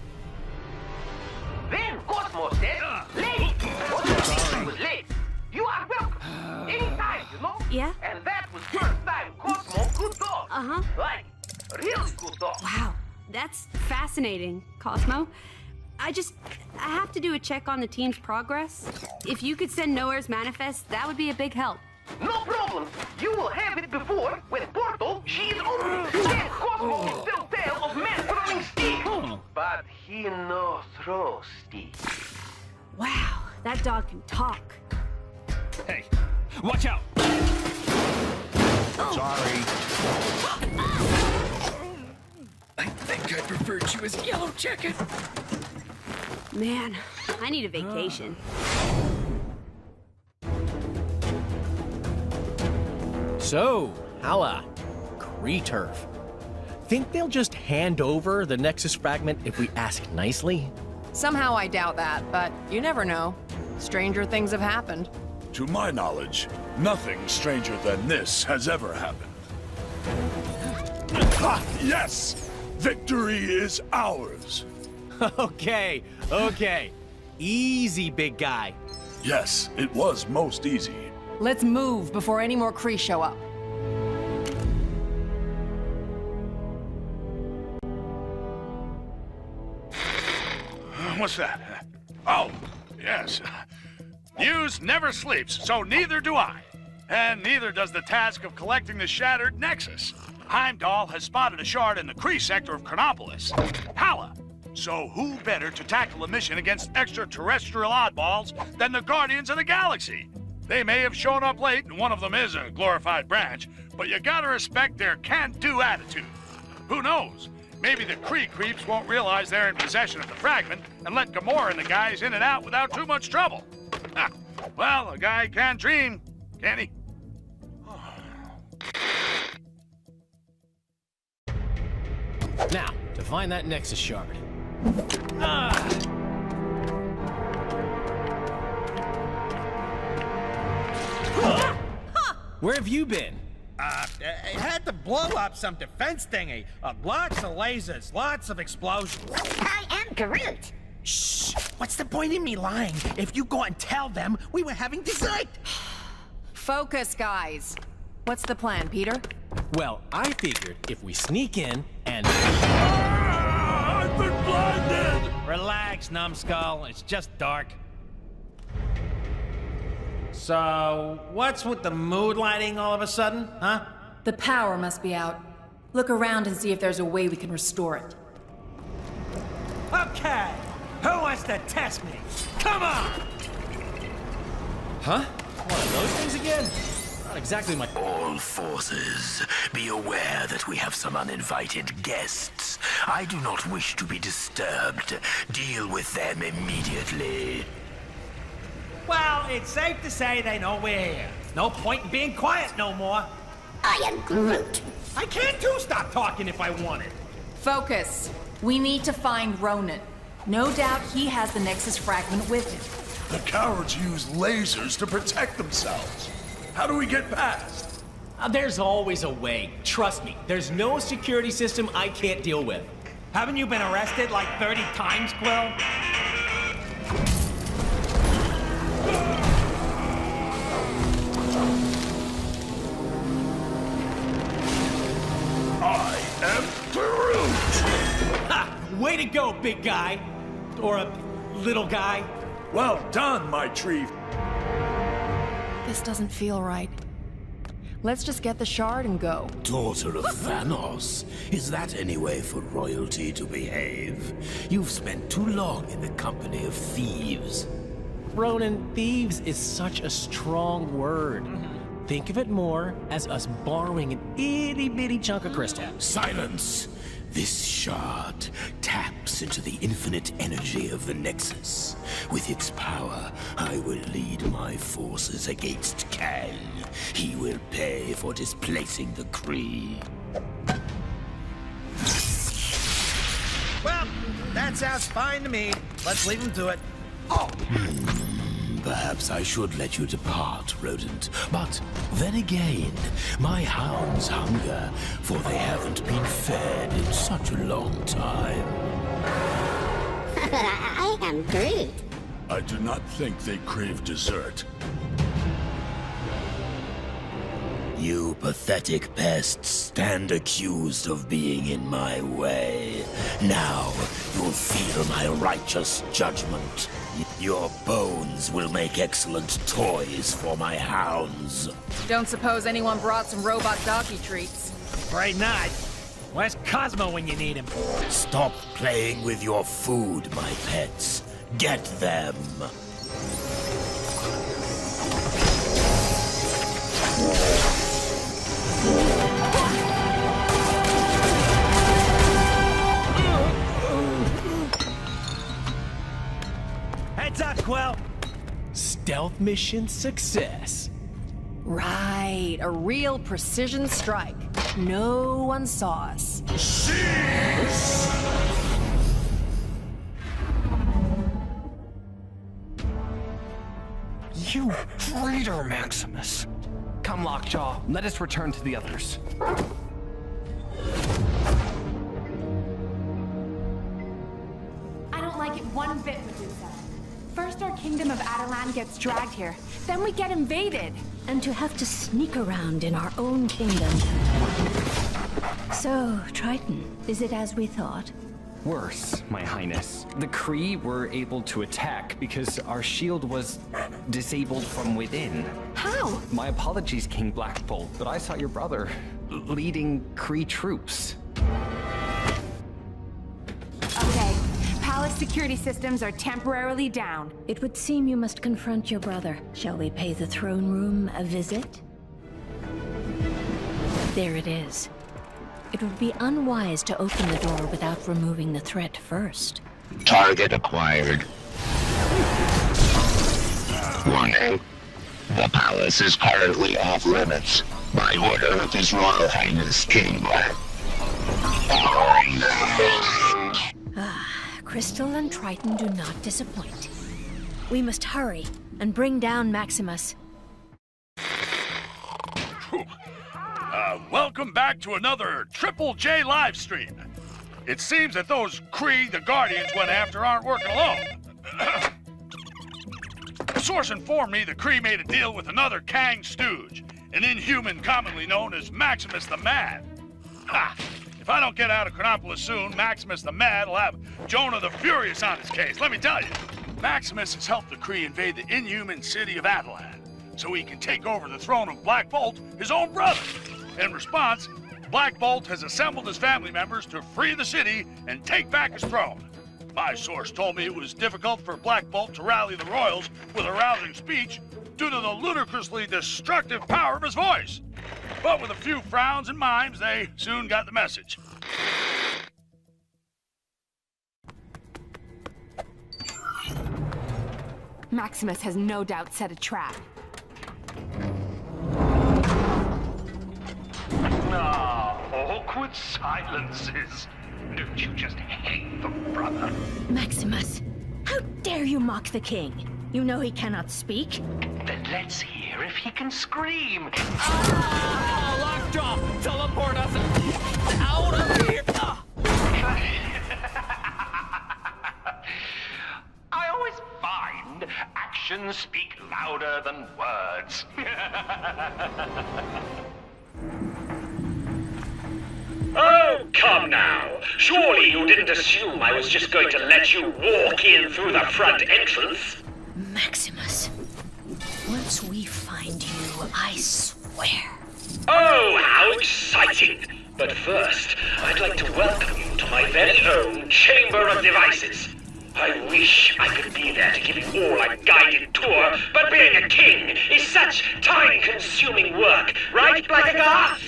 Then Cosmos says, lady, what's the picture with legs? You are welcome. Anytime, you know? Yeah? And that was first time Cosmo could talk. Uh-huh. Like, really good talk. Wow, that's fascinating, Cosmo. I have to do a check on the team's progress. If you could send Nowhere's manifest, that would be a big help. No problem. You will have it before, when Portal, she is open. Then Cosmo will still tell of man throwing stick. But he no throw stick. Wow, that dog can talk. Hey, watch out! Sorry. I think I preferred you as Yellow Jacket. Man, I need a vacation. So, Hala, Kree turf. Think they'll just hand over the Nexus fragment if we ask nicely? Somehow I doubt that, but you never know. Stranger things have happened. To my knowledge, nothing stranger than this has ever happened. Ha! Yes! Victory is ours! Okay. Easy, big guy. Yes, it was most easy. Let's move before any more Kree show up. What's that? Oh, yes. News never sleeps, so neither do I. And neither does the task of collecting the shattered Nexus. Heimdall has spotted a shard in the Kree sector of Chronopolis. Hala! So who better to tackle a mission against extraterrestrial oddballs than the Guardians of the Galaxy? They may have shown up late, and one of them is a glorified branch, but you gotta respect their can-do attitude. Who knows? Maybe the Kree creeps won't realize they're in possession of the fragment and let Gamora and the guys in and out without too much trouble. Well, a guy can dream, can't he? Now, to find that Nexus shard. Where have you been? It had to blow up some defense thingy. Lots of lasers, lots of explosions. I am Groot. Shh! What's the point in me lying? If you go and tell them we were having dessert. Focus, guys. What's the plan, Peter? Well, I figured if we sneak in and... I've been blinded! Relax, numbskull. It's just dark. So, what's with the mood lighting all of a sudden, huh? The power must be out. Look around and see if there's a way we can restore it. Okay! Who wants to test me? Come on! Huh? One of those things again? Not exactly my... All forces, be aware that we have some uninvited guests. I do not wish to be disturbed. Deal with them immediately. Well, it's safe to say they know we're here. No point in being quiet no more. I am Groot. I can too stop talking if I wanted. Focus. We need to find Ronan. No doubt he has the Nexus fragment with him. The cowards use lasers to protect themselves. How do we get past? There's always a way. Trust me, there's no security system I can't deal with. Haven't you been arrested like 30 times, Quill? I am Groot! Ha! Way to go, big guy. Or a little guy. Well done, my tree. This doesn't feel right. Let's just get the shard and go. Daughter of Thanos, is that any way for royalty to behave? You've spent too long in the company of thieves. Ronan, thieves is such a strong word. Think of it more as us borrowing an itty-bitty chunk of crystal. Silence! This shard taps into the infinite energy of the Nexus. With its power, I will lead my forces against Kang. He will pay for displacing the Kree. Well, that sounds fine to me. Let's leave him to it. Oh! Perhaps I should let you depart, rodent. But then again, my hounds hunger, for they haven't been fed in such a long time. I am Groot. I do not think they crave dessert. You pathetic pests stand accused of being in my way. Now you'll feel my righteous judgment. Your bones will make excellent toys for my hounds. Don't suppose anyone brought some robot doggy treats? Afraid not. Where's Cosmo when you need him? Stop playing with your food, my pets. Get them. Heads up, Quill. Stealth mission success. Right, a real precision strike. No one saw us. You traitor, Maximus. Come, Lockjaw, let us return to the others. I don't like it one bit, Medusa. First our kingdom of Adelan gets dragged here, then we get invaded. And to have to sneak around in our own kingdom. So, Triton, is it as we thought? Worse, My Highness. The Kree were able to attack because our shield was disabled from within. How? My apologies, King Black Bolt, but I saw your brother leading Kree troops. Okay, palace security systems are temporarily down. It would seem you must confront your brother. Shall we pay the throne room a visit? There it is. It would be unwise to open the door without removing the threat first. Target acquired. Warning. The palace is currently off limits by order of His Royal Highness King Black. Crystal and Triton do not disappoint. We must hurry and bring down Maximus. Welcome back to another Triple J live stream. It seems that those Kree the Guardians went after aren't working alone. A source informed me the Kree made a deal with another Kang stooge, an inhuman commonly known as Maximus the Mad. Ha! If I don't get out of Chronopolis soon, Maximus the Mad will have Jonah the Furious on his case, let me tell you. Maximus has helped the Kree invade the inhuman city of Attilan, so he can take over the throne of Black Bolt, his own brother. In response, Black Bolt has assembled his family members to free the city and take back his throne. My source told me it was difficult for Black Bolt to rally the royals with a rousing speech due to the ludicrously destructive power of his voice. But with a few frowns and mimes, they soon got the message. Maximus has no doubt set a trap. Awkward silences. Don't you just hate the brother? Maximus, how dare you mock the king? You know he cannot speak. Then let's hear if he can scream. Lockjaw! Teleport us out of here! I always find actions speak louder than words. Oh, come now. Surely you didn't assume I was just going to let you walk in through the front entrance? Maximus, once we find you, I swear. Oh, how exciting! But first, I'd like to welcome you to my very own Chamber of Devices. I wish I could be there to give you all a guided tour, but being a king is such time-consuming work, right, Blackagar?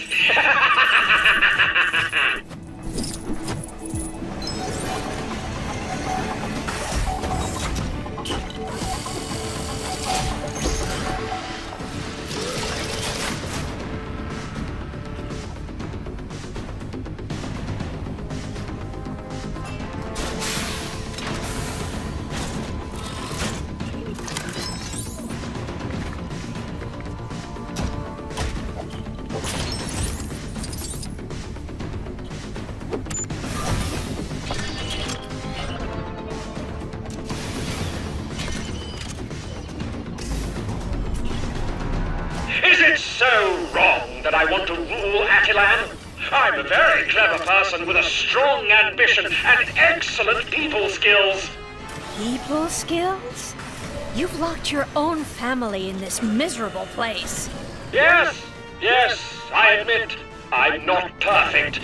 Is it so wrong that I want to rule Attilan? I'm a very clever person with a strong ambition and excellent people skills. People skills? You've locked your own family in this miserable place. Yes, I admit, I'm not perfect.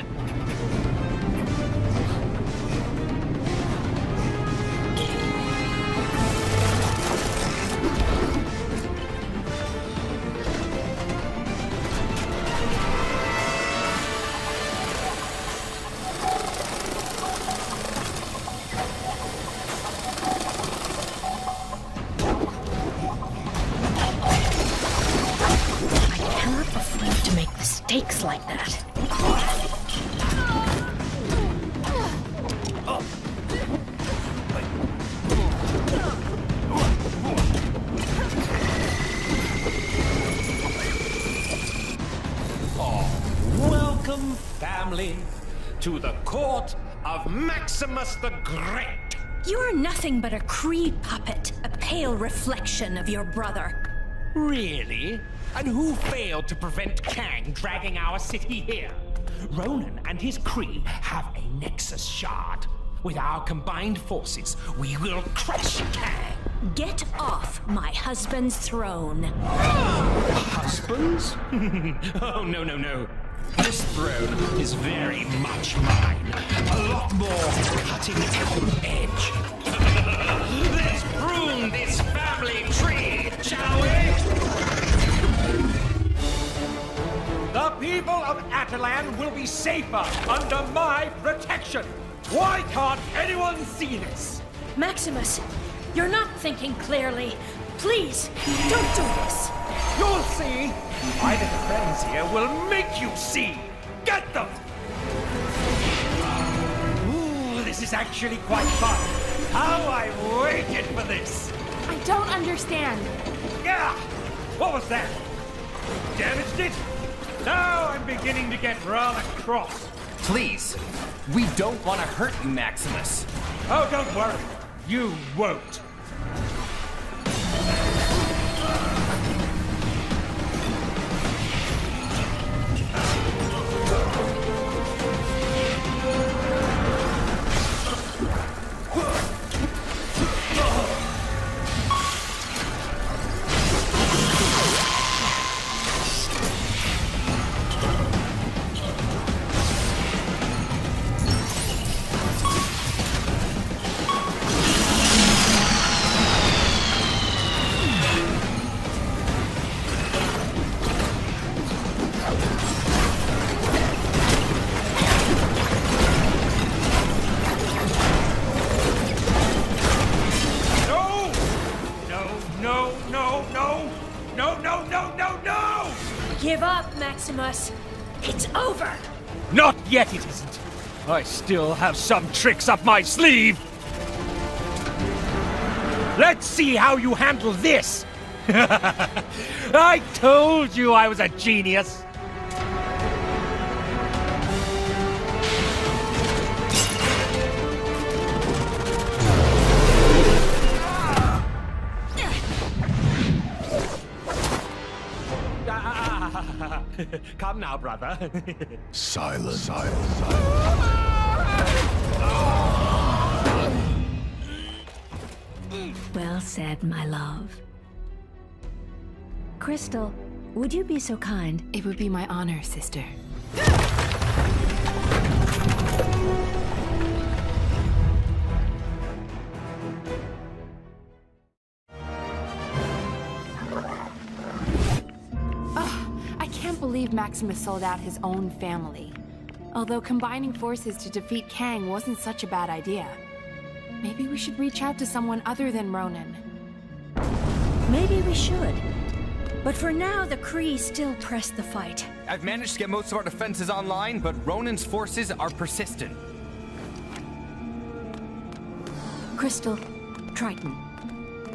Mistakes like that. Welcome, family, to the court of Maximus the Great. You're nothing but a Kree puppet, a pale reflection of your brother. Really? And who failed to prevent Kang dragging our city here? Ronan and his Kree have a Nexus shard. With our combined forces, we will crush Kang. Get off my husband's throne. Husbands? Oh, no, no, no. This throne is very much mine. A lot more cutting edge. Let's prune this family tree, shall we? The people of Atalan will be safer under my protection. Why can't anyone see this? Maximus, you're not thinking clearly. Please, don't do this. You'll see. My little friends here will make you see. Get them! Ooh, this is actually quite fun. How I waited for this. I don't understand. Yeah! What was that? Damaged it? Now I'm beginning to get rather cross. Please, we don't want to hurt you, Maximus. Oh, don't worry. You won't. Give up, Maximus. It's over. Not yet, it isn't. I still have some tricks up my sleeve. Let's see how you handle this. I told you I was a genius. Come now, brother. Silence. Well said, my love. Crystal, would you be so kind? It would be my honor, sister. I can't believe Maximus sold out his own family. Although combining forces to defeat Kang wasn't such a bad idea. Maybe we should reach out to someone other than Ronan. Maybe we should. But for now, the Kree still press the fight. I've managed to get most of our defenses online, but Ronan's forces are persistent. Crystal, Triton,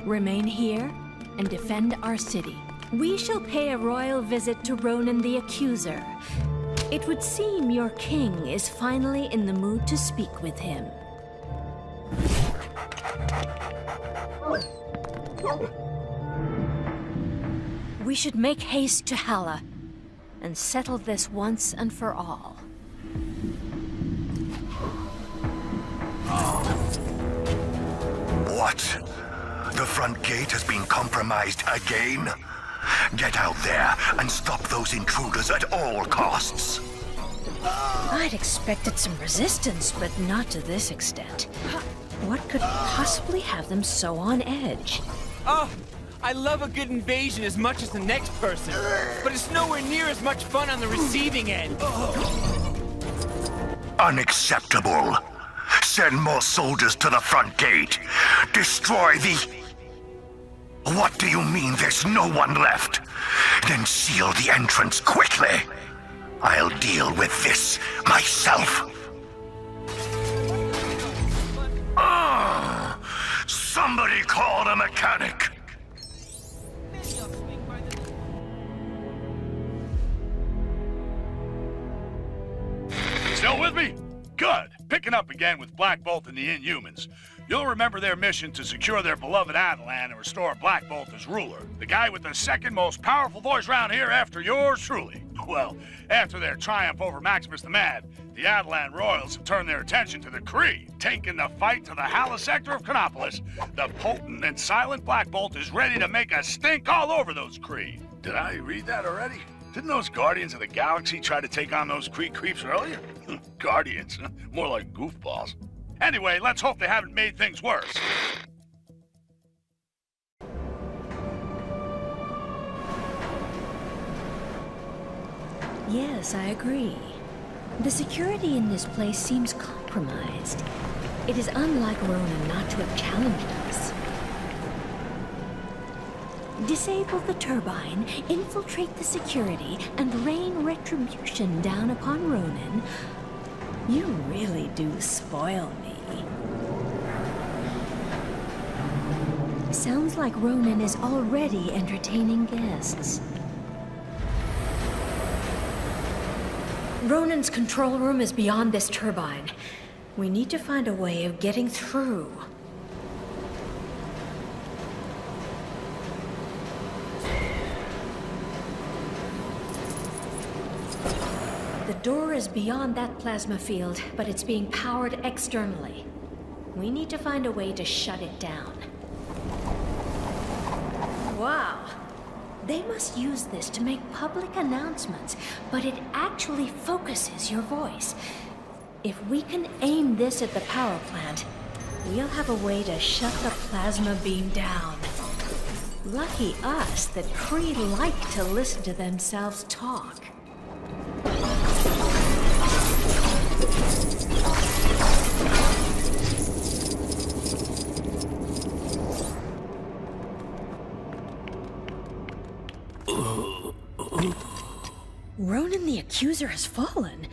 remain here and defend our city. We shall pay a royal visit to Ronan the Accuser. It would seem your king is finally in the mood to speak with him. We should make haste to Hala and settle this once and for all. What? The front gate has been compromised again? Get out there and stop those intruders at all costs. I'd expected some resistance, but not to this extent. What could possibly have them so on edge? Oh, I love a good invasion as much as the next person, but it's nowhere near as much fun on the receiving end. Unacceptable. Send more soldiers to the front gate. Destroy the... What do you mean there's no one left? Then seal the entrance quickly. I'll deal with this myself. Somebody call the mechanic. Still with me? Good. Picking up again with Black Bolt and the Inhumans. You'll remember their mission to secure their beloved Atalan and restore Black Bolt as ruler. The guy with the second most powerful voice around here after yours truly. Well, after their triumph over Maximus the Mad, the Attilan royals have turned their attention to the Kree, taking the fight to the Hala sector of Chronopolis. The potent and silent Black Bolt is ready to make a stink all over those Kree. Did I read that already? Didn't those Guardians of the Galaxy try to take on those Kree creeps earlier? Guardians, more like goofballs. Anyway, let's hope they haven't made things worse. Yes, I agree. The security in this place seems compromised. It is unlike Ronan not to have challenged us. Disable the turbine, infiltrate the security, and rain retribution down upon Ronan. You really do spoil me. Sounds like Ronan is already entertaining guests. Ronan's control room is beyond this turbine. We need to find a way of getting through. The door is beyond that plasma field, but it's being powered externally. We need to find a way to shut it down. Wow. They must use this to make public announcements, but it actually focuses your voice. If we can aim this at the power plant, we'll have a way to shut the plasma beam down. Lucky us that Kree like to listen to themselves talk. Ronan the Accuser has fallen.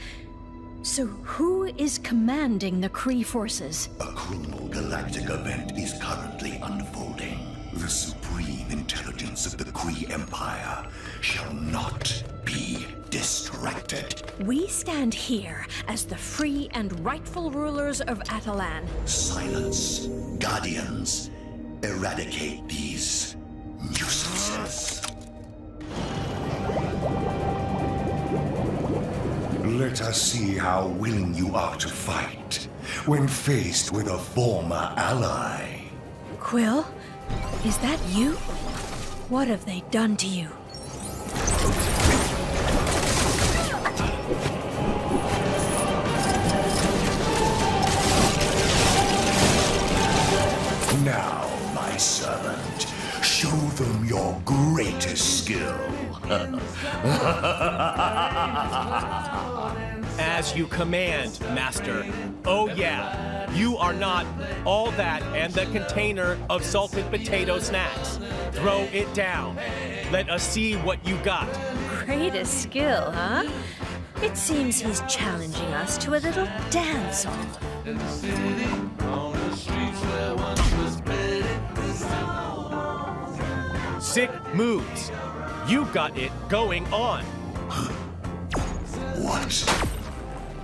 So who is commanding the Kree forces? A criminal galactic event is currently unfolding. The supreme intelligence of the Kree Empire shall not be distracted. We stand here as the free and rightful rulers of Attilan. Silence. Guardians, eradicate these nuisances. Let us see how willing you are to fight when faced with a former ally. Quill, is that you? What have they done to you? Now, my servant, show them your greatest skill. As you command, Master. Oh yeah, you are not all that and the container of salted potato snacks. Throw it down. Let us see what you got. Greatest skill, huh? It seems he's challenging us to a little dance-off. Sick moves. You got it going on.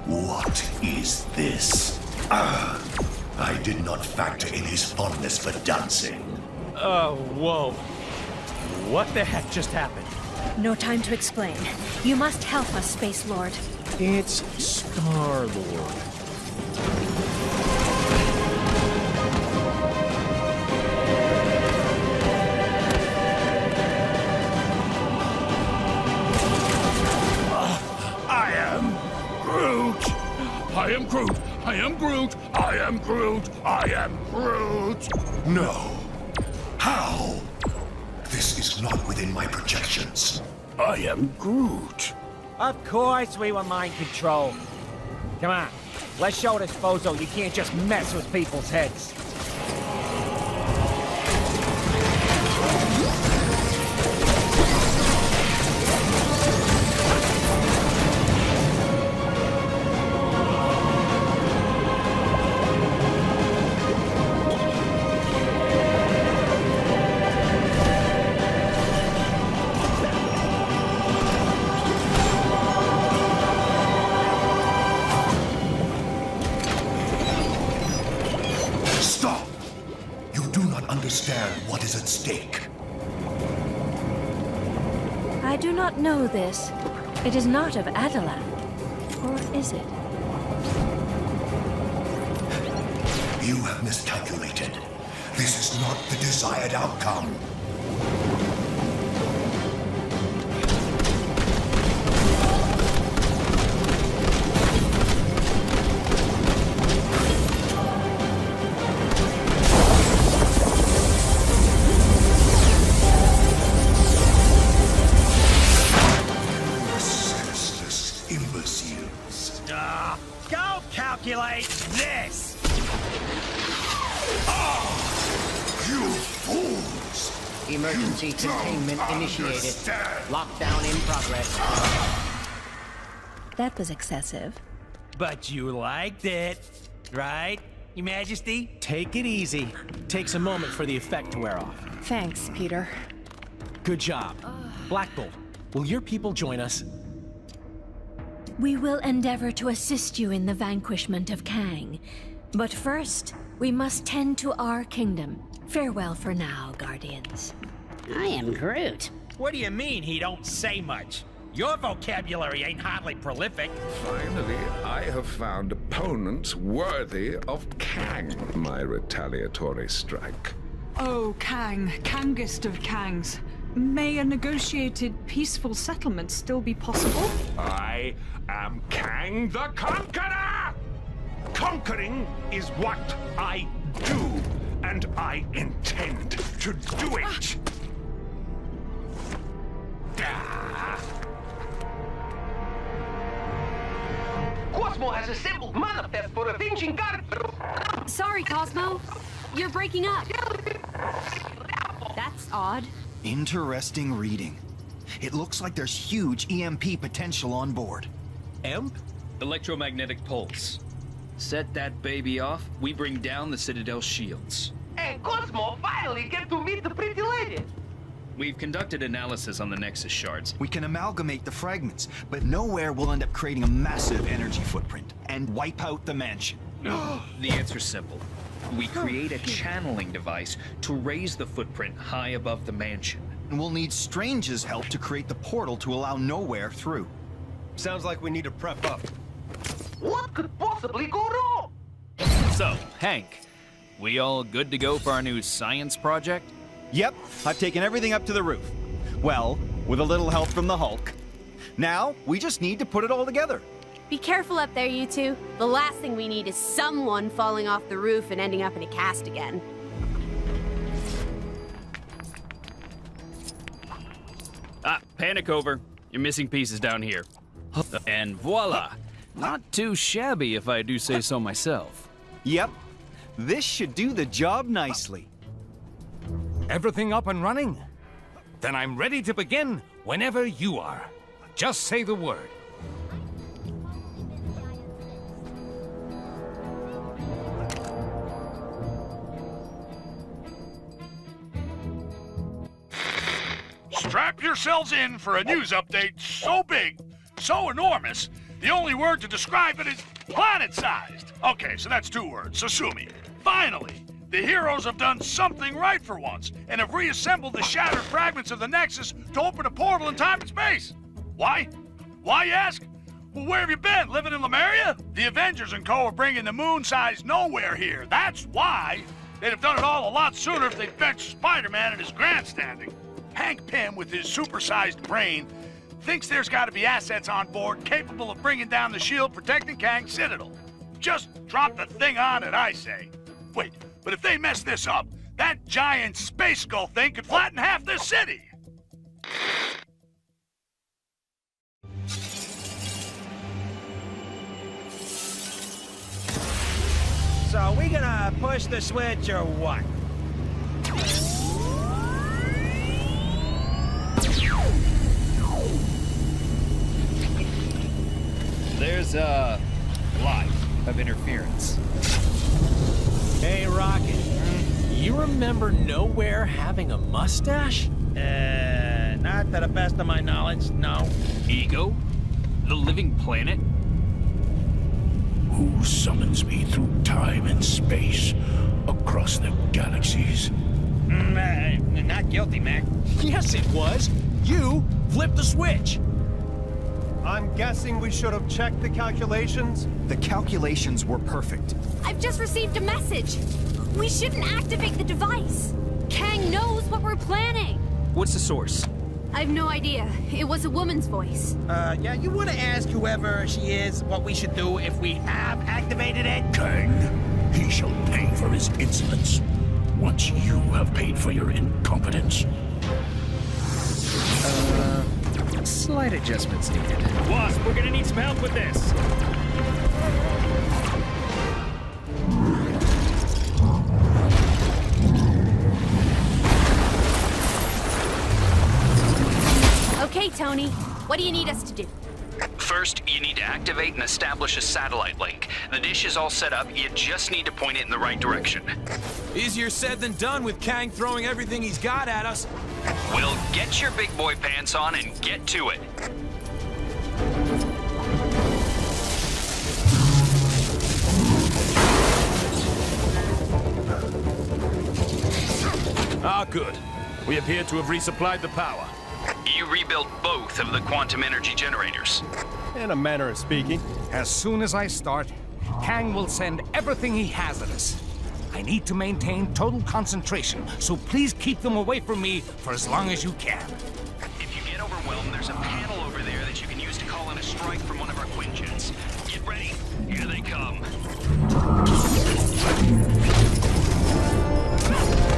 What is this? I did not factor in his fondness for dancing. Oh, whoa. What the heck just happened? No time to explain. You must help us, Space Lord. It's Star-Lord. I am Groot! I am Groot! I am Groot! I am Groot! No. How? This is not within my projections. I am Groot. Of course we were mind controlled. Come on, let's show this bozo you can't just mess with people's heads. What is at stake? I do not know this, It is not of Adelant. Or is it? You have miscalculated. This is not the desired outcome. Senseless imbeciles. Go calculate this! You fools! Emergency containment initiated. Lockdown in progress. That was excessive. But you liked it, right, Your Majesty? Take it easy. Takes a moment for the effect to wear off. Thanks, Peter. Good job. Black Bolt, will your people join us? We will endeavor to assist you in the vanquishment of Kang. But first, we must tend to our kingdom. Farewell for now, Guardians. I am Groot. What do you mean he don't say much? Your vocabulary ain't hardly prolific. Finally, I have found opponents worthy of Kang, my retaliatory strike. Oh, Kang, Kangest of Kangs. May a negotiated, peaceful settlement still be possible? I am Kang the Conqueror! Conquering is what I do, and I intend to do it! Cosmo has assembled manifest for avenging God. Sorry, Cosmo. You're breaking up. That's odd. Interesting reading. It looks like there's huge EMP potential on board. EMP? Electromagnetic pulse. Set that baby off, we bring down the Citadel's shields. And Cosmo finally get to meet the pretty lady. We've conducted analysis on the Nexus shards. We can amalgamate the fragments, but nowhere will end up creating a massive energy footprint and wipe out the mansion. The answer's simple. We create a channeling device to raise the footprint high above the mansion. And we'll need Strange's help to create the portal to allow Nowhere through. Sounds like we need to prep up. What could possibly go wrong? So, Hank, we all good to go for our new science project? Yep, I've taken everything up to the roof. Well, with a little help from the Hulk. Now, we just need to put it all together. Be careful up there, you two. The last thing we need is someone falling off the roof and ending up in a cast again. Panic over. Your missing piece is down here. And voila! Not too shabby if I do say so myself. Yep, this should do the job nicely. Everything up and running? Then I'm ready to begin whenever you are. Just say the word. Strap yourselves in for a news update so big, so enormous, the only word to describe it is planet-sized. Okay, so that's 2 words, so sue me. Finally, the heroes have done something right for once and have reassembled the shattered fragments of the Nexus to open a portal in time and space. Why? Why, you ask? Well, where have you been? Living in Lemuria? The Avengers and co. are bringing the moon-sized Nowhere here. That's why. They'd have done it all a lot sooner if they'd benched Spider-Man at his grandstanding. Hank Pym, with his supersized brain, thinks there's got to be assets on board capable of bringing down the shield protecting Kang's Citadel. Just drop the thing on it, I say. Wait, but if they mess this up, that giant space skull thing could flatten half this city. So we gonna push the switch or what? There's a lot of interference. Hey, Rocket. You remember Nowhere having a mustache? Not to the best of my knowledge, no. Ego? The living planet? Who summons me through time and space, across the galaxies? Not guilty, Mac. Yes, it was. You flipped the switch. I'm guessing we should have checked the calculations? The calculations were perfect. I've just received a message. We shouldn't activate the device. Kang knows what we're planning. What's the source? I have no idea. It was a woman's voice. Yeah, you want to ask whoever she is what we should do if we have activated it? Kang, he shall pay for his insolence. Once you have paid for your incompetence. Slight adjustments needed. Wasp, we're gonna need some help with this. Okay, Tony. What do you need us to do? First, you need to activate and establish a satellite link. The dish is all set up, you just need to point it in the right direction. Easier said than done with Kang throwing everything he's got at us. Well, get your big boy pants on and get to it. Ah, good. We appear to have resupplied the power. You rebuilt both of the quantum energy generators. In a manner of speaking. As soon as I start, Kang will send everything he has at us. I need to maintain total concentration, so please keep them away from me for as long as you can. If you get overwhelmed, there's a panel over there that you can use to call in a strike from one of our Quinjets. Get ready. Here they come.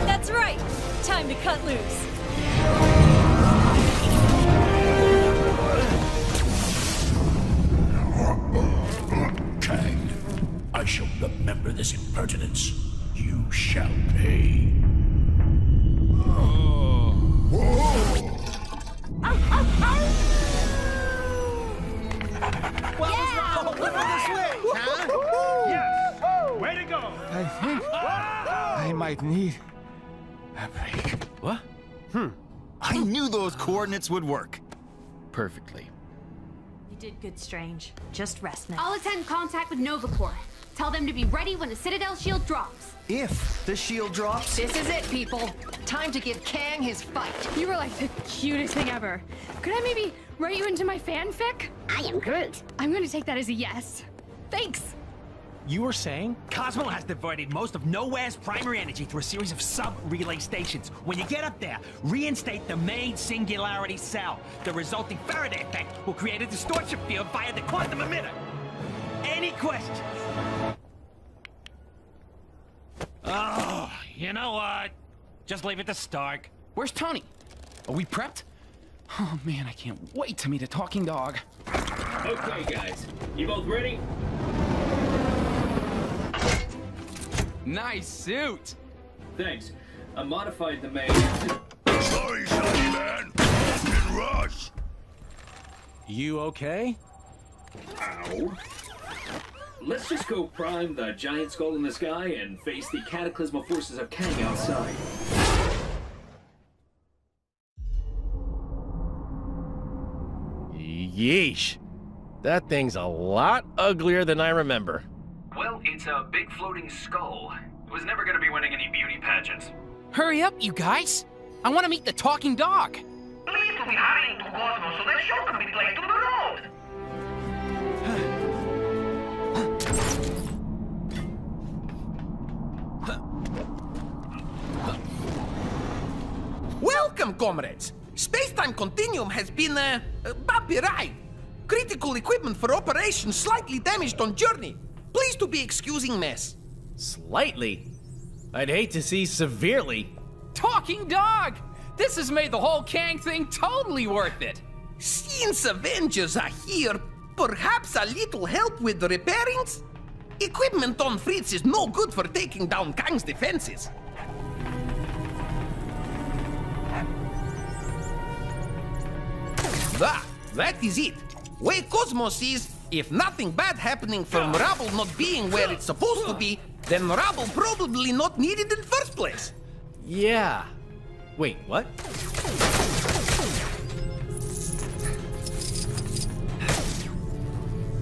That's right. Time to cut loose. Kang, I shall remember this impertinence. You shall pay. Yes! Way to go! I think I might need a break. What? I knew those coordinates would work. Perfectly. You did good, Strange. Just rest now. I'll attend contact with Nova Corps. Tell them to be ready when the Citadel shield drops. If the shield drops... This is it, people. Time to give Kang his fight. You were like the cutest thing ever. Could I maybe write you into my fanfic? I am Groot. I'm going to take that as a yes. Thanks. You were saying? Cosmo has diverted most of Nowhere's primary energy through a series of sub-relay stations. When you get up there, reinstate the main singularity cell. The resulting Faraday effect will create a distortion field via the quantum emitter. Any questions? Oh, you know what? Just leave it to Stark. Where's Tony? Are we prepped? Oh man, I can't wait to meet a talking dog. Okay, guys. You both ready? Nice suit! Thanks. I modified the main... Sorry, Sonny Man. Been rush. You okay? Ow. Let's just go prime the giant skull in the sky and face the cataclysmal forces of Kang outside. Yeesh. That thing's a lot uglier than I remember. Well, it's a big floating skull. It was never gonna be winning any beauty pageants. Hurry up, you guys! I want to meet the talking dog! Please to be hurrying to Cosmo so that show can be played to the road. Welcome, comrades. Space-time continuum has been, bumpy ride. Critical equipment for operation slightly damaged on journey. Please to be excusing mess. Slightly? I'd hate to see severely. Talking dog! This has made the whole Kang thing totally worth it! Since Avengers are here, perhaps a little help with the repairings? Equipment on Fritz is no good for taking down Kang's defenses. That is it. Way Cosmo sees, if nothing bad happening from rubble not being where it's supposed to be, then rubble probably not needed in first place. Yeah. Wait, what?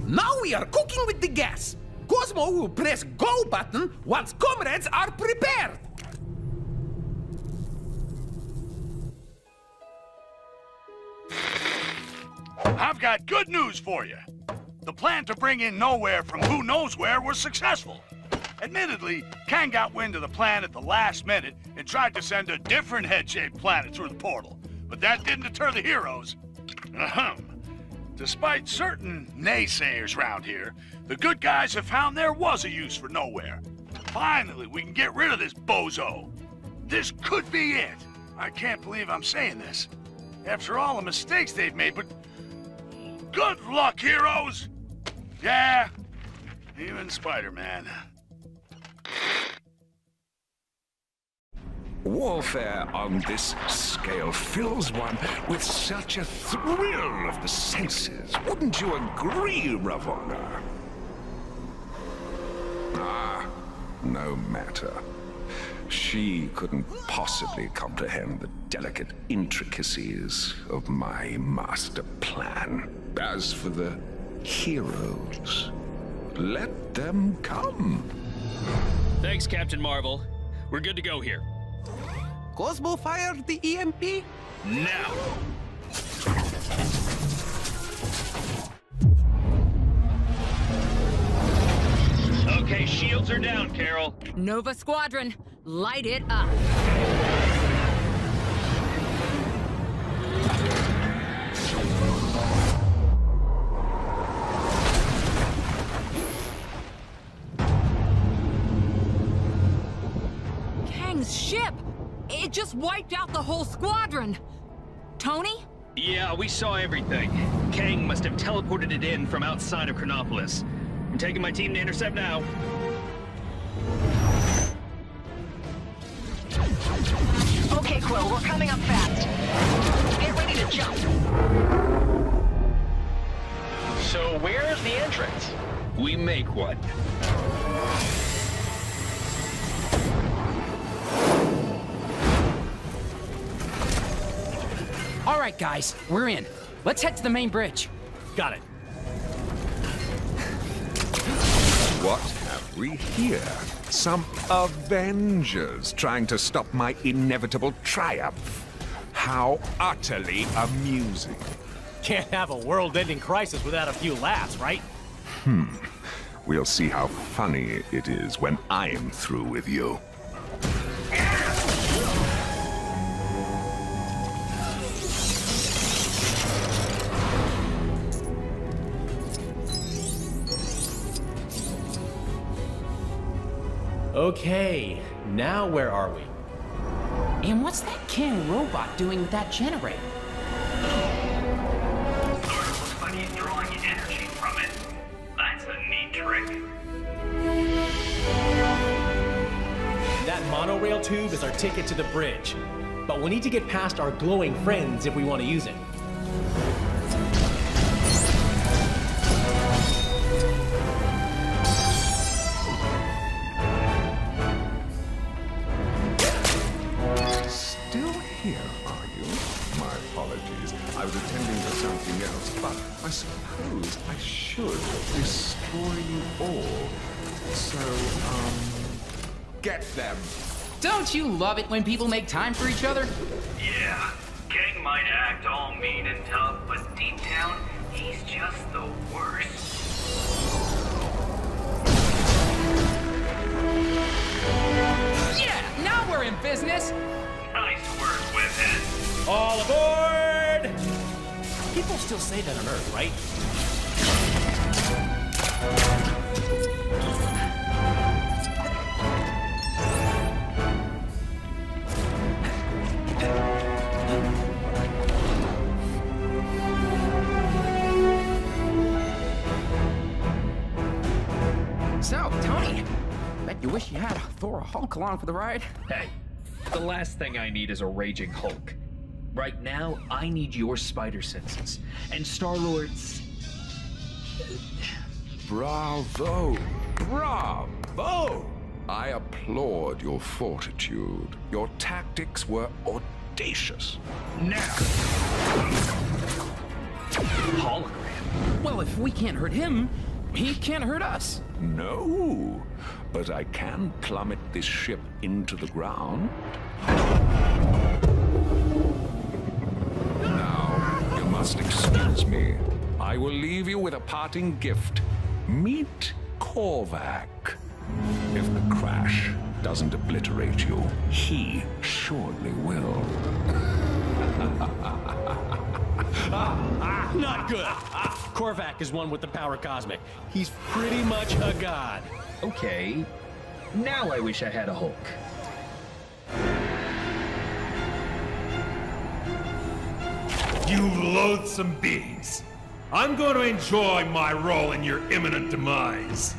Now we are cooking with the gas. Cosmo will press go button once comrades are prepared. I've got good news for you. The plan to bring in Nowhere from who knows where was successful. Admittedly, Kang got wind of the plan at the last minute and tried to send a different head-shaped planet through the portal. But that didn't deter the heroes. Ahem. Despite certain naysayers around here, the good guys have found there was a use for Nowhere. Finally, we can get rid of this bozo. This could be it. I can't believe I'm saying this. After all the mistakes they've made, but good luck, heroes! Yeah, even Spider-Man. Warfare on this scale fills one with such a thrill of the senses. Wouldn't you agree, Ravonna? Ah, no matter. She couldn't possibly comprehend the delicate intricacies of my master plan. As for the heroes, let them come. Thanks, Captain Marvel. We're good to go here. Cosmo fired the EMP? Now! Okay, shields are down, Carol. Nova Squadron, light it up. Kang's ship! It just wiped out the whole squadron! Tony? Yeah, we saw everything. Kang must have teleported it in from outside of Chronopolis. I'm taking my team to intercept now. Okay, Quill, we're coming up fast. Get ready to jump. So where's the entrance? We make one. All right, guys, we're in. Let's head to the main bridge. Got it. What have we here? Some Avengers trying to stop my inevitable triumph. How utterly amusing. Can't have a world-ending crisis without a few laughs, right? We'll see how funny it is when I'm through with you. Okay, now where are we? And what's that Kang robot doing with that generator? Sort of looks like he's drawing energy from it. That's a neat trick. That monorail tube is our ticket to the bridge. But we need to get past our glowing friends if we want to use it. I was attending to something else, but I suppose I should destroy you all. So, get them. Don't you love it when people make time for each other? Yeah, Kang might act all mean and tough, but deep down, he's just the worst. Yeah, now we're in business. Nice work, Webhead. All aboard! People still say that on Earth, right? So, Tony, bet you wish you had Thor or Hulk along for the ride? Hey, the last thing I need is a raging Hulk. Right now, I need your spider senses. And Star-Lord's... Bravo! Bravo! I applaud your fortitude. Your tactics were audacious. Now! Hologram. Well, if we can't hurt him, he can't hurt us. No, but I can plummet this ship into the ground. Now, you must must excuse me. I will leave you with a parting gift. Meet Korvac. If the crash doesn't obliterate you, he surely will. Not good. Korvac is one with the power cosmic. He's pretty much a god. Okay. Now I wish I had a Hulk. You loathsome beings! I'm going to enjoy my role in your imminent demise.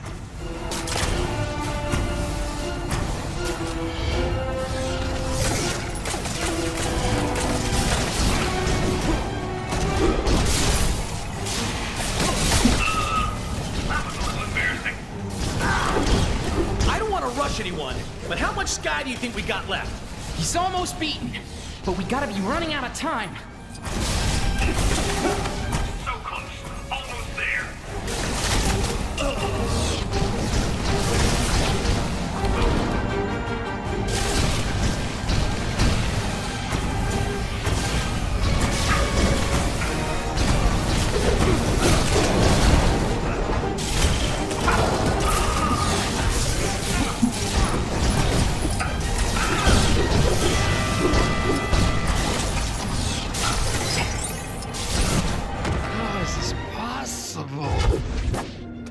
I don't want to rush anyone, but how much sky do you think we got left? He's almost beaten, but we gotta be running out of time. So close. Almost there.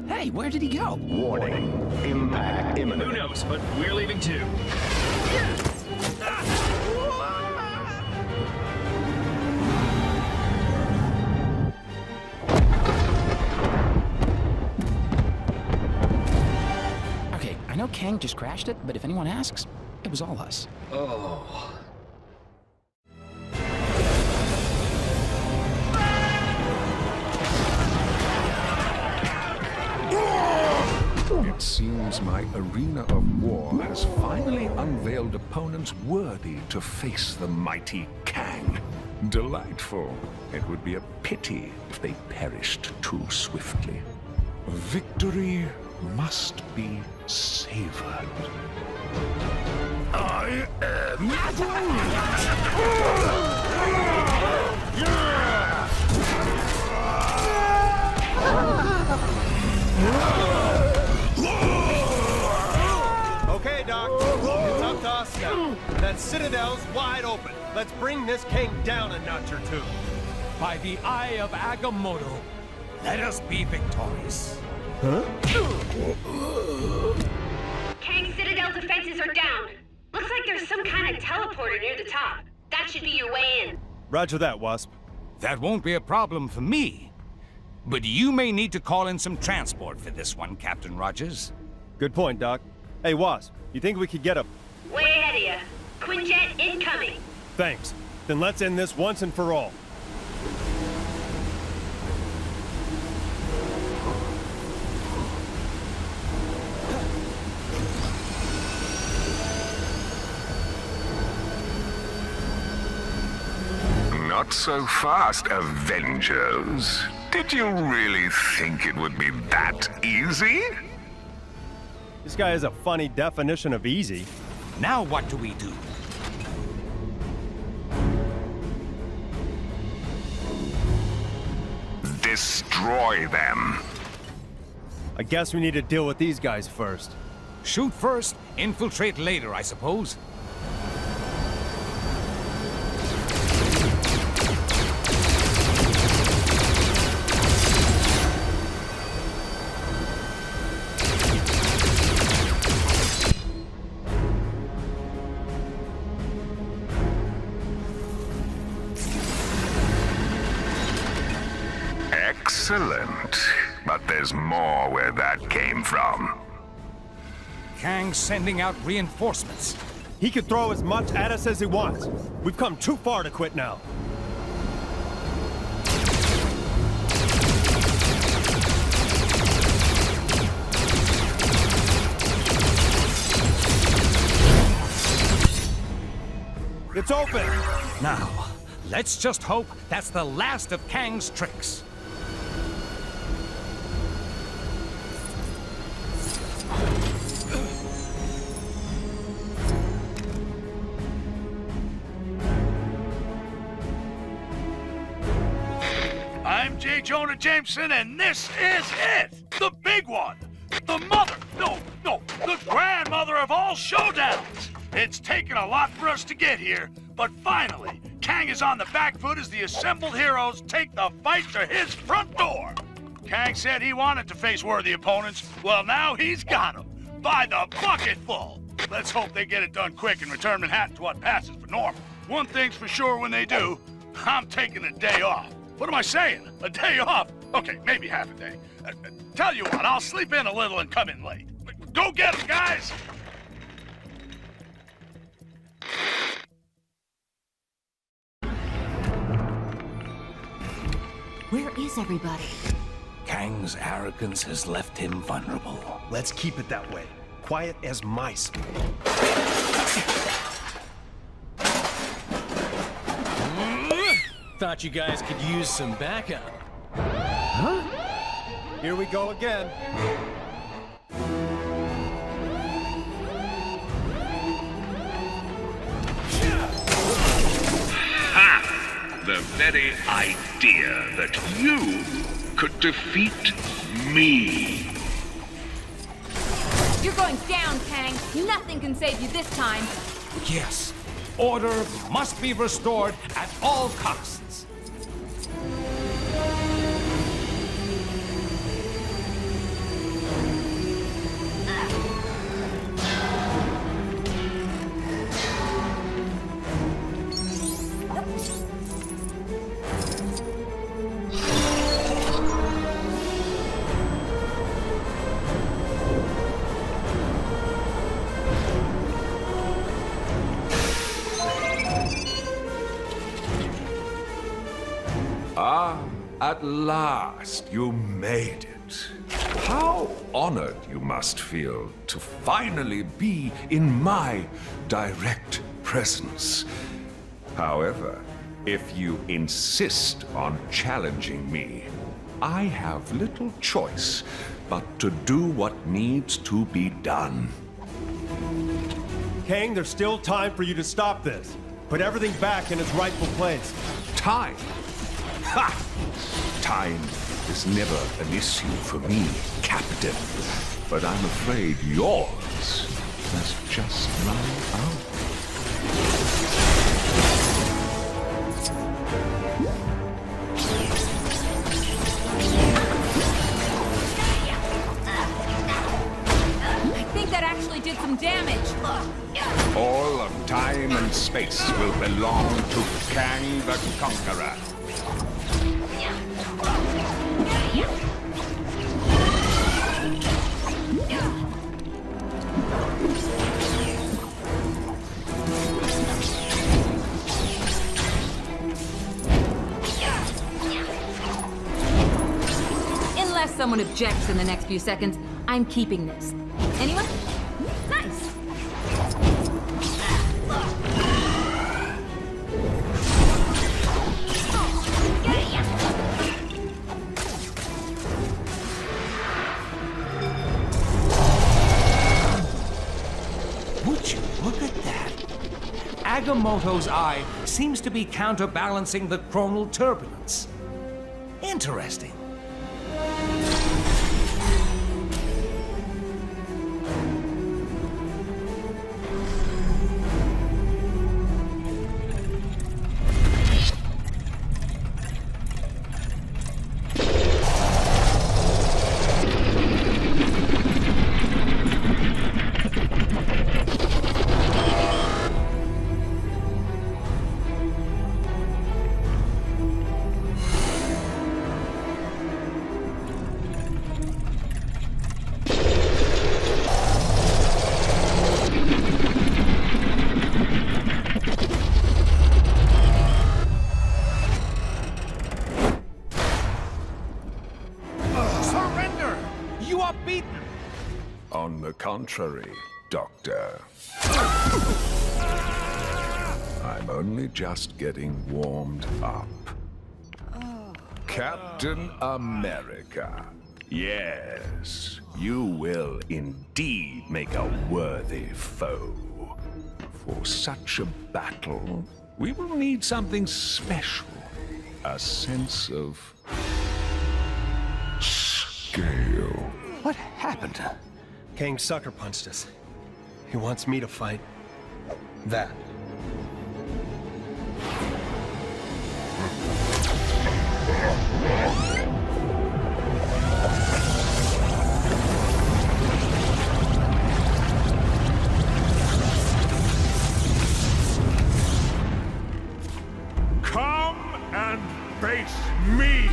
Hey, where did he go? Warning. Impact imminent. Who knows, but we're leaving too. Okay, I know Kang just crashed it, but if anyone asks, it was all us. Oh. It seems my arena of war has finally unveiled opponents worthy to face the mighty Kang. Delightful. It would be a pity if they perished too swiftly. Victory must be savored. I Okay, Doc. It's up to us now. That Citadel's wide open. Let's bring this king down a notch or two. By the eye of Agamotto, let us be victorious. Huh? Kang Citadel defenses are down. Looks like there's some kind of teleporter near the top. That should be your way in. Roger that, Wasp. That won't be a problem for me. But you may need to call in some transport for this one, Captain Rogers. Good point, Doc. Hey, Wasp, you think we could get a... Way ahead of you. Quinjet incoming. Thanks. Then let's end this once and for all. Not so fast, Avengers. Did you really think it would be that easy? This guy has a funny definition of easy. Now what do we do? Destroy them. I guess we need to deal with these guys first. Shoot first, infiltrate later, I suppose. Excellent. But there's more where that came from. Kang's sending out reinforcements. He could throw as much at us as he wants. We've come too far to quit now. It's open! Now, let's just hope that's the last of Kang's tricks. I'm J. Jonah Jameson, and this is it! The big one! The mother, the grandmother of all showdowns! It's taken a lot for us to get here, but finally, Kang is on the back foot as the assembled heroes take the fight to his front door. Kang said he wanted to face worthy opponents. Well, now he's got them. By the bucketful! Let's hope they get it done quick and return Manhattan to what passes for normal. One thing's for sure when they do, I'm taking a day off. What am I saying? A day off? Okay, maybe half a day. Tell you what, I'll sleep in a little and come in late. Go get them, guys! Where is everybody? Kang's arrogance has left him vulnerable. Let's keep it that way. Quiet as mice. Thought you guys could use some backup. Huh? Here we go again. Ha! The very idea that you could defeat me. You're going down, Kang. Nothing can save you this time. Yes. Order must be restored at all costs. At last, you made it. How honored you must feel to finally be in my direct presence. However, if you insist on challenging me, I have little choice but to do what needs to be done. Kang, there's still time for you to stop this. Put everything back in its rightful place. Time? Ha! Time is never an issue for me, Captain. But I'm afraid yours has just run out. I think that actually did some damage. All of time and space will belong to Kang the Conqueror. Unless someone objects in the next few seconds, I'm keeping this. Anyone? Nice. Would you look at that? Agamotto's eye seems to be counterbalancing the chronal turbulence. Interesting. On the contrary, Doctor. I'm only just getting warmed up. Captain America. Yes, you will indeed make a worthy foe. For such a battle, we will need something special. A sense of Gale. What happened? Kang sucker punched us. He wants me to fight that. Come and face me,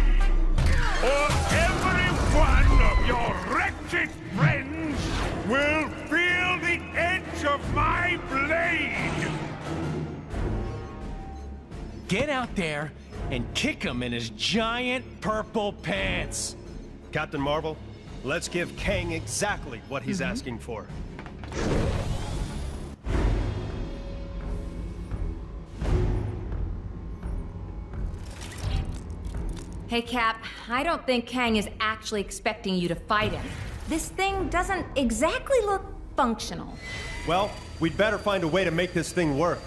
or every one of your wretched friends will feel the edge of my blade! Get out there and kick him in his giant purple pants. Captain Marvel, let's give Kang exactly what he's asking for. Hey, Cap, I don't think Kang is actually expecting you to fight him. This thing doesn't exactly look functional. Well, we'd better find a way to make this thing work.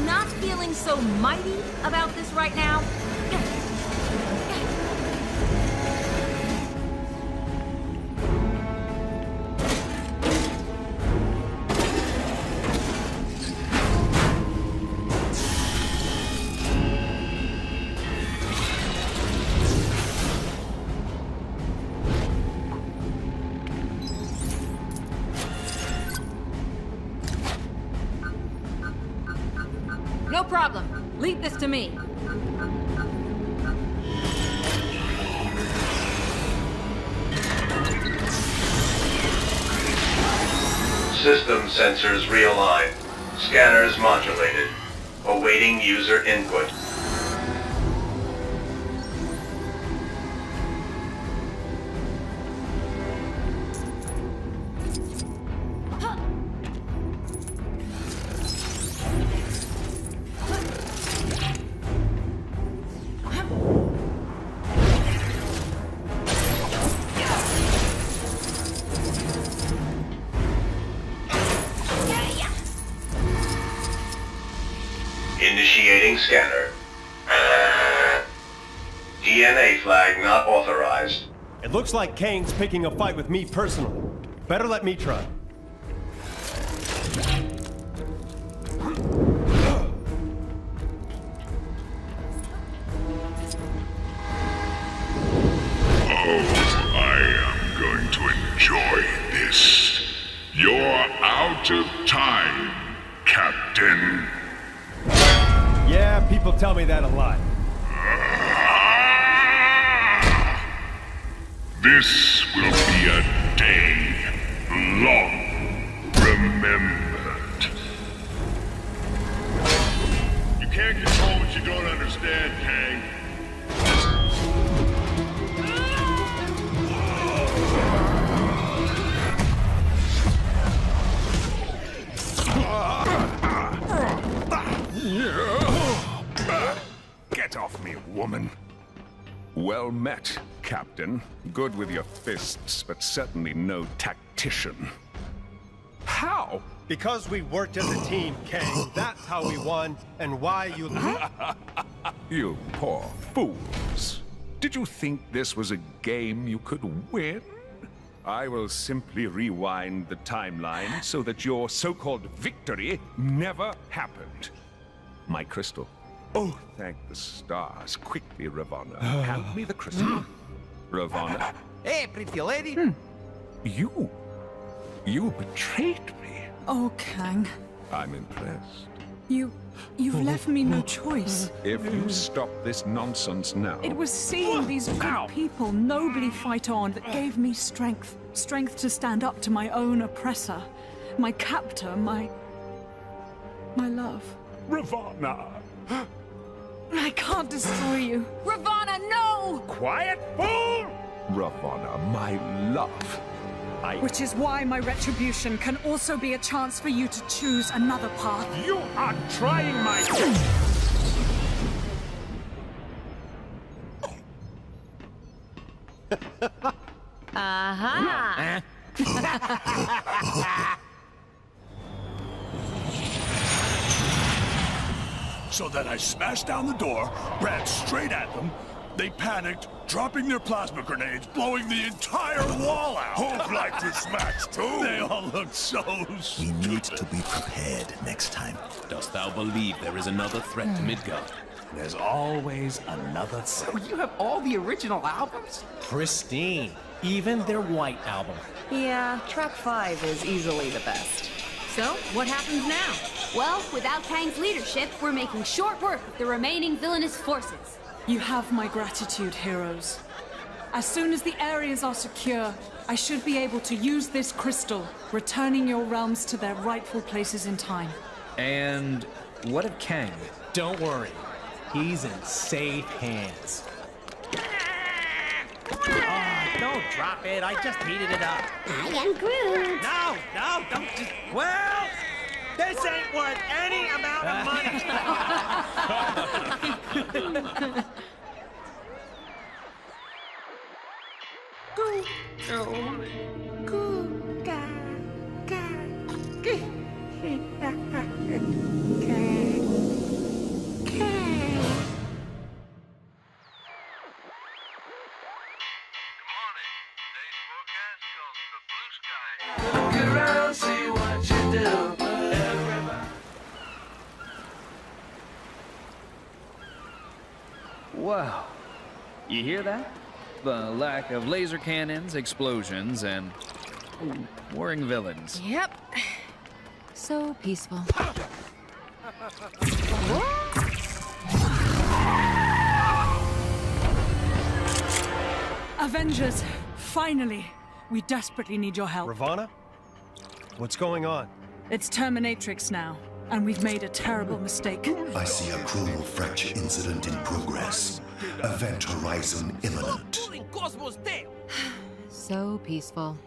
Not feeling so mighty about this right now. No problem. Leave this to me. System sensors realigned. Scanners modulated. Awaiting user input. Initiating scanner. DNA flag not authorized. It looks like Kang's picking a fight with me personally. Better let me try. I am going to enjoy this. You're out of time, Captain. Yeah, people tell me that a lot. This will be a day long remembered. You can't control what you don't understand, Kang. Get off me, woman. Well met, Captain. Good with your fists, but certainly no tactician. How? Because we worked as a team, Kang. That's how we won, and why you... You poor fools. Did you think this was a game you could win? I will simply rewind the timeline so that your so-called victory never happened. My crystal. Oh, thank the stars. Quickly, Ravonna. Hand me the crystal. Ravonna. Hey, pretty lady. You betrayed me. Oh, Kang. I'm impressed. You've left me no choice. If you stop this nonsense now... It was seeing these good people nobly fight on that gave me strength. Strength to stand up to my own oppressor. My captor, my love. Ravonna! I can't destroy you. Ravonna, no! Quiet, fool! Ravonna, my love. Which is why my retribution can also be a chance for you to choose another path. You are trying my... Aha! So then I smashed down the door, ran straight at them. They panicked, dropping their plasma grenades, blowing the entire wall out. Who'd like to smash too? They all looked so stupid. We need to be prepared next time. Dost thou believe there is another threat to Midgard? There's always another threat. You have all the original albums? Pristine. Even their White album. Yeah, track 5 is easily the best. So, what happens now? Well, without Kang's leadership, we're making short work of the remaining villainous forces. You have my gratitude, heroes. As soon as the areas are secure, I should be able to use this crystal, returning your realms to their rightful places in time. And what of Kang? Don't worry. He's in safe hands. Oh, don't drop it. I just heated it up. I am Groot. No, don't just... Well, this ain't worth any amount of money. Wow. You hear that? The lack of laser cannons, explosions, and warring villains. Yep. So peaceful. Avengers, finally! We desperately need your help. Ravonna? What's going on? It's Terminatrix now, and we've made a terrible mistake. I see a chronal fracture incident in progress. Event horizon imminent. So peaceful.